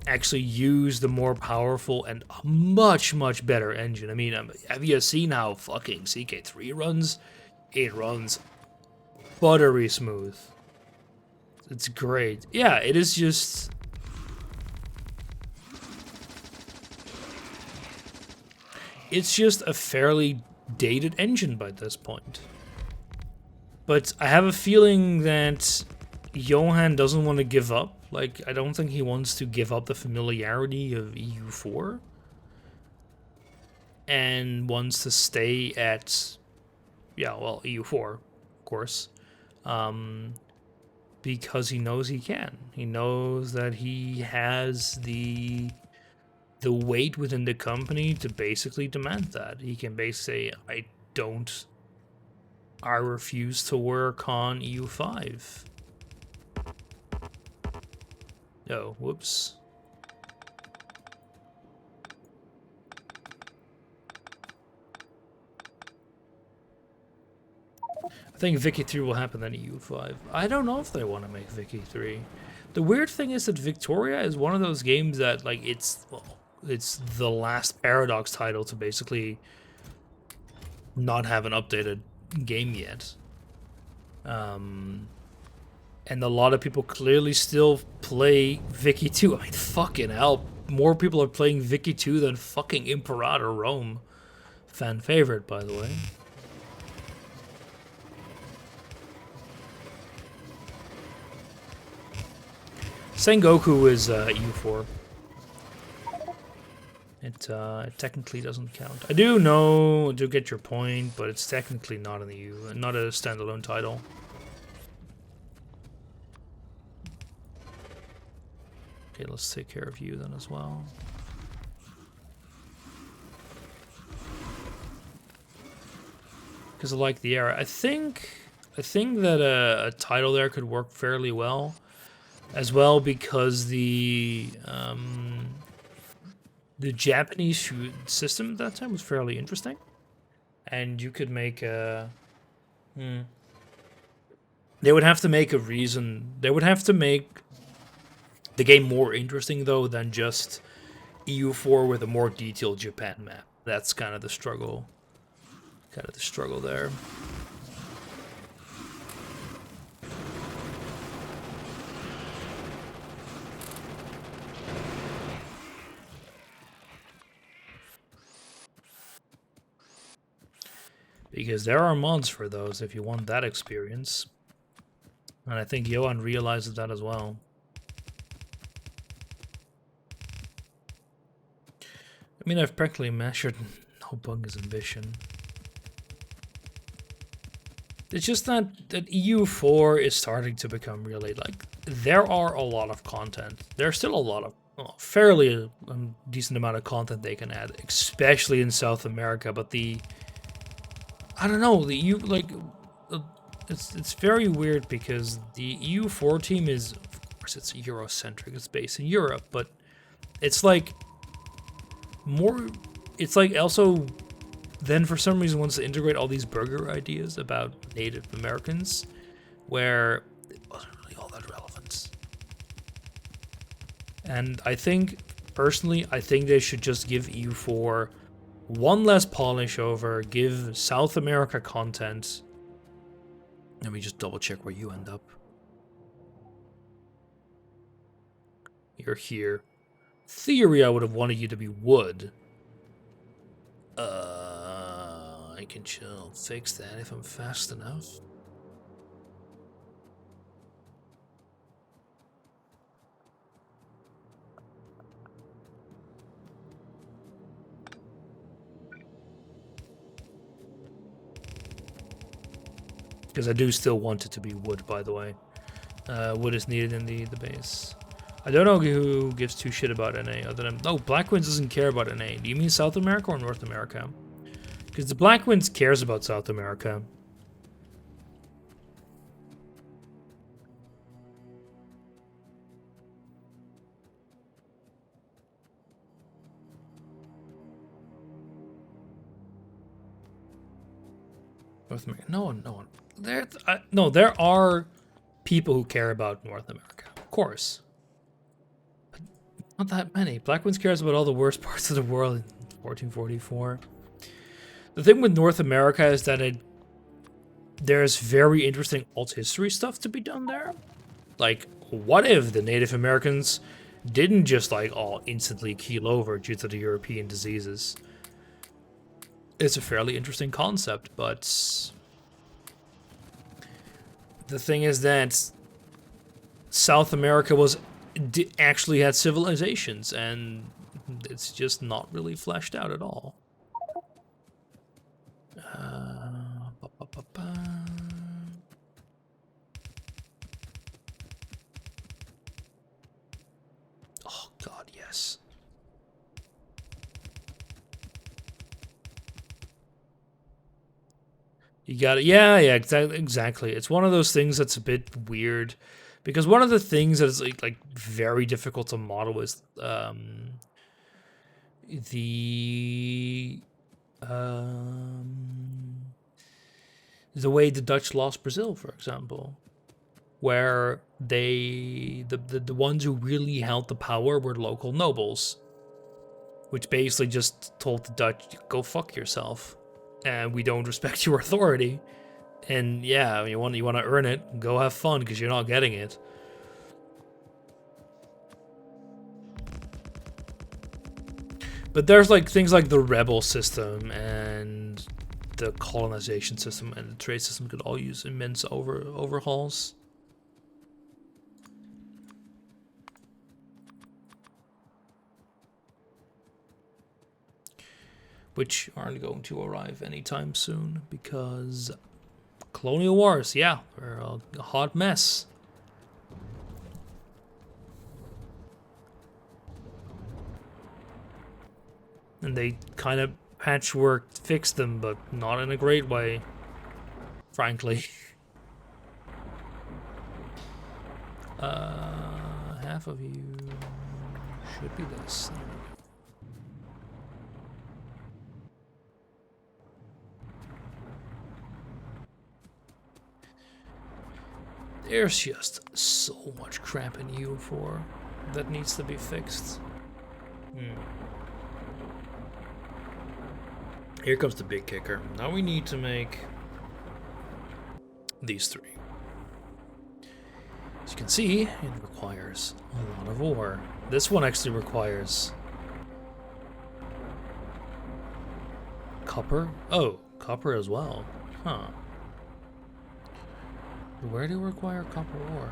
actually use the more powerful and much better engine. I mean, have you seen how fucking CK3 runs? It runs buttery smooth. It's great. Yeah, it is just... It's just a fairly dated engine by this point. But I have a feeling that Johan doesn't want to give up. Like, I don't think he wants to give up the familiarity of EU4. And wants to stay at... Yeah, well, EU4, of course. Because he knows he can. He knows that he has the weight within the company to basically demand that. He can basically say, I refuse to work on EU5. Oh, whoops. I think Vicky 3 will happen in EU5. I don't know if they want to make Vicky 3. The weird thing is that Victoria is one of those games that, like, it's the last Paradox title to basically not have an updated game yet. And a lot of people clearly still play Vicky 2. I mean, fucking hell. More people are playing Vicky 2 than fucking Imperator Rome. Fan favorite, by the way. Sengoku is EU4. It technically doesn't count. I do get your point, but it's technically not in the EU, not a standalone title. Okay, let's take care of you then as well. Because I like the era. I think that a title there could work fairly well, as well, because the Japanese system at that time was fairly interesting, and you could make a. They would have to make a reason. They would have to make the game more interesting, though, than just EU4 with a more detailed Japan map. That's kind of the struggle. Kind of the struggle there. Because there are mods for those if you want that experience. And I think Johan realizes that as well. I mean, I've practically measured Nobunga's ambition. It's just that EU4 is starting to become really, like, there are a lot of content. There's still a lot of, well, fairly decent amount of content they can add, especially in South America, but I don't know, the EU, like, it's very weird because the EU4 team is, of course, it's Eurocentric, it's based in Europe, but it's like more, it's like also then for some reason wants to integrate all these burger ideas about Native Americans, where it wasn't really all that relevant. And I think, personally, I think they should just give EU4 one less polish over, give South America content. Let me just double check where you end up. You're here. Theory, I would have wanted you to be wood. I can chill. Fix that if I'm fast enough. Because I do still want it to be wood, by the way. Wood is needed in the base. I don't know who gives two shit about NA other than... Oh, Black Winds doesn't care about NA. Do you mean South America or North America? Because the Black Winds cares about South America. North America. No one. There are people who care about North America. Of course. But not that many. Black Winds cares about all the worst parts of the world in 1444. The thing with North America is that there's very interesting alt history stuff to be done there. Like, what if the Native Americans didn't just like all instantly keel over due to the European diseases? It's a fairly interesting concept, but the thing is that South America actually had civilizations, and it's just not really fleshed out at all. Oh God, yes. You got it. Yeah, exactly. It's one of those things that's a bit weird, because one of the things that is like very difficult to model is the way the Dutch lost Brazil, for example, where the ones who really held the power were local nobles, which basically just told the Dutch, go fuck yourself, and we don't respect your authority. And yeah, you want to earn it, go have fun, because you're not getting it. But there's like things like the rebel system and the colonization system and the trade system could all use immense overhauls. Which aren't going to arrive anytime soon, because colonial wars, yeah, they're a hot mess. And they kind of patchwork fixed them, but not in a great way, frankly. Half of you should be this. There's just so much crap in EU4 that needs to be fixed. Here comes the big kicker. Now we need to make these three. As you can see, it requires a lot of ore. This one actually requires copper. Oh, copper as well. Huh. Where do you require copper ore?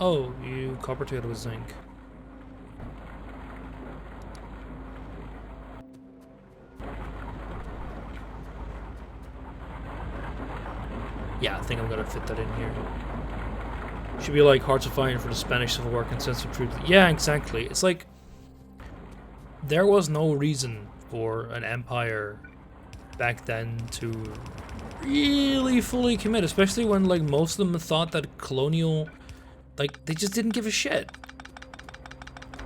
Oh, you copper together with zinc. Yeah, I think I'm gonna fit that in here. Should be like Hearts of Iron for the Spanish Civil War and Sense of Truth. Yeah, exactly. It's like there was no reason for an empire back then to really fully commit, especially when like most of them thought that colonial, like they just didn't give a shit.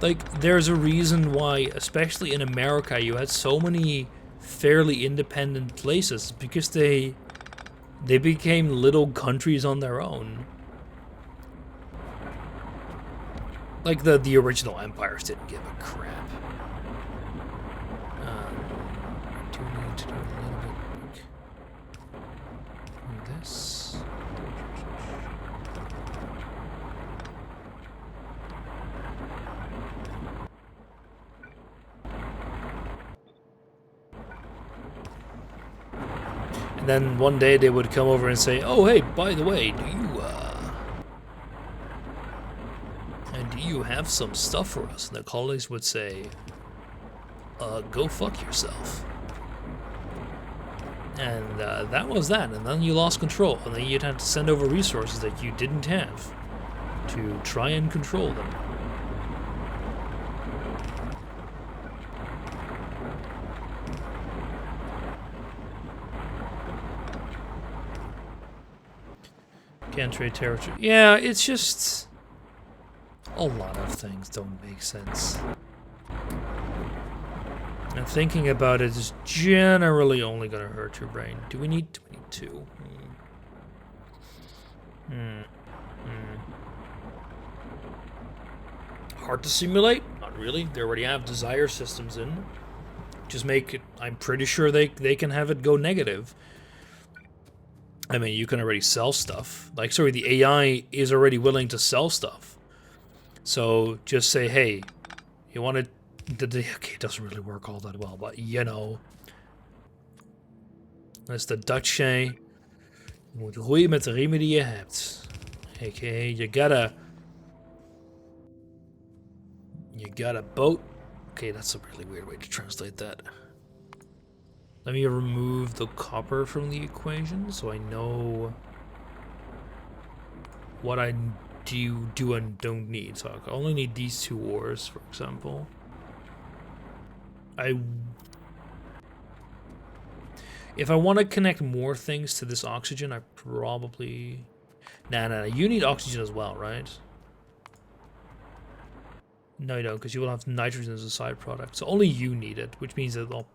Like there's a reason why, especially in America, you had so many fairly independent places because they became little countries on their own. Like the original empires didn't give a crap. I do need to do a little bit like this. And then one day they would come over and say, "Oh, hey, by the way, do you have some stuff for us?" And the colleagues would say, "Go fuck yourself." And that was that. And then you lost control, and then you'd have to send over resources that you didn't have to try and control them. Can't trade territory. Yeah, it's just a lot of things don't make sense. And thinking about it is generally only gonna hurt your brain. Do we need two? Hard to simulate? Not really. They already have desire systems in. Just make it, I'm pretty sure they can have it go negative. I mean, you can already sell stuff. Like, sorry, the AI is already willing to sell stuff. So just say, hey, you want to... Okay, it doesn't really work all that well, but you know. Dat is de Dutch. Je moet groeien met de riemen die je hebt. Okay, you got a boat. Okay, that's a really weird way to translate that. Let me remove the copper from the equation so I know what I do and don't need. So I only need these two ores, for example. If I want to connect more things to this oxygen, I probably... Nah, you need oxygen as well, right? No, you don't, because you will have nitrogen as a side product. So only you need it, which means that I'll...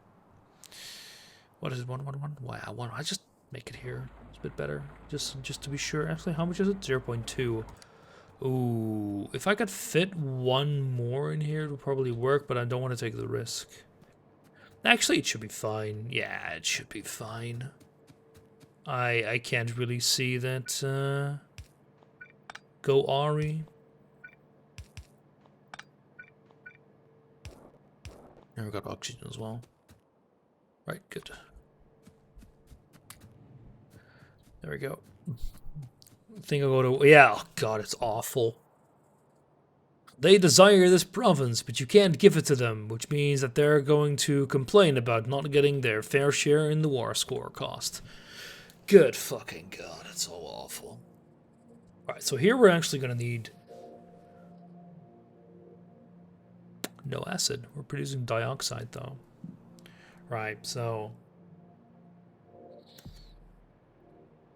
What is it? 111? Wow, I just make it here. It's a bit better, just to be sure. Actually, how much is it? 0.2. Ooh, if I could fit one more in here, it would probably work, but I don't want to take the risk. Actually, it should be fine. Yeah, it should be fine. I can't really see that. Go Ari. And we got oxygen as well. Right, good. There we go. I think I'll go to... Yeah, oh god, it's awful. They desire this province, but you can't give it to them, which means that they're going to complain about not getting their fair share in the war score cost. Good fucking god, it's so awful. Alright, so here we're actually going to need... no acid. We're producing dioxide, though. Right, so...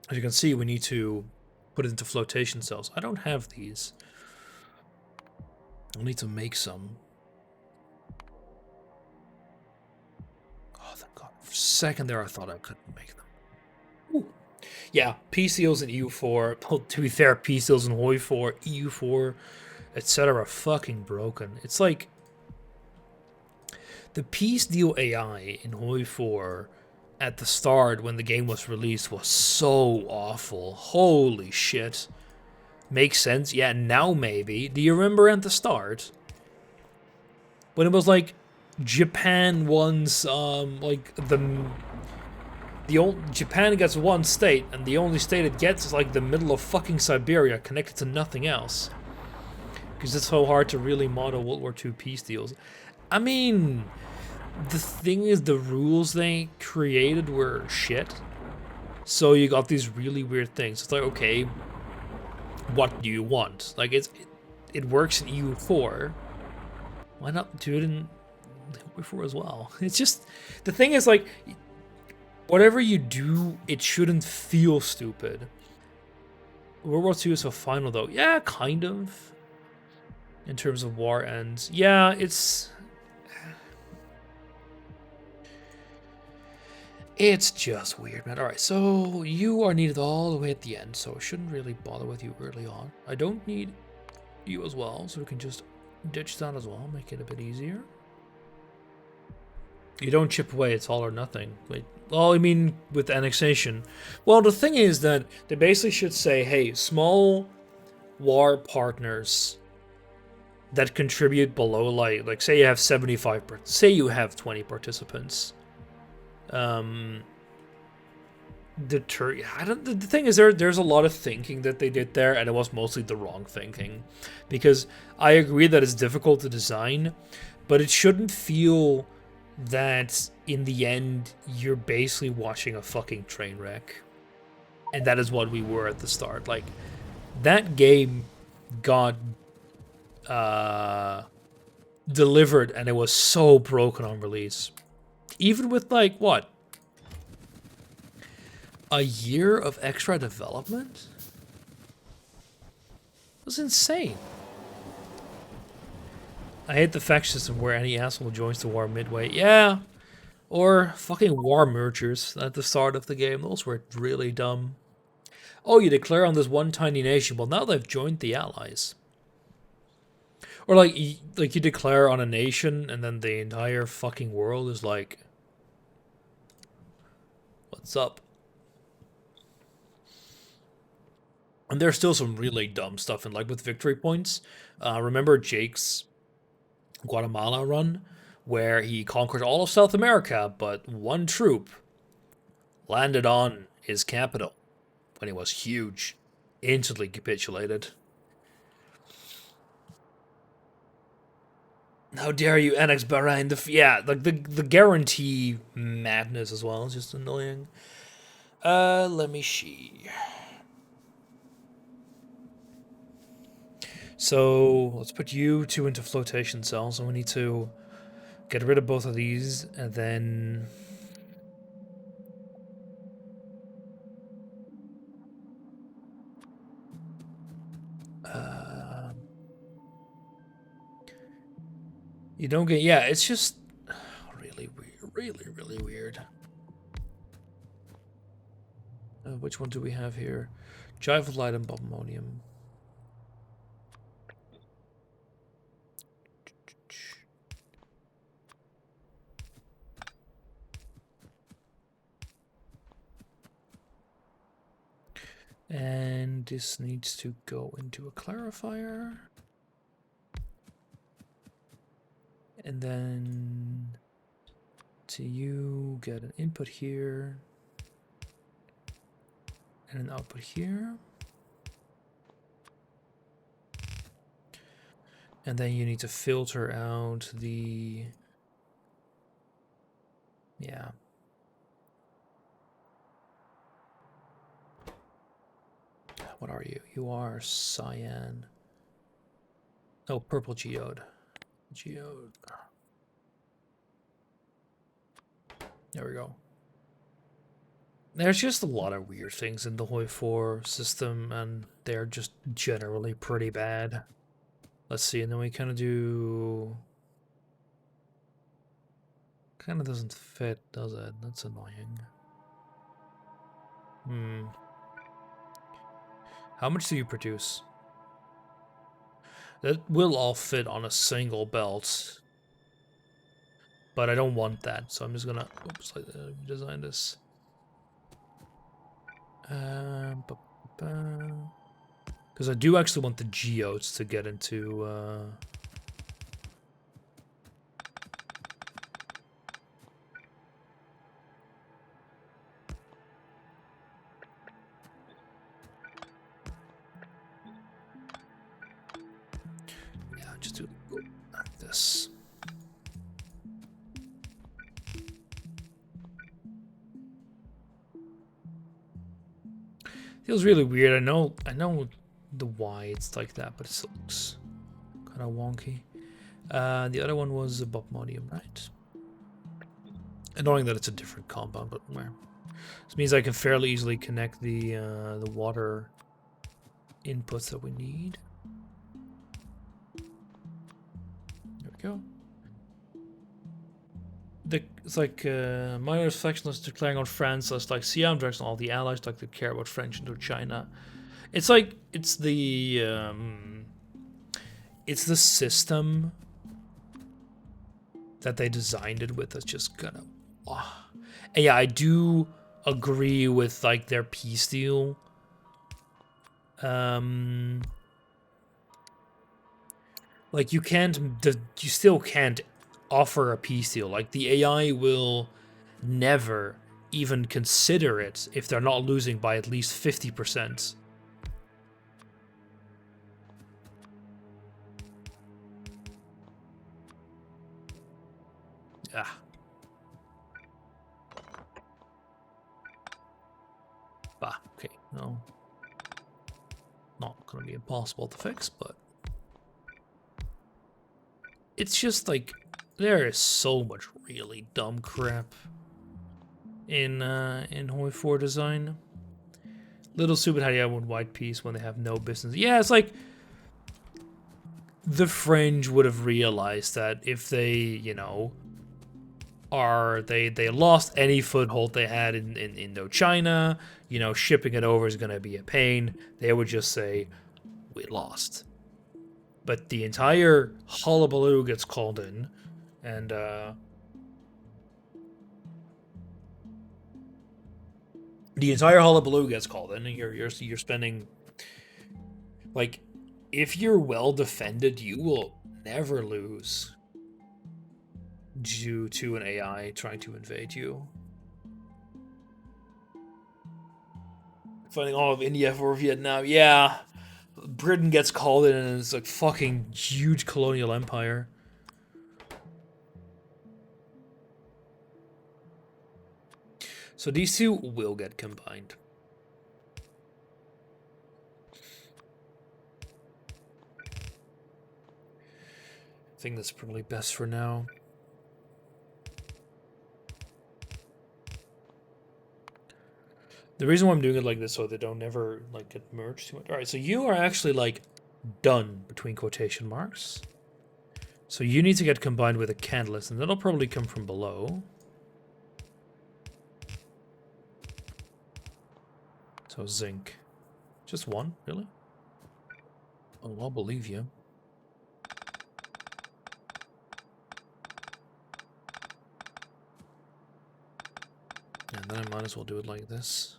as you can see, we need to put it into flotation cells. I don't have these. I'll need to make some. Oh, thank God. For a second there, I thought I couldn't make them. Ooh. Yeah, P-Seals and EU4. Well, to be fair, P-Seals and HOI4, EU4, etc. fucking broken. It's like... the Peace Deal AI in HOI4 at the start when the game was released was so awful. Holy shit. Makes sense. Yeah, now maybe. Do you remember at the start? When it was like Japan wants like the old Japan gets one state and the only state it gets is like the middle of fucking Siberia connected to nothing else. Because it's so hard to really model World War II peace deals. I mean, the thing is, the rules they created were shit. So you got these really weird things. It's like, okay, what do you want? Like, it works in EU4. Why not do it in EU4 as well? It's just, the thing is, like, whatever you do, it shouldn't feel stupid. World War II is so final, though. Yeah, kind of. In terms of war ends. Yeah, it's just weird, man. Alright, so you are needed all the way at the end, so I shouldn't really bother with you early on. I don't need you as well, so we can just ditch that as well, make it a bit easier. You don't chip away, it's all or nothing. Wait, well, I mean, with annexation. Well, the thing is that they basically should say, hey, small war partners that contribute below, like say you have 75, say you have 20 participants. The thing is, there's a lot of thinking that they did there, and it was mostly the wrong thinking, because I agree that it's difficult to design, but it shouldn't feel that in the end you're basically watching a fucking train wreck, and that is what we were at the start. Like, that game got delivered, and it was so broken on release, even with like what, a year of extra development? It was insane. I hate the faction system where any asshole joins the war midway. Yeah, or fucking war mergers at the start of the game. Those were really dumb. Oh, you declare on this one tiny nation. Well, now they've joined the Allies. Or like you declare on a nation, and then the entire fucking world is like, what's up? And there's still some really dumb stuff in, like, with victory points. Remember Jake's Guatemala run, where he conquered all of South America, but one troop landed on his capital when it was huge, instantly capitulated. How dare you annex Bahrain? Yeah, like the guarantee madness as well is just annoying. Let me see. So let's put you two into flotation cells, and we need to get rid of both of these, and then you don't get, yeah, it's just really weird, really weird. Which one do we have here? Jivelite and Bombonium. And this needs to go into a clarifier. And then to you, get an input here. And an output here. And then you need to filter out the... Yeah. What are you? You are cyan. Oh, purple geode. Geode. There we go. There's just a lot of weird things in the Hoi 4 system, and they're just generally pretty bad. Let's see, and then we kind of do... Kind of doesn't fit, does it? That's annoying. How much do you produce? That will all fit on a single belt. But I don't want that, so I'm just gonna... Oops, design this. Because I do actually want the geodes to get into... Yeah, just do like this. Feels really weird. I know the why it's like that, but it still looks kind of wonky. The other one was bopmodium, right? Annoying that it's a different compound, but where? This means I can fairly easily connect the water inputs that we need. There we go. It's like minor reflections declaring on France as like Siam directs on all the allies like to care about French Indochina. It's like it's the system that they designed it with that's just gonna. Oh. And yeah, I do agree with like their peace deal. Like you still can't offer a peace deal. Like the AI will never even consider it if they're not losing by at least 50%. Ah. Bah, okay, no. Not gonna be impossible to fix, but it's just like there is so much really dumb crap in Hoi 4 design. Little stupid how you have one white piece when they have no business. Yeah, it's like the French would have realized that if they, you know, they lost any foothold they had in Indochina, you know, shipping it over is gonna be a pain. They would just say, we lost. But the entire hullabaloo gets called in, and the entire hullabaloo gets called in, and you're spending like, if you're well defended, you will never lose due to an AI trying to invade you. Fighting all of India for Vietnam, yeah. Britain gets called in, and it's like fucking huge colonial empire. So these two will get combined. I think that's probably best for now. The reason why I'm doing it like this so they don't ever like get merged too much. All right, so you are actually like done between quotation marks. So you need to get combined with a catalyst, and that'll probably come from below. So zinc. Just one, really? Oh, I'll believe you. And then I might as well do it like this.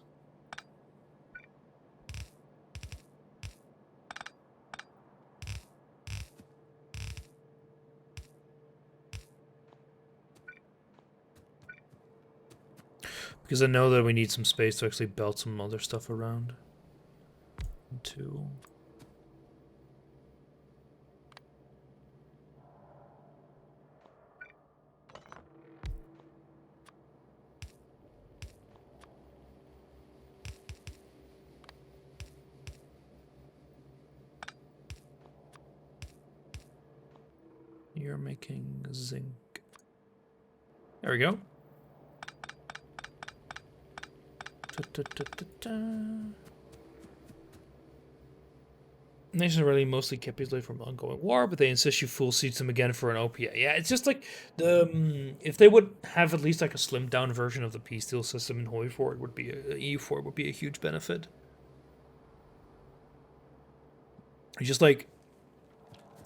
Because I know that we need some space to actually belt some other stuff around. 2. You're making zinc. There we go. Nations really mostly capitulate from ongoing war, but they insist you full seats them again for an OPA. Yeah, it's just like the if they would have at least like a slimmed down version of the peace deal system in Hoi 4, it would be EU4 would be a huge benefit. It's just like,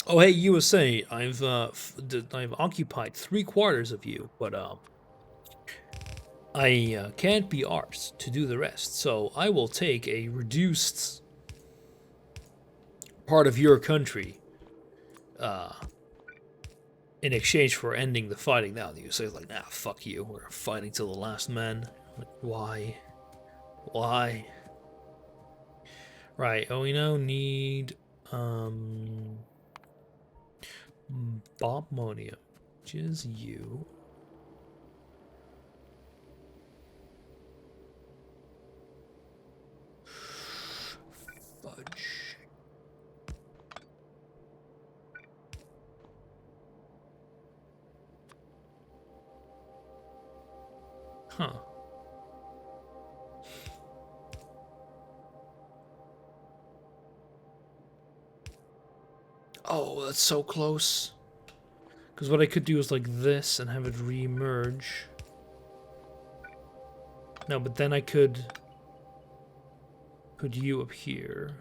oh hey USA, I've occupied 3/4 of you, but I can't be arsed to do the rest, so I will take a reduced part of your country in exchange for ending the fighting. Now you say like, nah, fuck you, we're fighting till the last man. Like, why? Right, oh, we now need bopmonium, which is you. Huh. Oh, that's so close. Because what I could do is like this and have it re-merge. No, but then I could put you up here.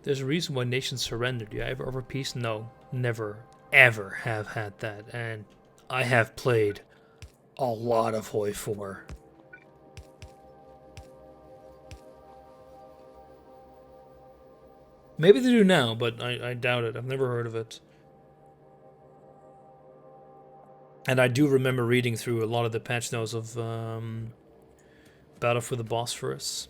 There's a reason why nations surrendered. Do I ever offer peace? No, never, ever have had that. And I have played a lot of Hoi 4. Maybe they do now, but I doubt it. I've never heard of it. And I do remember reading through a lot of the patch notes of Battle for the Bosphorus.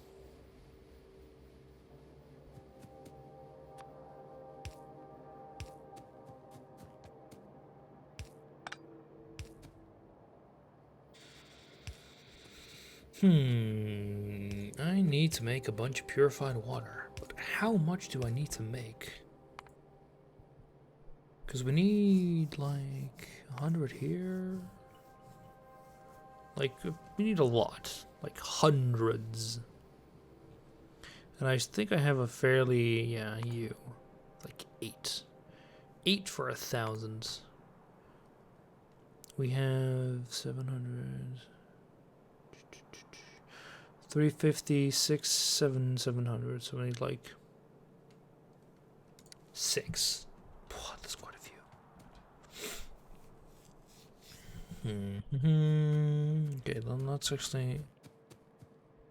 I need to make a bunch of purified water. But how much do I need to make? Because we need like 100 here. Like, we need a lot. Like hundreds. And I think I have a fairly, yeah, you. Like 8. 8 for 1,000. We have 700. 350, 6, 7, 700. So we need like 6. That's quite a few. Okay, then let's actually.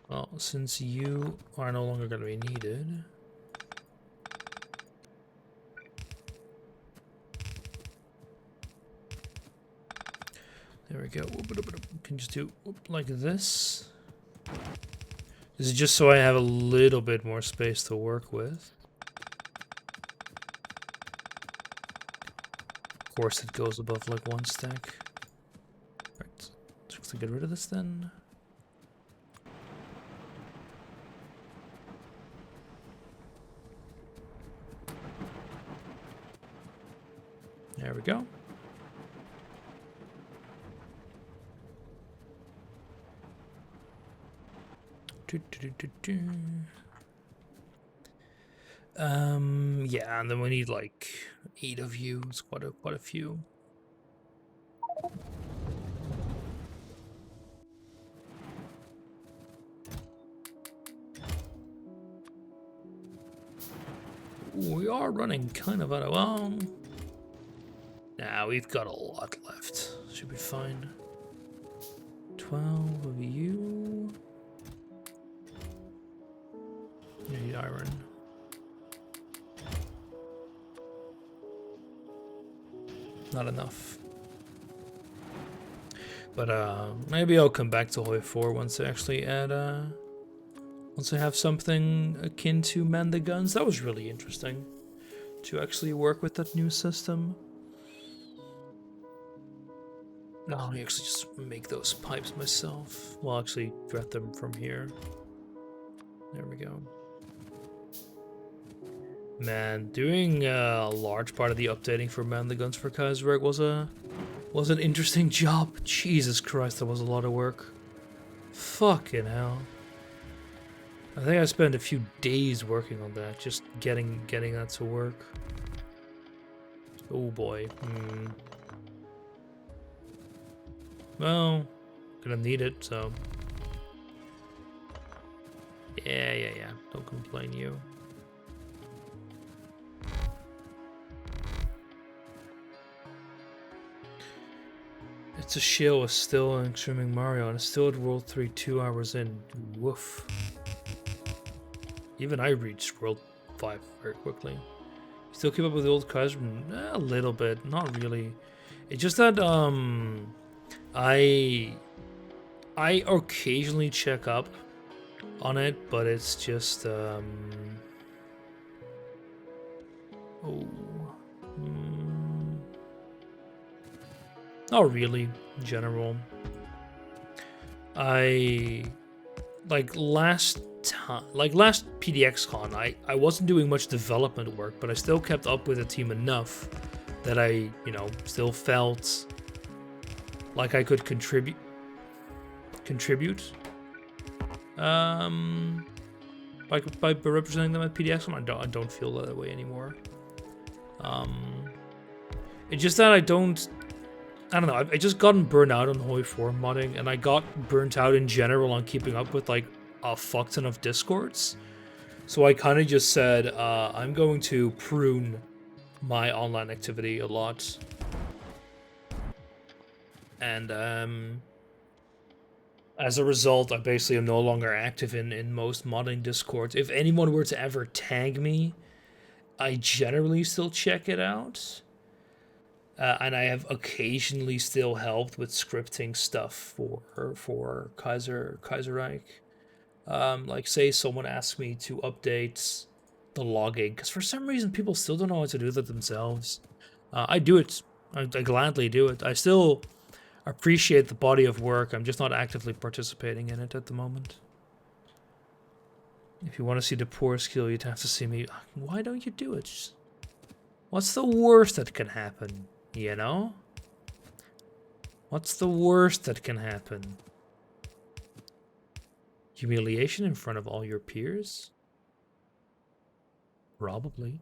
Well, since you are no longer going to be needed. There we go. We can just do like this. This is just so I have a little bit more space to work with. Of course, it goes above like 1 stack. Right, let's get rid of this then. There we go. Yeah, and then we need like 8 of you. It's quite a few. We are running kind of out of. Well, nah, we've got a lot left. Should be fine. 12 of you. You need iron. Not enough. But maybe I'll come back to Hoi 4 once I actually add once I have something akin to man the guns. That was really interesting to actually work with that new system. No, I actually just make those pipes myself. Well, actually get them from here. There we go. Man, doing a large part of the updating for Man the Guns for Kaiserberg was an interesting job. Jesus Christ, that was a lot of work. Fucking hell. I think I spent a few days working on that, just getting that to work. Oh boy. Well, gonna need it, so. Yeah. Don't complain, you. It's a shill with still and streaming Mario, and it's still at World 3 2 hours in. Woof. Even I reached World 5 very quickly. Still keep up with the old Kaiser? A little bit, not really. It's just that I occasionally check up on it, but it's just Oh. Not really, in general. Last PDXCon, I wasn't doing much development work, but I still kept up with the team enough that I, still felt like I could contribute. By representing them at PDXCon, I don't feel that way anymore. It's just that I don't know. I just gotten burnt out on Hoi 4 modding, and I got burnt out in general on keeping up with like a fuck ton of discords. So I kind of just said, I'm going to prune my online activity a lot. And as a result, I basically am no longer active in most modding discords. If anyone were to ever tag me, I generally still check it out. And I have occasionally still helped with scripting stuff for Kaiserreich. Like, say someone asks me to update the logging, because for some reason people still don't know how to do that themselves. I do it. I gladly do it. I still appreciate the body of work. I'm just not actively participating in it at the moment. If you want to see the poor skill, you'd have to see me. Why don't you do it? What's the worst that can happen? You know? What's the worst that can happen? Humiliation in front of all your peers? Probably.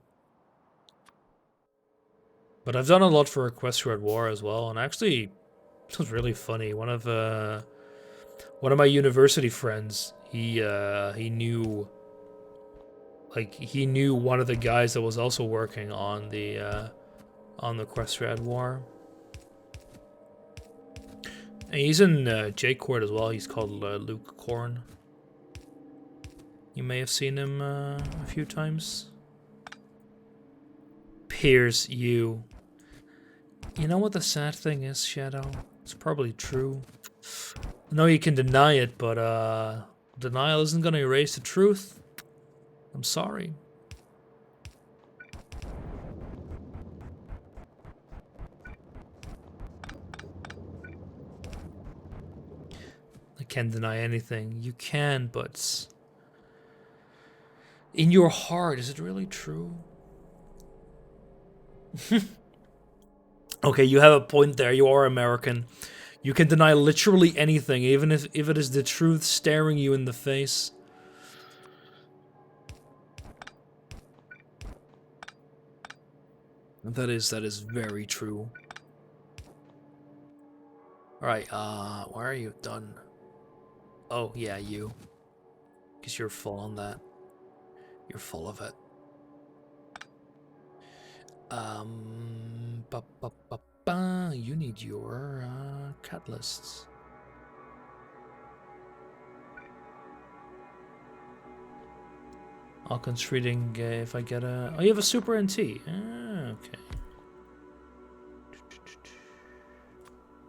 But I've done a lot for Equestria at War as well, and actually, it was really funny. One of my university friends, he knew one of the guys that was also working on the Equestria at War. And he's in J-Court as well. He's called Luke Korn. You may have seen him a few times. Peers, you. You know what the sad thing is, Shadow? It's probably true. I know you can deny it, but denial isn't gonna erase the truth. I'm sorry. I can't deny anything. You can, but in your heart, is it really true? Okay, you have a point there. You are American. You can deny literally anything, even if it is the truth staring you in the face. That is very true. Alright, why are you done? Oh, yeah, you. Because you're full on that. You're full of it. You need your catalysts. I'll considering if I get a. Oh, you have a super NT. Ah, okay.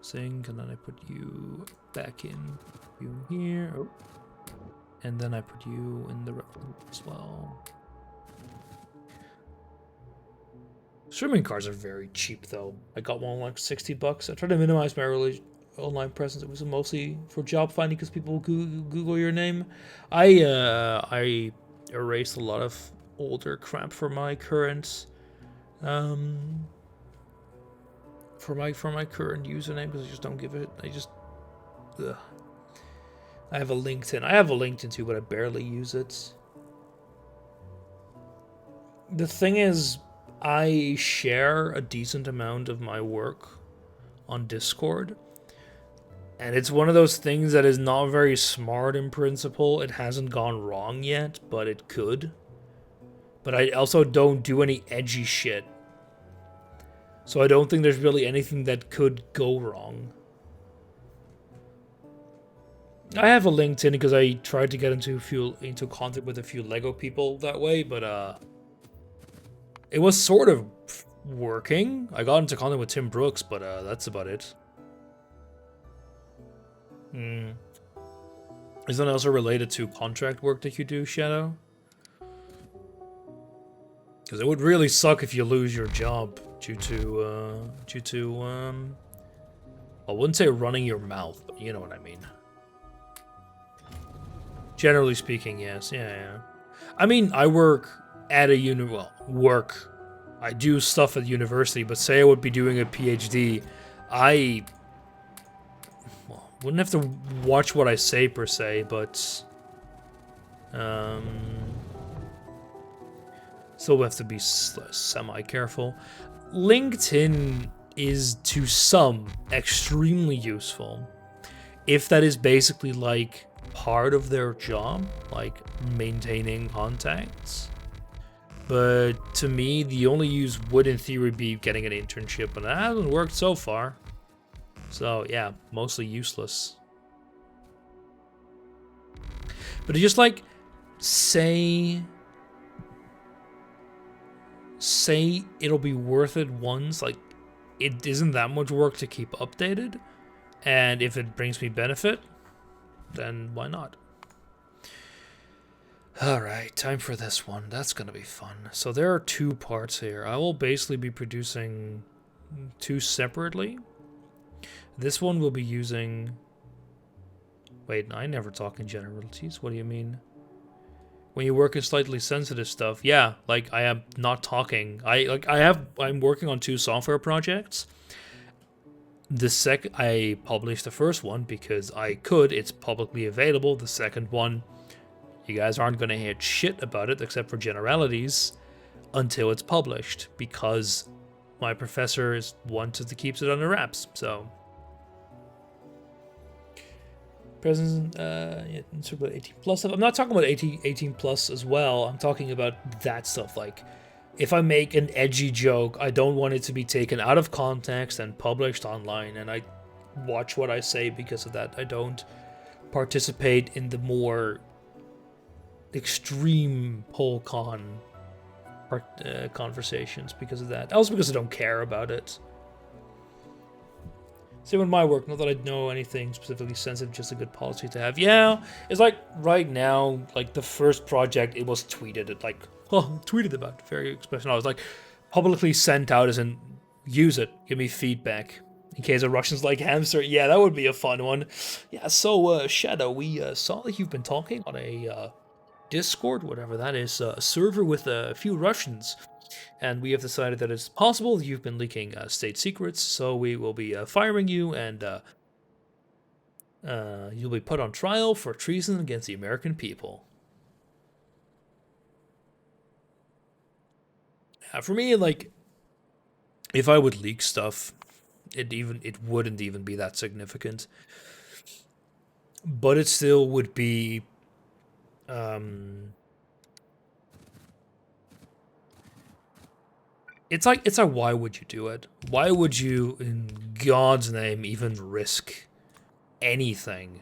Sync, and then I put you back in. You here. Oh. And then I put you in the Revolut as well. Swimming cars are very cheap, though. I got one like $60. I try to minimize my early online presence. It was mostly for job finding because people Google your name. I erased a lot of older crap for my current for my current username because I just don't give it. Ugh. I have a LinkedIn. I have a LinkedIn too, but I barely use it. The thing is, I share a decent amount of my work on Discord. And it's one of those things that is not very smart in principle. It hasn't gone wrong yet, but it could. But I also don't do any edgy shit. So I don't think there's really anything that could go wrong. I have a LinkedIn because I tried to get into contact with a few Lego people that way, but it was sort of working. I got into contact with Tim Brooks, but that's about it. Is that also related to contract work that you do, Shadow? Because it would really suck if you lose your job due to I wouldn't say running your mouth, but you know what I mean. Generally speaking, yes, yeah. I mean, I work at a I do stuff at university, but say I would be doing a PhD, I wouldn't have to watch what I say per se, but still have to be semi-careful. LinkedIn is to some extremely useful if that is basically like part of their job, like maintaining contacts. But to me, the only use would in theory be getting an internship, and that hasn't worked so far. So yeah, mostly useless. But just like say it'll be worth it once, like it isn't that much work to keep updated, and if it brings me benefit, then why not? Alright, time for this one. That's gonna be fun. So there are 2 parts here. I will basically be producing 2 separately. This one will be using... Wait, I never talk in generalities. What do you mean? When you work in slightly sensitive stuff, yeah, like I am not talking. I'm working on 2 software projects. I published the first one because I could. It's publicly available. The second one, you guys aren't going to hear shit about it except for generalities until it's published because my professors wanted to keep it under wraps. So, present, it's about 18 plus stuff. I'm not talking about 18 plus as well. I'm talking about that stuff. Like, if I make an edgy joke, I don't want it to be taken out of context and published online, and I watch what I say because of that. I don't participate in the more extreme whole-con conversations because of that. Also because I don't care about it. Same with my work, not that I know anything specifically sensitive, just a good policy to have. Yeah, it's like right now, like the first project, it was tweeted at like, tweeted about, very expression. I was like, publicly sent out as in, use it, give me feedback. In case a Russian's like hamster, yeah, that would be a fun one. Yeah, so Shadow, we saw that you've been talking on a Discord, whatever that is, a server with a few Russians. And we have decided that it's possible you've been leaking state secrets, so we will be firing you, and you'll be put on trial for treason against the American people. For me, like, if I would leak stuff, it wouldn't even be that significant. But it still would be it's like why would you do it? Why would you, in God's name, even risk anything?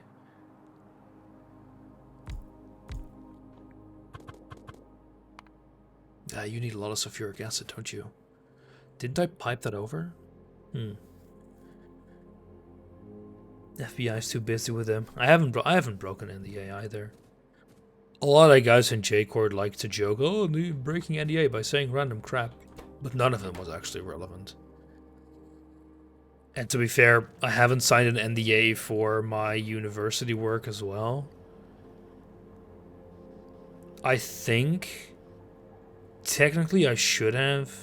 You need a lot of sulfuric acid, don't you? Didn't I pipe that over? FBI's too busy with them. I haven't broken NDA either. A lot of guys in J-Cord like to joke, oh, breaking NDA by saying random crap. But none of them was actually relevant. And to be fair, I haven't signed an NDA for my university work as well. I think technically I should have.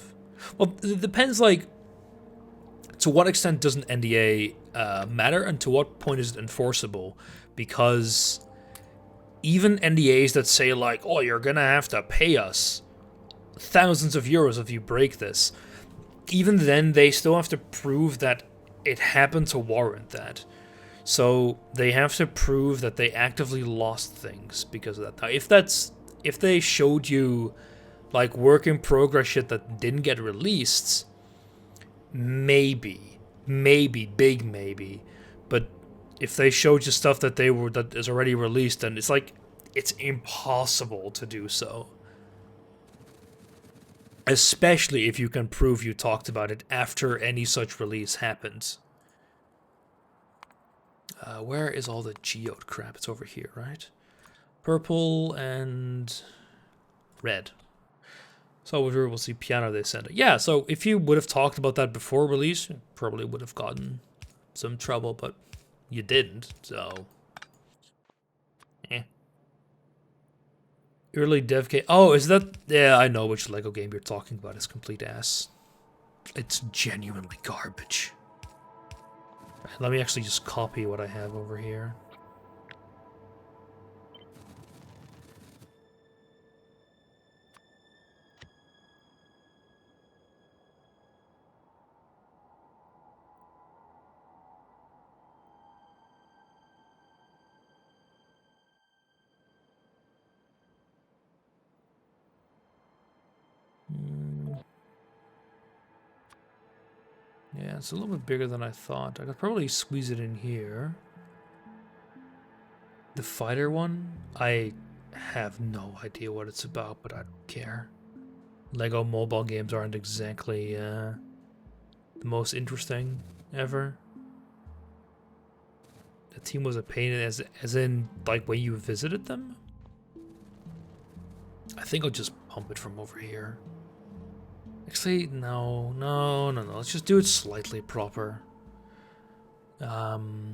Well, it depends, like, to what extent does an NDA matter and to what point is it enforceable? Because even NDAs that say, like, oh, you're gonna have to pay us thousands of euros if you break this, even then they still have to prove that it happened to warrant that. So they have to prove that they actively lost things because of that. Now, if they showed you like work in progress shit that didn't get released, maybe, big maybe. But if they showed you stuff that is already released, then it's like it's impossible to do so. Especially if you can prove you talked about it after any such release happens. Where is all the geode crap? It's over here, right? Purple and red. So we'll see piano they send it. Yeah, so if you would have talked about that before release, you probably would have gotten some trouble, but you didn't, so... Eh. Early dev game. Oh, is that... Yeah, I know which Lego game you're talking about. It's complete ass. It's genuinely garbage. Let me actually just copy what I have over here. Yeah, it's a little bit bigger than I thought. I could probably squeeze it in here. The fighter one? I have no idea what it's about, but I don't care. Lego mobile games aren't exactly the most interesting ever. The team was a pain as in like when you visited them? I think I'll just pump it from over here. Actually, no. Let's just do it slightly proper. Because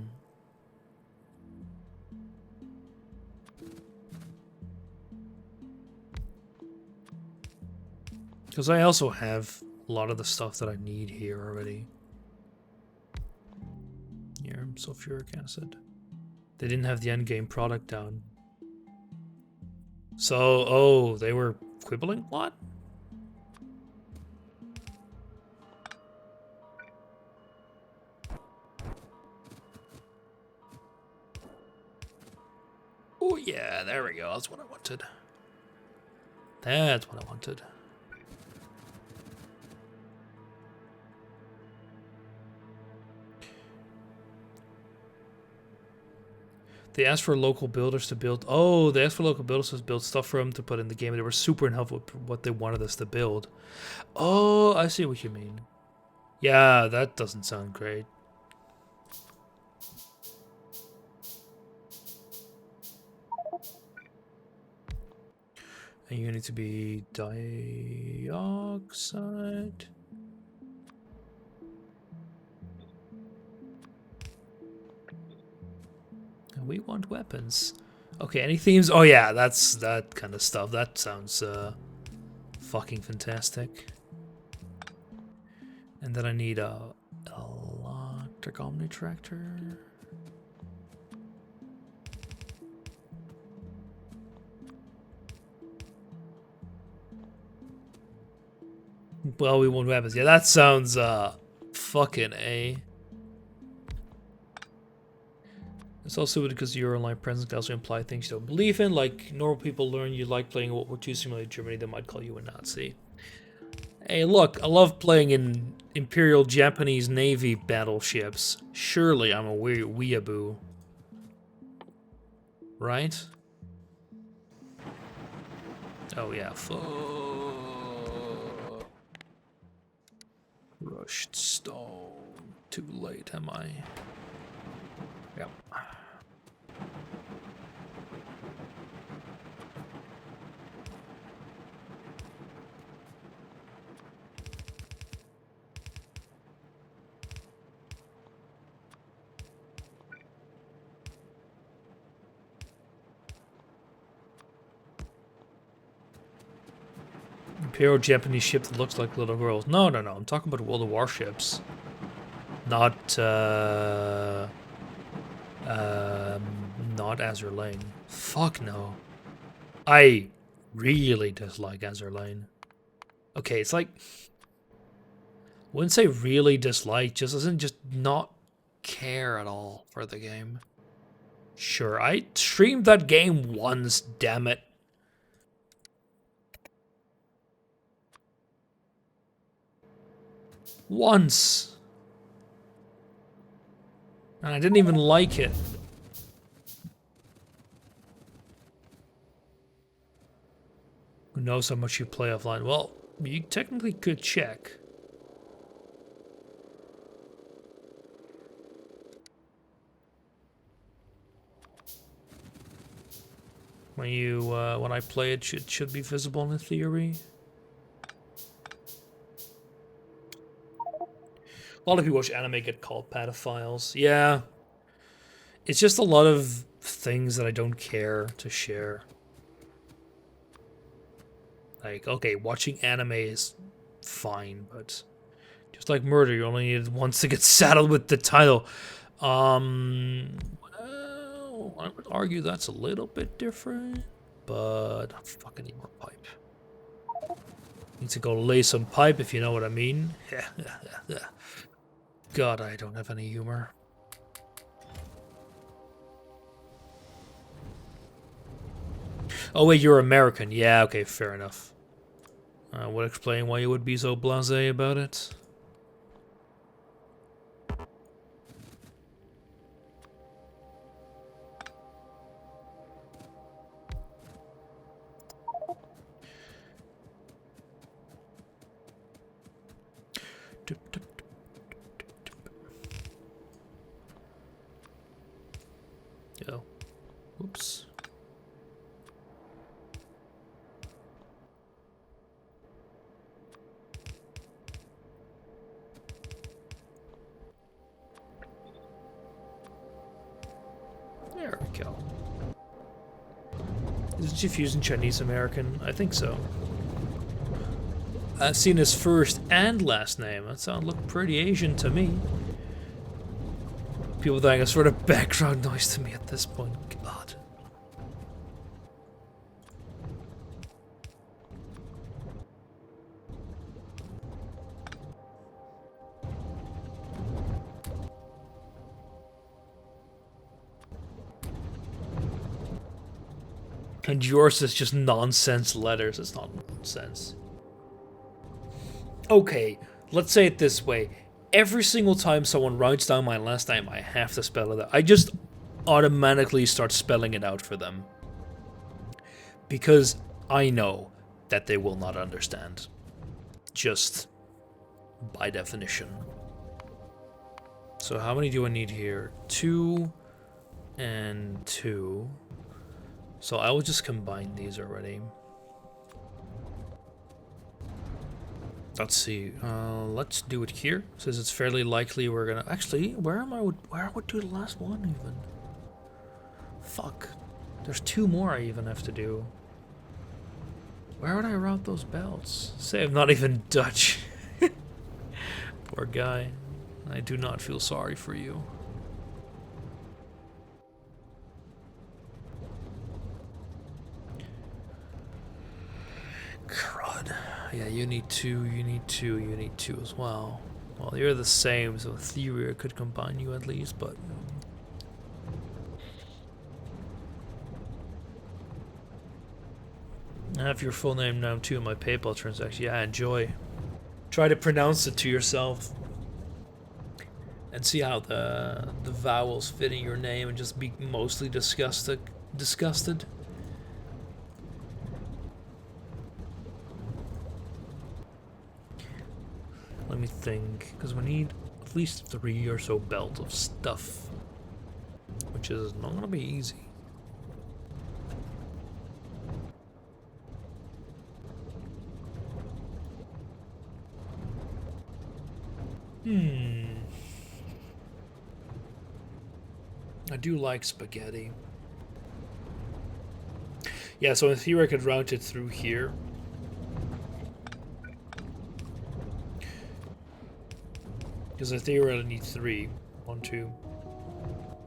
I also have a lot of the stuff that I need here already. Here, sulfuric acid. They didn't have the end game product down. So, oh, they were quibbling? What? Oh yeah, there we go. That's what I wanted. That's what I wanted. They asked for local builders to build. Oh, they asked for local builders to build stuff for them to put in the game. They were super unhelpful with what they wanted us to build. Oh, I see what you mean. Yeah, that doesn't sound great. And you need to be dioxide. And we want weapons. Okay, any themes? Oh yeah, that's that kind of stuff. That sounds fucking fantastic. And then I need a electric omnitractor. Well, we want weapons. Yeah, that sounds fucking A. It's also because your online presence can also imply things you don't believe in. Like, normal people learn you like playing World War II Simulated Germany, they might call you a Nazi. Hey, look, I love playing in Imperial Japanese Navy battleships. Surely I'm a weeaboo. Right? Oh, yeah. Rushed stone. Too late, am I? Yep. Imperial Japanese ship that looks like little girls. No. I'm talking about World of Warships. Not Azur Lane. Fuck no. I really dislike Azur Lane. Okay, it's like... I wouldn't say really dislike, just doesn't just not care at all for the game. Sure, I streamed that game once, damn it. Once. And I didn't even like it. Who knows how much you play offline? Well, you technically could check. When I play it, should be visible in theory. A lot of people watch anime get called pedophiles. Yeah. It's just a lot of things that I don't care to share. Like, okay, watching anime is fine, but just like murder, you only need it once to get saddled with the title. Well, I would argue that's a little bit different, but I fucking need more pipe. Need to go lay some pipe, if you know what I mean. God, I don't have any humor. Oh wait, you're American. Yeah, okay, fair enough. Would explain why you would be so blasé about it. Oh, oops. There we go. Isn't she fusing Chinese American? I think so. I've seen his first and last name. That sound look pretty Asian to me. People think a sort of background noise to me at this point. God. And yours is just nonsense letters. It's not nonsense. Okay, let's say it this way. Every single time someone writes down my last name, I have to spell it out. I just automatically start spelling it out for them. Because I know that they will not understand. Just by definition. So how many do I need here? 2 and 2. So I will just combine these already. Let's see. Let's do it here, since it's fairly likely we're gonna. Actually, where am I? Where I would do the last one even? Fuck. There's 2 more I even have to do. Where would I route those belts? Say I'm not even Dutch. Poor guy. I do not feel sorry for you. Crud. Yeah, you need 2, you need 2, you need 2 as well. Well, you're the same, so in theory I could combine you at least, but... I have your full name now too in my PayPal transaction. Yeah, enjoy. Try to pronounce it to yourself. And see how the vowels fit in your name and just be mostly disgusted. Let me think, because we need at least 3 or so belts of stuff, which is not gonna be easy. I do like spaghetti. Yeah, so in theory I could route it through here. Because in theory I need 3. 1, 2.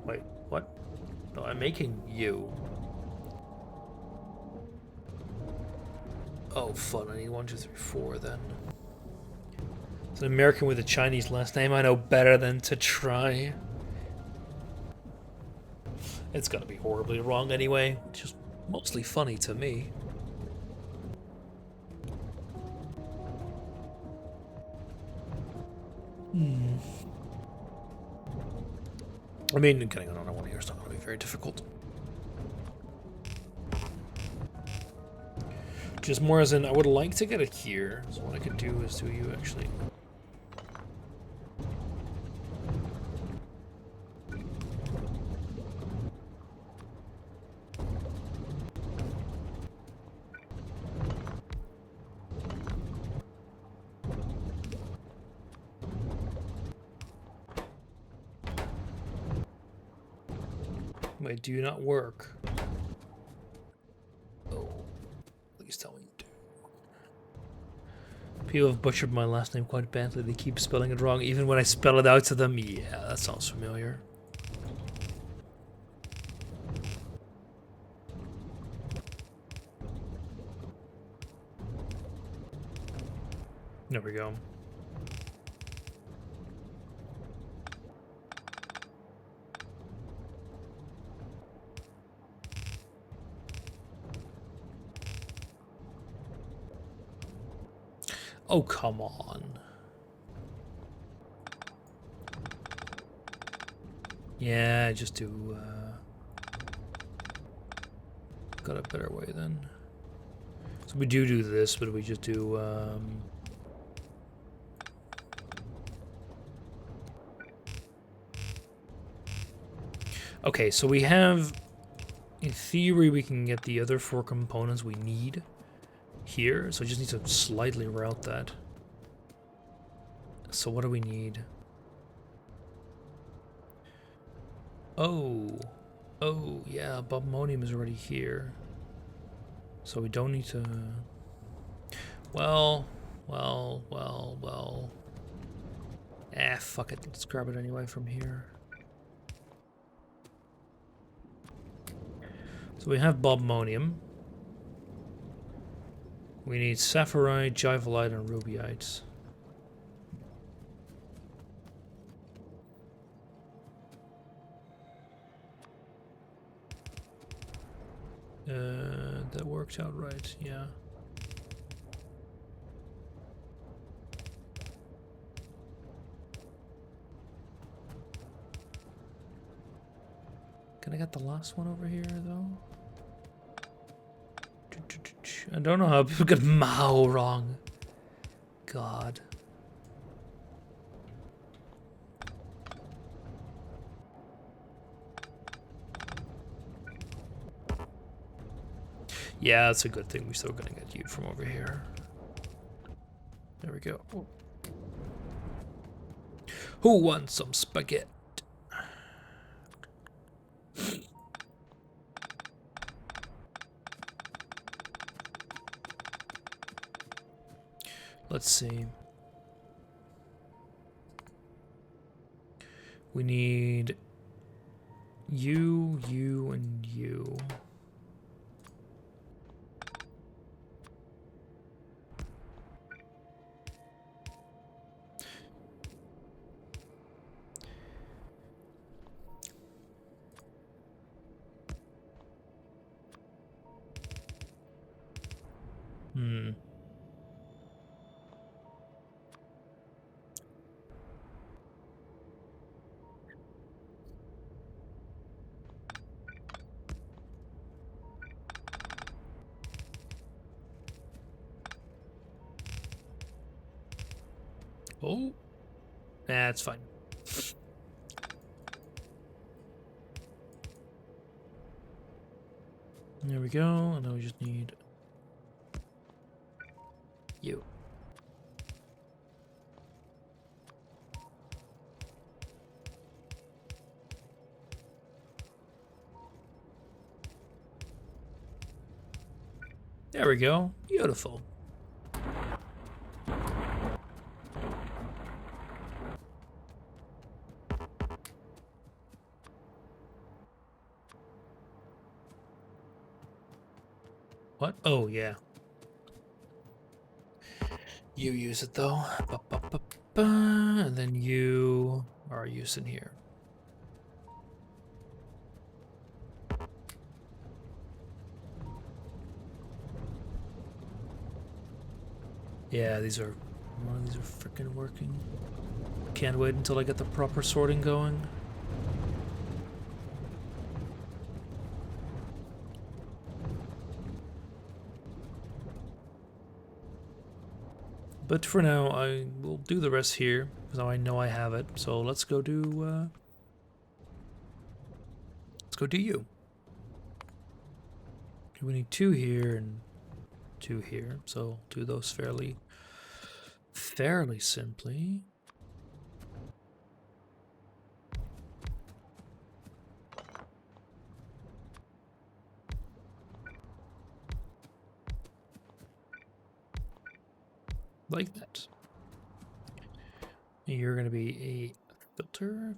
Wait, what? No, I'm making you. Oh, fun. I need 1, 2, 3, 4 then. It's an American with a Chinese last name. I know better than to try. It's gonna be horribly wrong anyway. It's just mostly funny to me. I mean, getting another one here is not gonna be very difficult. Just more as in, I would like to get it here. So what I could do is do you actually. Wait, do you not work? Oh, please tell me you do. People have butchered my last name quite badly. They keep spelling it wrong, even when I spell it out to them. Yeah, that sounds familiar. There we go. Oh, come on. Yeah, just do, got a better way then. So we do this, but we just do, okay, so we have, in theory, we can get the other 4 components we need here, so I just need to slightly route that. So what do we need? Oh, yeah, Bobmonium is already here. So we don't need to... Well... fuck it, let's grab it anyway from here. So we have Bobmonium. We need Saphirite, Jivalite, and Rubyite. That worked out right, yeah. Can I get the last one over here, though? I don't know how people get Mao wrong. God. Yeah, that's a good thing. We're still gonna get you from over here. There we go. Ooh. Who wants some spaghetti? Let's see. We need you, and you. Oh, that's fine. There we go, and now we just need you. There we go. Beautiful. What? Oh, yeah. You use it, though. And then you are using here. Yeah, these are freaking working. Can't wait until I get the proper sorting going. But for now, I will do the rest here, because now I know I have it. So let's go do you. We need 2 here and 2 here, so do those fairly simply. like that. And you're going to be a filter.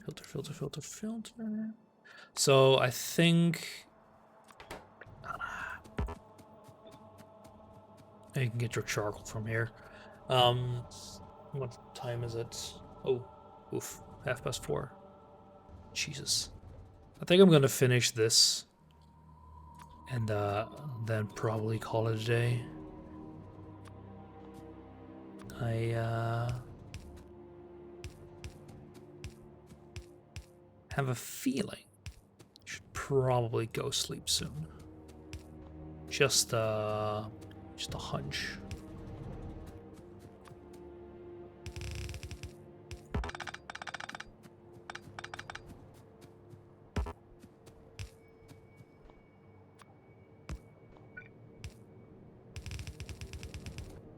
So I think you can get your charcoal from here. What time is it? Oh, oof, 4:30. Jesus. I think I'm gonna finish this and then probably call it a day. I have a feeling I should probably go sleep soon. Just a hunch.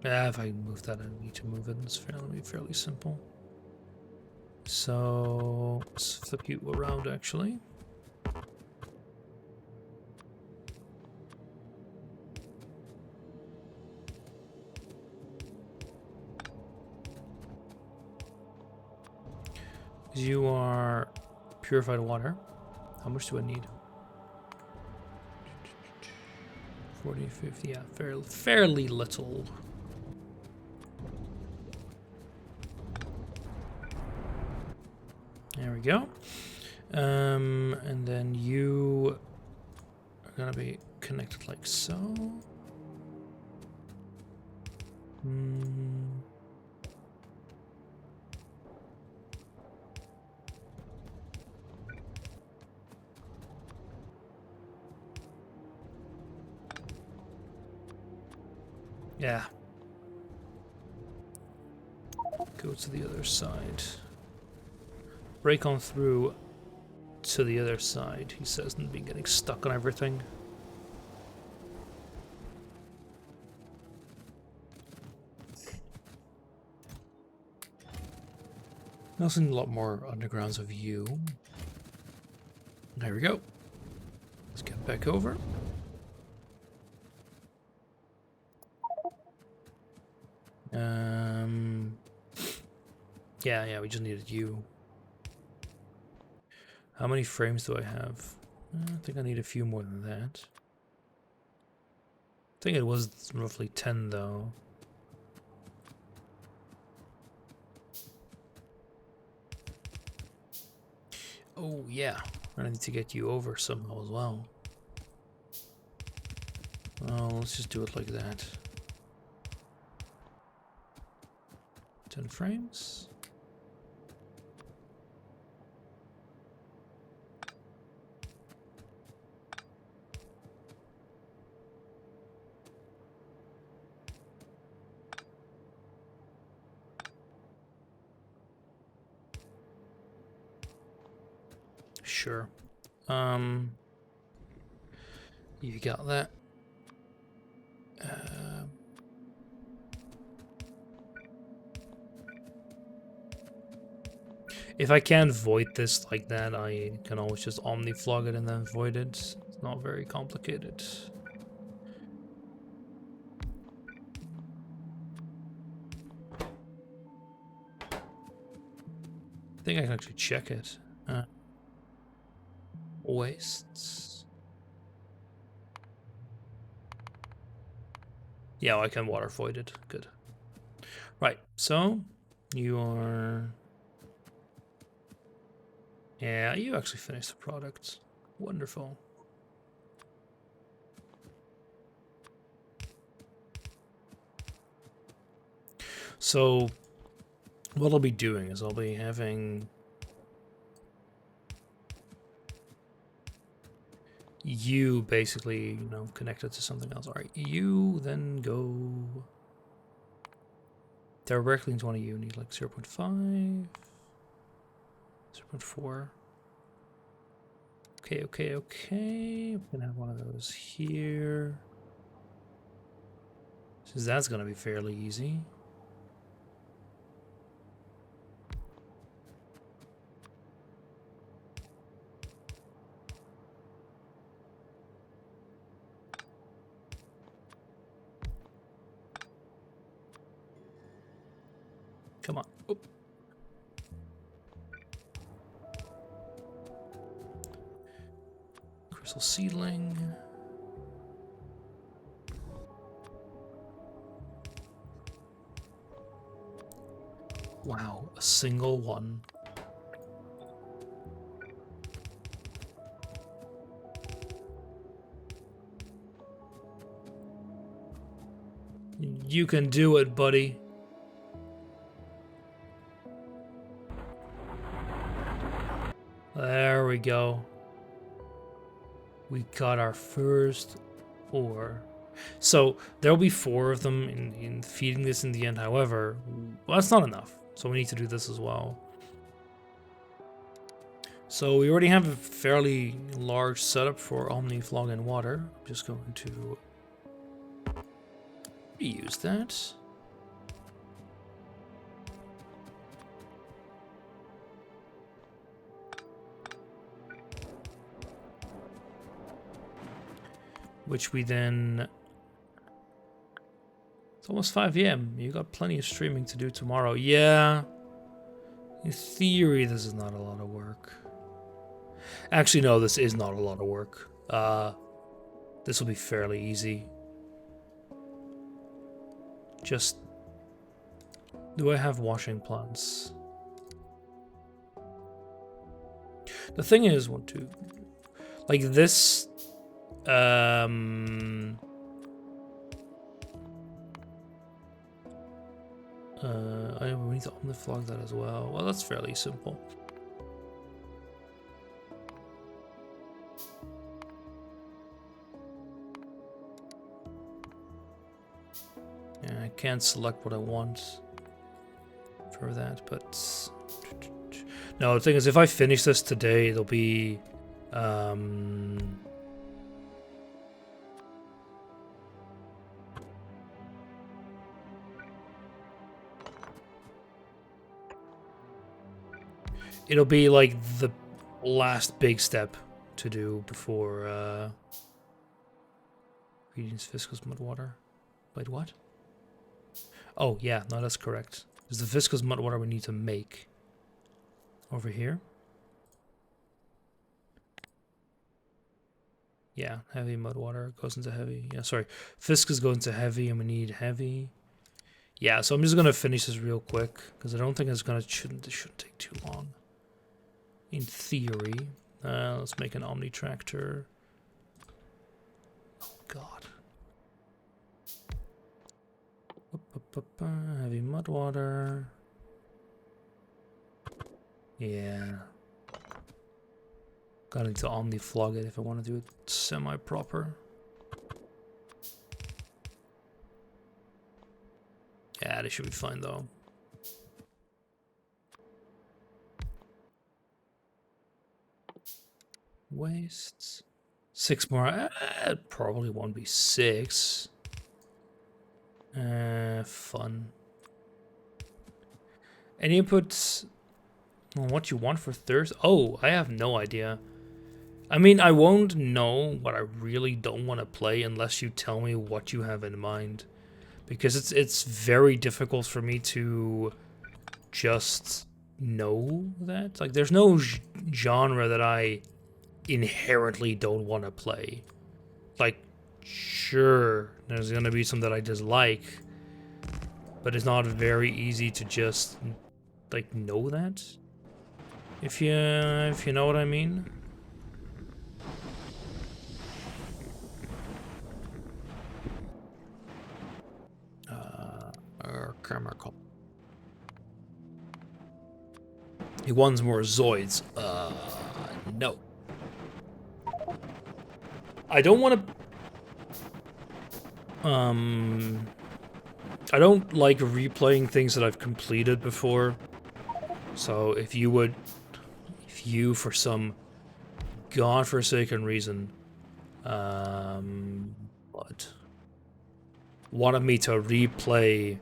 Yeah, if I move that, I need to move it. It's fairly simple. So let's flip you around actually. You are purified water. How much do I need? 40, 50, yeah, fairly little. There we go. And then you are gonna be connected like so. Yeah. Go to the other side. Break on through to the other side, he says, and be getting stuck on everything. I also need a lot more undergrounds of you. There we go. Let's get back over. Yeah, we just needed you. How many frames do I have? I think I need a few more than that. I think it was roughly 10 though. Oh yeah, I need to get you over somehow as well. Well, let's just do it like that. 10 frames. Sure. You got that. If I can't void this like that, I can always just omniflog it and then void it. It's not very complicated. I think I can actually check it. Wastes. Yeah, I can water void it. Good. Right, so you are... Yeah, you actually finished the product. Wonderful. So what I'll be doing is I'll be having you basically, connected to something else. All right, you then go directly into one of you. Need like 0.5, 0.4. Okay. I'm gonna have one of those here. So that's gonna be fairly easy. Come on. Oop. Crystal seedling. Wow, a single one. You can do it, buddy. There we go. We got our first ore. So there'll be 4 of them in feeding this in the end. However, well, that's not enough. So we need to do this as well. So we already have a fairly large setup for Omni Flog and Water. I'm just going to reuse that. Which we then... It's almost 5 PM. You got plenty of streaming to do tomorrow. Yeah. In theory, this is not a lot of work. Actually, no, this is not a lot of work. This will be fairly easy. Just... Do I have washing plants? The thing is, like this... I we need to omniflog that as well. Well, that's fairly simple. Yeah, I can't select what I want for that, but no, the thing is, if I finish this today, it'll be it'll be like the last big step to do before ingredients, viscous mud water. Wait, what? Oh yeah, no, that's correct. It's the viscous mud water we need to make over here. Yeah, heavy mud water goes into heavy. Yeah, sorry, viscous goes into heavy, and we need heavy. Yeah, so I'm just gonna finish this real quick because I don't think it's gonna shouldn't take too long. In theory, let's make an Omni tractor. Oh God. Heavy mud water. Yeah. Gotta need to Omni flog it if I want to do it semi-proper. Yeah, this should be fine though. Wastes. 6 more. It probably won't be 6. Fun. Any inputs on what you want for Thursday? Oh, I have no idea. I mean, I won't know what I really don't want to play unless you tell me what you have in mind. Because it's very difficult for me to just know that. Like, there's no genre that I inherently don't want to play. Like, sure, there's gonna be some that I dislike, but it's not very easy to just like know that. If you know what I mean. Chemical. He wants more Zoids. No. I don't want to... I don't like replaying things that I've completed before. So if you, for some godforsaken reason, what? Wanted me to replay,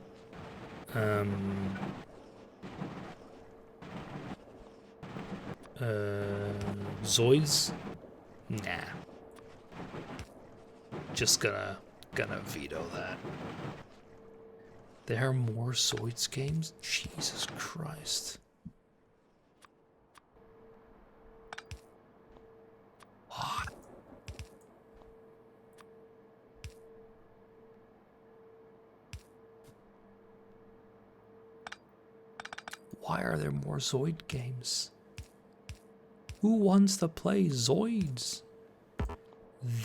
Zoids? Nah. Just gonna veto that. There are more Zoids games? Jesus Christ. What? Why are there more Zoid games? Who wants to play Zoids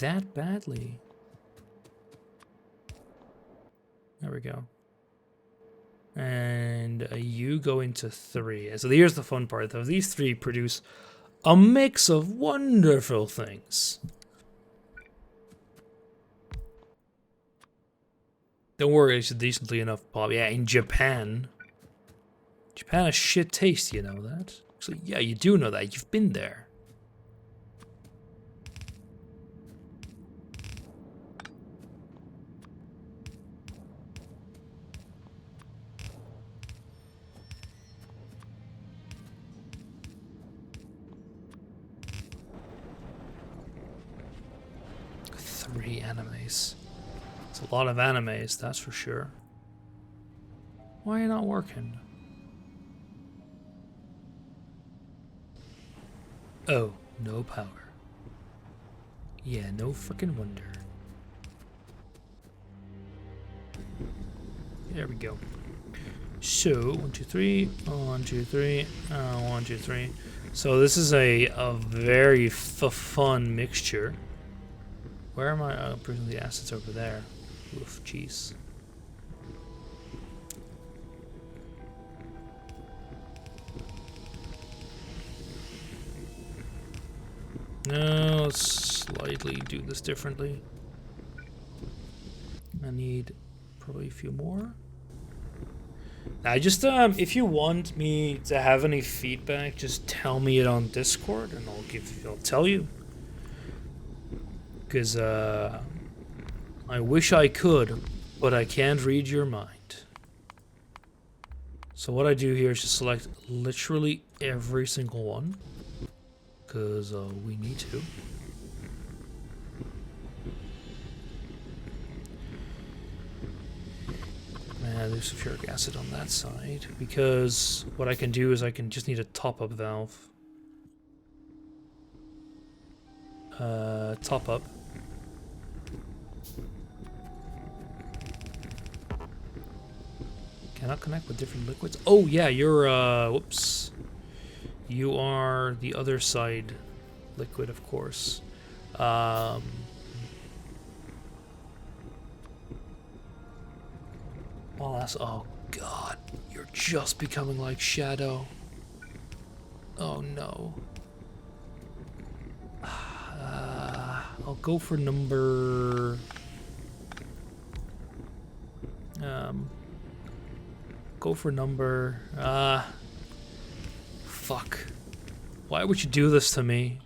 that badly? There we go. And you go into 3. So here's the fun part, though. These 3 produce a mix of wonderful things. Don't worry, it's a decently enough pop. Yeah, in Japan. Japan has shit taste, you know that? So yeah, you do know that. You've been there. Three animes. It's a lot of animes, that's for sure. Why are you not working? Oh, no power. Yeah, no freaking wonder. There we go. So, 1, 2, 3, 1, 2, 3, 1, 2, 3. So this is a very fun mixture. Where am I? Oh, presumably the assets over there. Oof, jeez. No, let's slightly do this differently. I need probably a few more. Now, just if you want me to have any feedback, just tell me it on Discord, and I'll tell you. Because I wish I could, but I can't read your mind. So what I do here is just select literally every single one, because we need to. And there's sulfuric acid on that side, because what I can do is I can just need a top-up valve. Top up. Cannot connect with different liquids. Oh yeah, you're whoops. You are the other side liquid, of course. Oh, that's, oh god, you're just becoming like Shadow. Oh no. I'll go for number fuck. Why would you do this to me?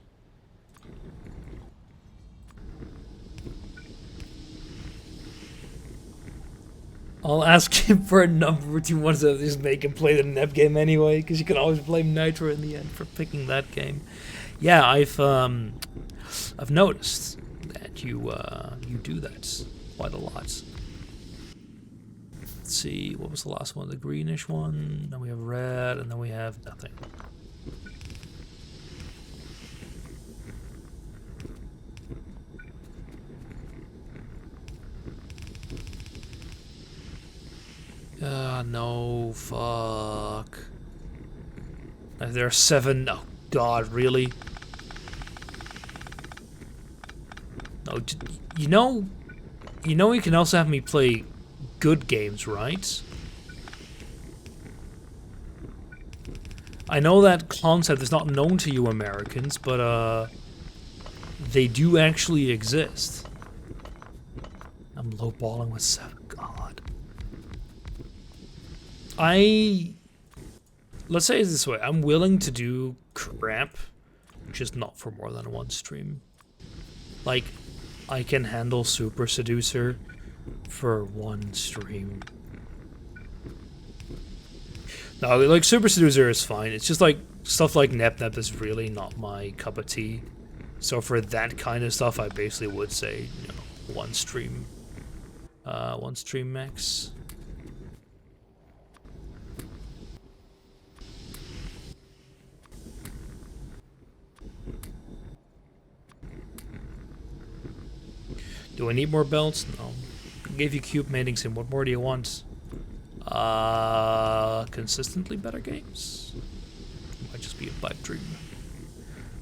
I'll ask him for a number between ones that just make him play the NEP game anyway, because you can always blame Nitro in the end for picking that game. Yeah, I've noticed that you do that quite a lot. Let's see, what was the last one? The greenish one. Then we have red, and then we have nothing. No, fuck. There are 7. Oh, God, really? No, you know you can also have me play good games, right? I know that concept is not known to you Americans, but they do actually exist. I'm lowballing with 7. God. Let's say it this way, I'm willing to do crap, just not for more than one stream. Like, I can handle Super Seducer for one stream. No, like, Super Seducer is fine. It's just like, stuff like Nep is really not my cup of tea. So for that kind of stuff, I basically would say, you know, one stream max. Do I need more belts? No. I gave you cube mating sim. What more do you want? Consistently better games? Might just be a pipe dream.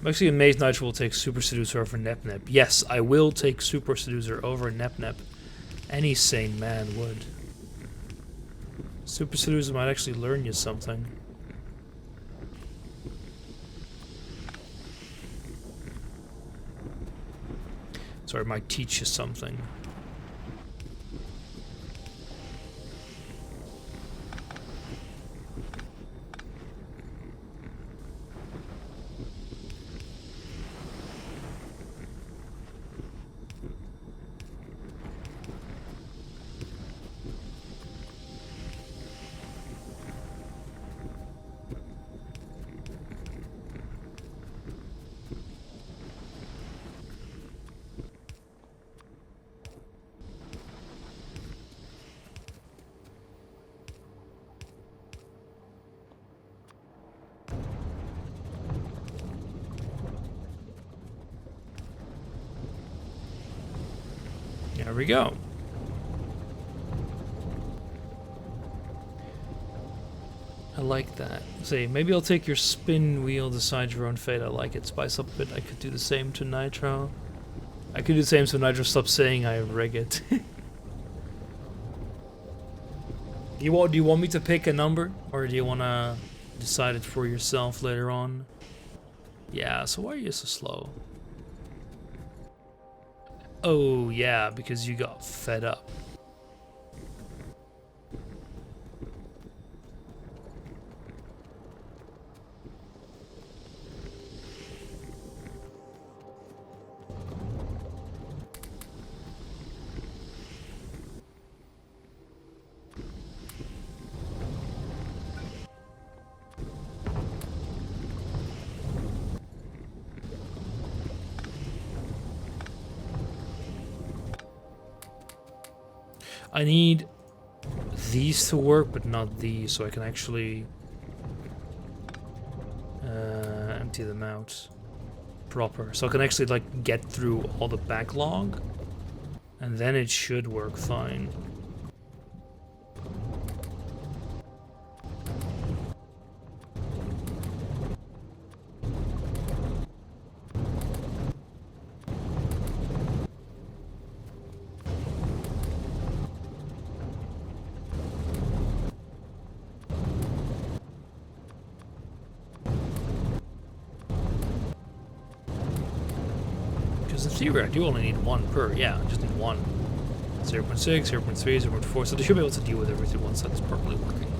I'm actually amazed Nitro will take Super Seducer over Nep Nep. Yes, I will take Super Seducer over Nep Nep. Any sane man would. Super Seducer might actually learn you something. Sorry, it might teach you something. There we go. I like that. Say, maybe I'll take your spin wheel, decide your own fate. I like it. Spice up a bit. I could do the same to Nitro. I could do the same so Nitro stops saying I rig it. Do you want me to pick a number? Or do you want to decide it for yourself later on? Yeah, so why are you so slow? Oh, yeah, because you got fed up. I need these to work, but not these, so I can actually empty them out proper. So I can actually like get through all the backlog, and then it should work fine. Because in theory, I do only need one per. Yeah, I just need one. 0.6, 0.3, 0.4, so they should be able to deal with everything once that's properly working.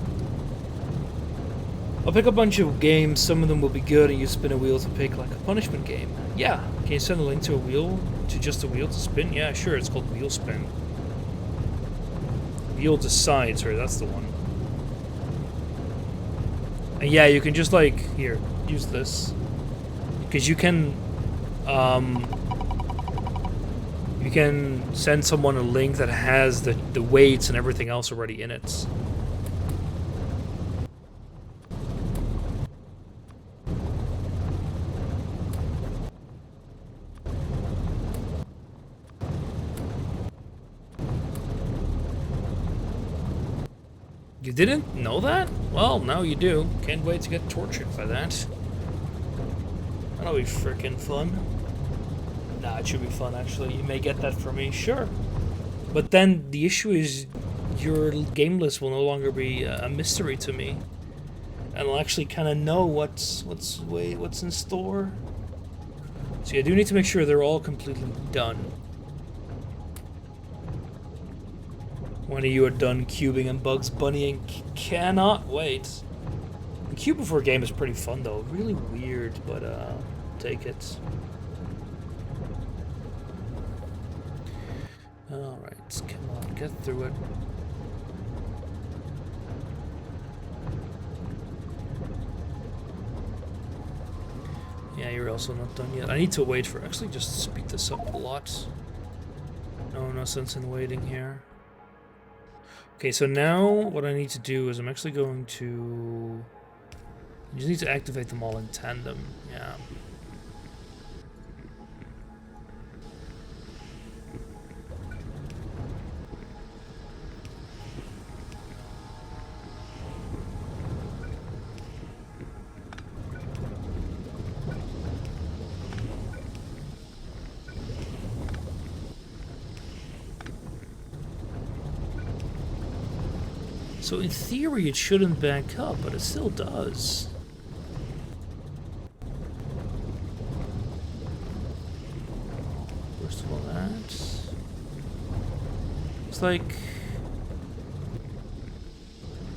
I'll pick a bunch of games, some of them will be good, and you spin a wheel to pick like a punishment game. Yeah, can you send a link to a wheel, to just a wheel to spin? Yeah, sure, it's called Wheel Spin. Wheel Decide, sorry, that's the one. And yeah, you can just like, here, use this. Because you can send someone a link that has the weights and everything else already in it. You didn't know that? Well, now you do. Can't wait to get tortured by that. That'll be freaking fun. Nah, it should be fun, actually. You may get that from me, sure. But then the issue is your game list will no longer be a mystery to me. And I'll actually kind of know what's in store. So I do need to make sure they're all completely done. When you are done cubing and Bugs Bunnying, cannot wait. The Cube Before game is pretty fun though, really weird, but take it. Alright, come on, get through it. Yeah, you're also not done yet. I need to wait for, actually just speed this up a lot. No sense in waiting here. Okay, so now what I need to do is I'm actually going to... You just need to activate them all in tandem, yeah. So in theory it shouldn't back up, but it still does. First of all that. It's like...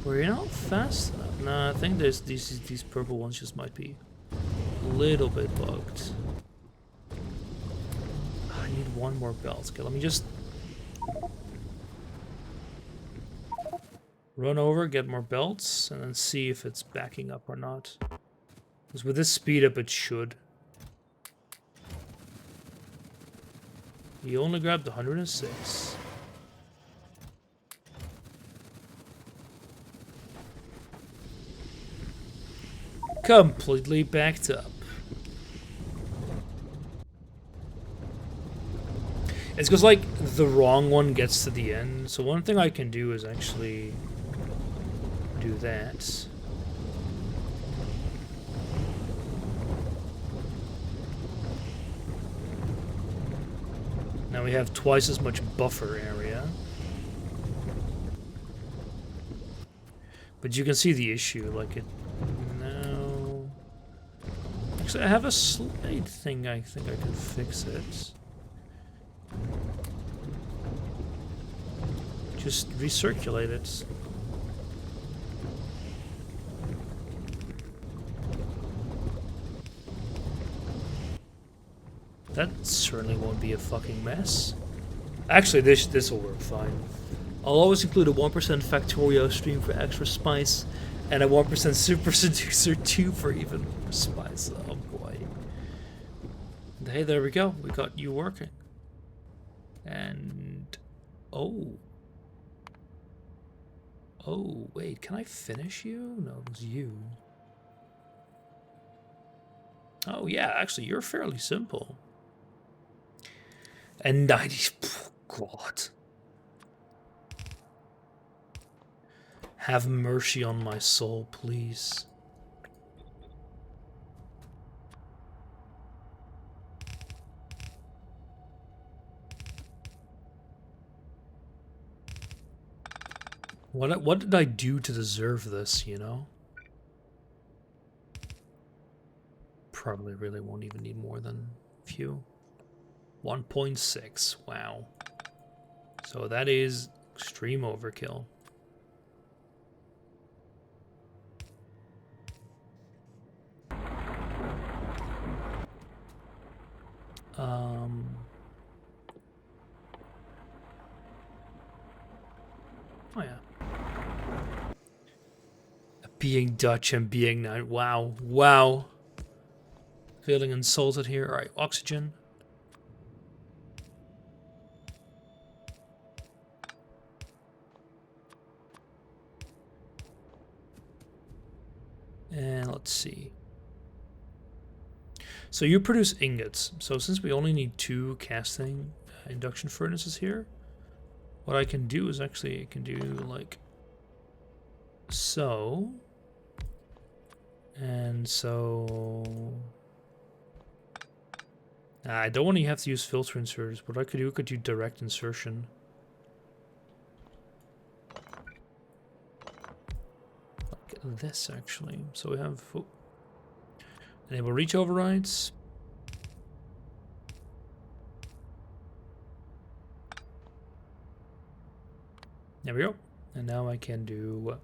We're not fast enough. No, I think there's these purple ones just might be a little bit bugged. I need one more belt. Okay, let me just run over, get more belts, and then see if it's backing up or not. Because with this speed up, it should. You only grabbed 106. Completely backed up. It's because, like, the wrong one gets to the end. So one thing I can do is actually do that. Now we have twice as much buffer area. But you can see the issue, like it... No... Actually, I have a slide thing, I think I can fix it. Just recirculate it. That certainly won't be a fucking mess. Actually, this will work fine. I'll always include a 1% Factorio stream for extra spice, and a 1% Super Seducer 2 for even more spice. Oh boy. And hey, there we go. We got you working. And... Oh. Oh, wait. Can I finish you? No, it was you. Oh, yeah. Actually, you're fairly simple. And 90... God. Have mercy on my soul, please. What did I do to deserve this, you know? Probably really won't even need more than a few. 1.6, wow. So that is extreme overkill. Oh yeah. Being Dutch and being not. Wow. Wow. Feeling insulted here. Alright, oxygen. And let's see. So you produce ingots. So since we only need 2 casting induction furnaces here, what I can do is actually I can do like so. And so... I don't want to have to use filter inserters. What I could do direct insertion. Like this, actually. So we have... Oh, enable reach overrides. There we go. And now I can do...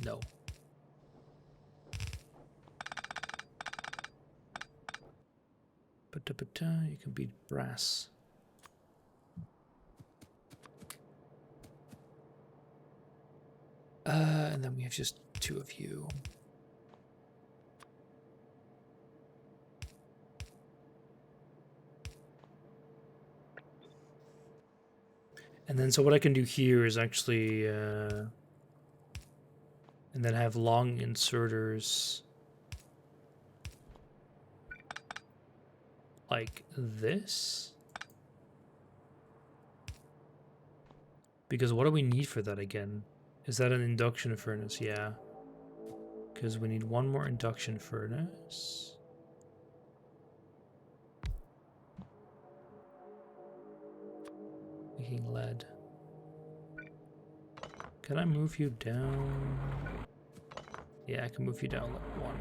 no. But you can beat brass. And then we have just 2 of you. And then so what I can do here is actually and then have long inserters like this. Because what do we need for that again? Is that an induction furnace? Yeah. Because we need one more induction furnace. Making lead. Can I move you down? Yeah, I can move you down like 1.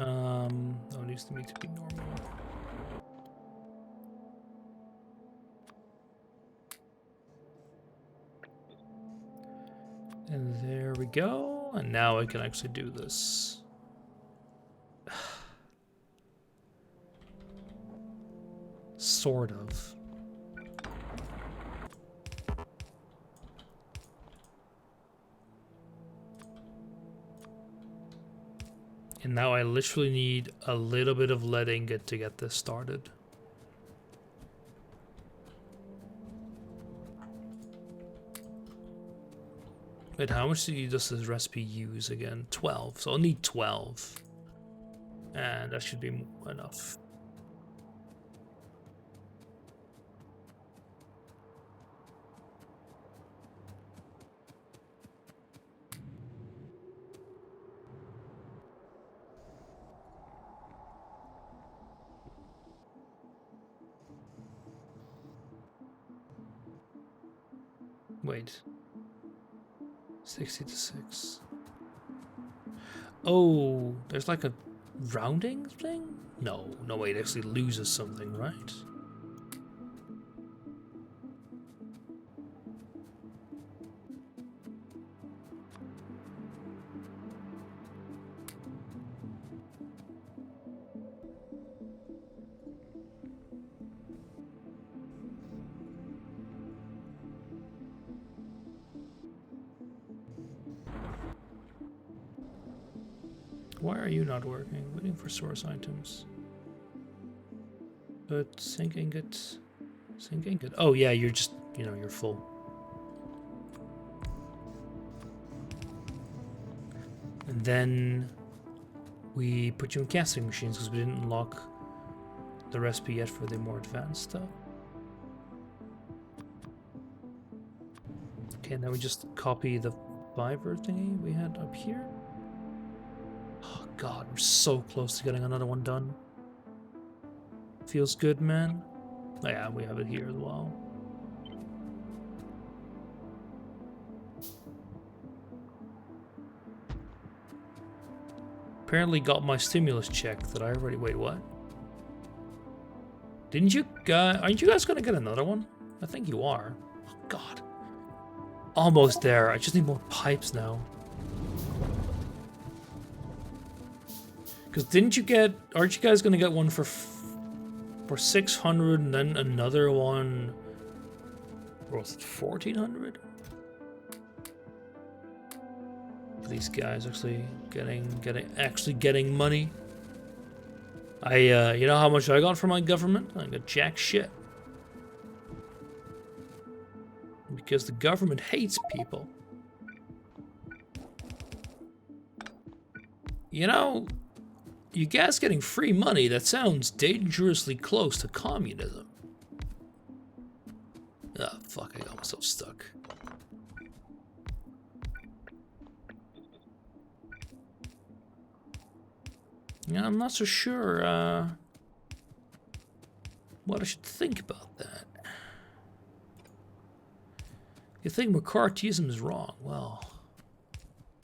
Oh, it needs to be normal. And there we go. And now I can actually do this. Sort of. And now I literally need a little bit of lead ingot to get this started. Wait, how much does this recipe use again? 12. So I'll need 12. And that should be enough. Wait. 60 to 6. Oh, there's like a rounding thing? No, wait, it actually loses something, right? Why are you not working? Waiting for source items. But zinc ingot. Zinc ingot. Oh yeah, you're just, you're full. And then we put you in casting machines because we didn't unlock the recipe yet for the more advanced stuff. Okay, now we just copy the fiber thingy we had up here. Oh god, we're so close to getting another one done. Feels good, man. Oh yeah, we have it here as well. Apparently got my stimulus check that I already... Wait, what? Didn't you guys... Aren't you guys gonna get another one? I think you are. Oh god. Almost there. I just need more pipes now. Because didn't you get... Aren't you guys gonna get one for 600 and then another one... Or was it 1400? These guys actually getting money. You know how much I got from my government? I got jack shit. Because the government hates people. You know, you guys getting free money, that sounds dangerously close to communism. Ah, fuck, I got myself stuck. Yeah, I'm not so sure what I should think about that. You think McCarthyism is wrong? Well,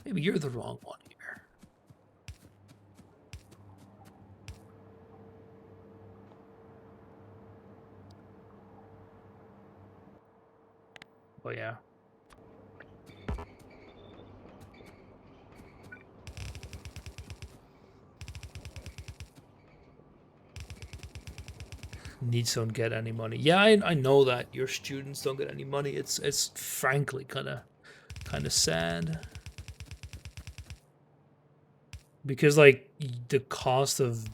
maybe you're the wrong one here. Oh yeah. Needs don't get any money. Yeah, I know that your students don't get any money. It's frankly kind of sad. Because like the cost of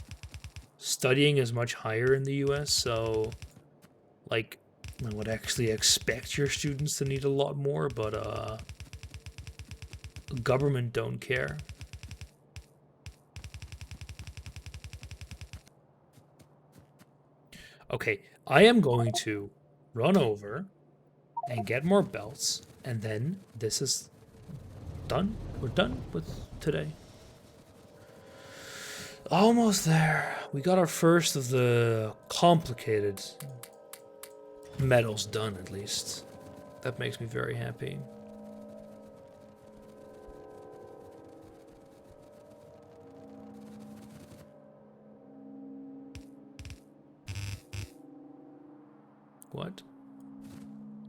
studying is much higher in the US, so like I would actually expect your students to need a lot more, but government don't care. Okay, I am going to run over and get more belts, and then this is done. We're done with today. Almost there. We got our first of the complicated metals done, at least. That makes me very happy. What?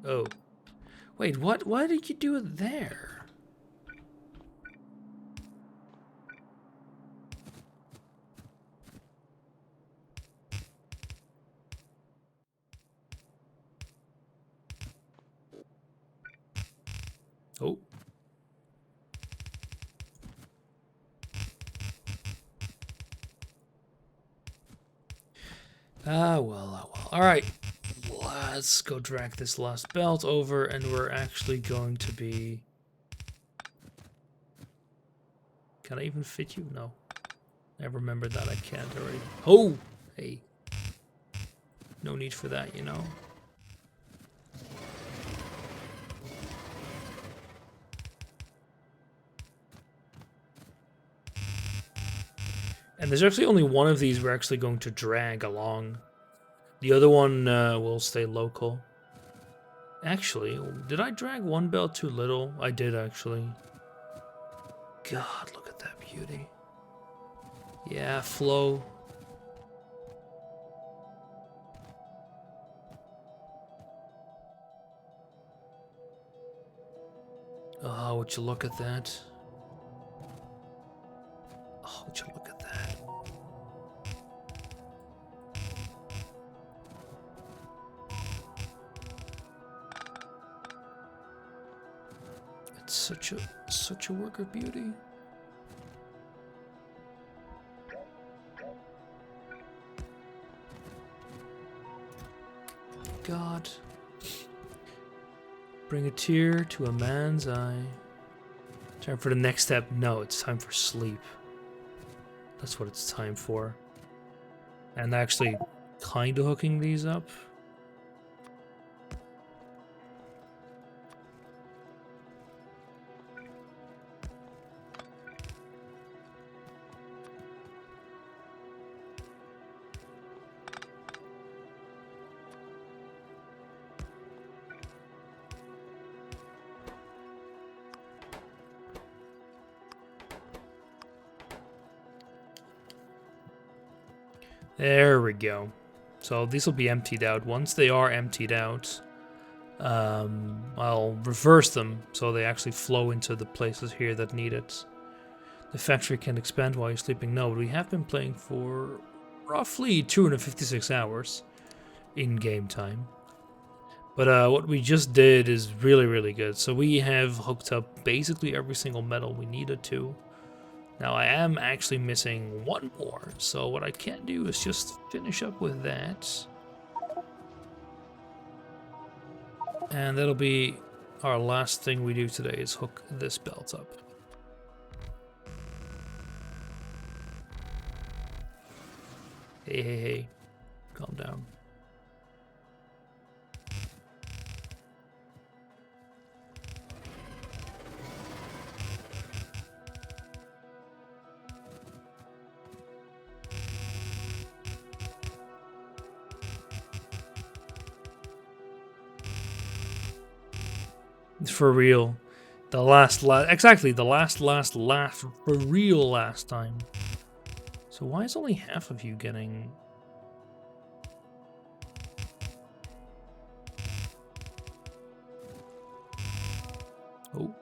Oh. Wait, what? Why did you do it there? Oh. Ah, well, ah, well. Alright. Let's go drag this last belt over, and we're actually going to be... Can I even fit you? No. I remember that I can't already. Oh! Hey. No need for that, you know? And there's actually only one of these we're actually going to drag along. The other one will stay local. Actually, did I drag one belt too little? I did, actually. God, look at that beauty. Yeah, flow. Oh, would you look at that? Oh, would you look at that? It's such a work of beauty. God. Bring a tear to a man's eye. Time for the next step. No, it's time for sleep. That's what it's time for. And actually kind of hooking these up. There we go. So these will be emptied out. Once they are emptied out, I'll reverse them so they actually flow into the places here that need it. The factory can expand while you're sleeping. No, but we have been playing for roughly 256 hours in game time. But what we just did is really, really good. So we have hooked up basically every single metal we needed to. Now I am actually missing one more, so what I can do is just finish up with that. And that'll be our last thing we do today, is hook this belt up. Hey, hey, hey. Calm down. For real. Exactly, the last for real last time. So why is only half of you getting... Oh.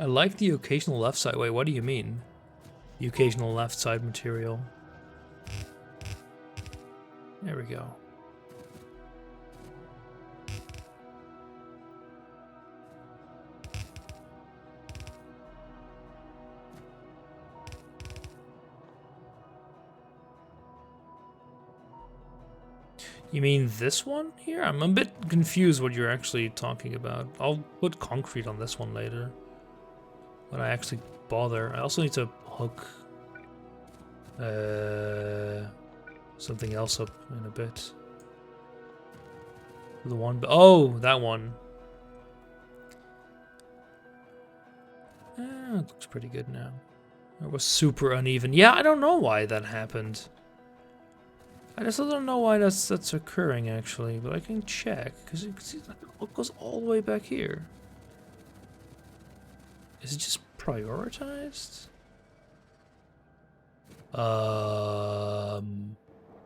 I like the occasional left side. Wait, what do you mean? The occasional left side material. There we go. You mean this one here? I'm a bit confused what you're actually talking about. I'll put concrete on this one later. When I actually bother. I also need to hook something else up in a bit. The one, oh, that one. It looks pretty good now. It was super uneven. Yeah, I don't know why that happened. I just don't know why that's occurring actually, but I can check because it goes all the way back here. Is it just prioritized?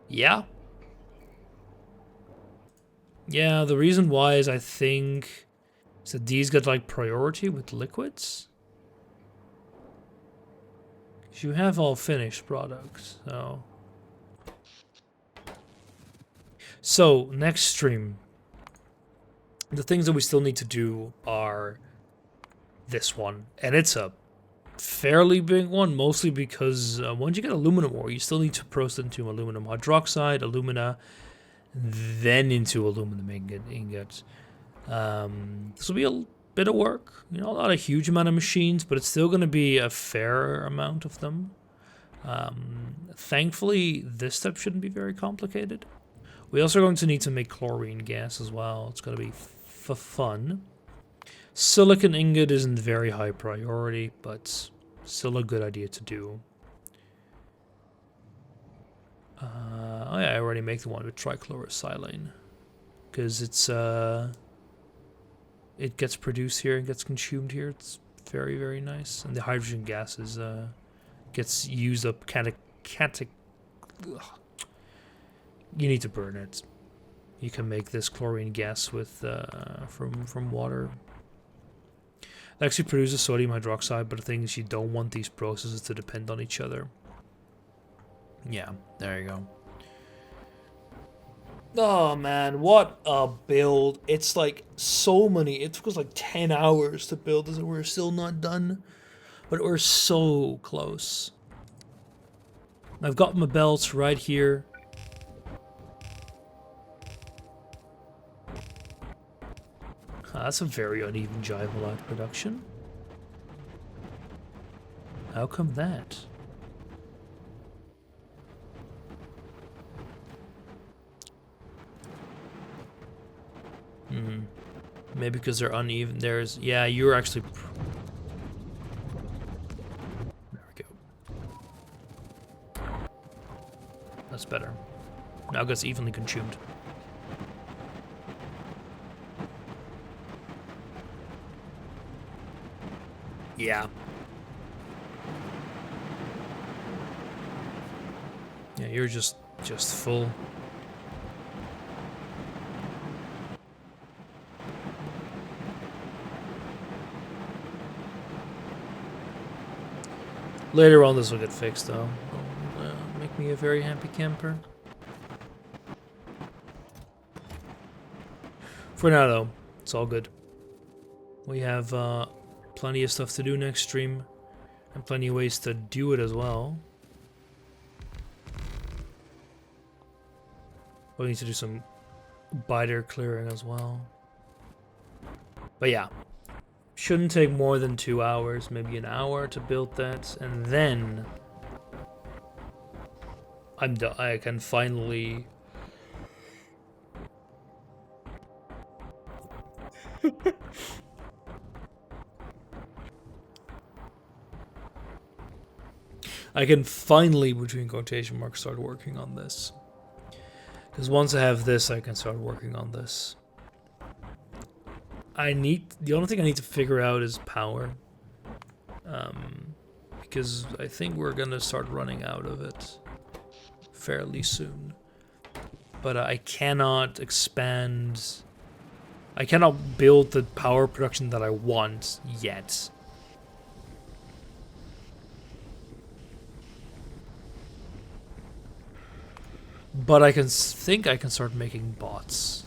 Yeah. Yeah, the reason why is I think so these got like priority with liquids. You have all finished products, so. So, next stream. The things that we still need to do are this one. And it's a fairly big one, mostly because once you get aluminum ore, you still need to process it into aluminum hydroxide, alumina, then into aluminum ingot. This will be a bit of work. You know, not a huge amount of machines, but it's still going to be a fair amount of them. Thankfully, this step shouldn't be very complicated. We're also going to need to make chlorine gas as well. It's going to be for fun. Silicon ingot isn't very high priority, but still a good idea to do. Oh yeah, I already make the one with trichlorosilane. Because it's, it gets produced here and gets consumed here. It's very, very nice. And the hydrogen gas is, gets used up you need to burn it. You can make this chlorine gas with from water. It actually produces sodium hydroxide, but the thing is you don't want these processes to depend on each other. Yeah, there you go. Oh man, what a build. It's like so many. It took us like 10 hours to build this and we're still not done. But we're so close. I've got my belts right here. That's a very uneven Jivolite production. How come that? Maybe because they're uneven. There's, yeah, you're actually. There we go. That's better. Now it gets evenly consumed. Yeah. Yeah, you're just full. Later on this will get fixed though. It'll, make me a very happy camper. For now though, it's all good. We have plenty of stuff to do next stream, and plenty of ways to do it as well. We'll need to do some biter clearing as well. But yeah, shouldn't take more than 2 hours, maybe an hour to build that, and then I'm done. I can finally I can finally, between quotation marks, start working on this. Because once I have this, I can start working on this. The only thing I need to figure out is power. Because I think we're gonna start running out of it fairly soon. But I cannot expand. I cannot build the power production that I want yet. But I can think I can start making bots.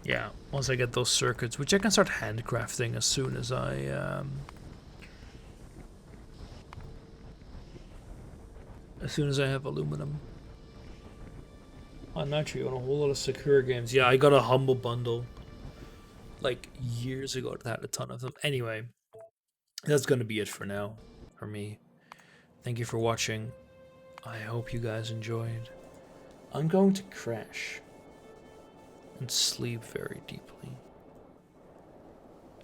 Yeah, once I get those circuits, which I can start handcrafting as soon as I have aluminum. I'm actually on a whole lot of Sakura games. Yeah, I got a Humble Bundle like years ago that had a ton of them. Anyway, that's gonna be it for now for me. Thank you for watching. I hope you guys enjoyed. I'm going to crash and sleep very deeply.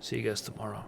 See you guys tomorrow.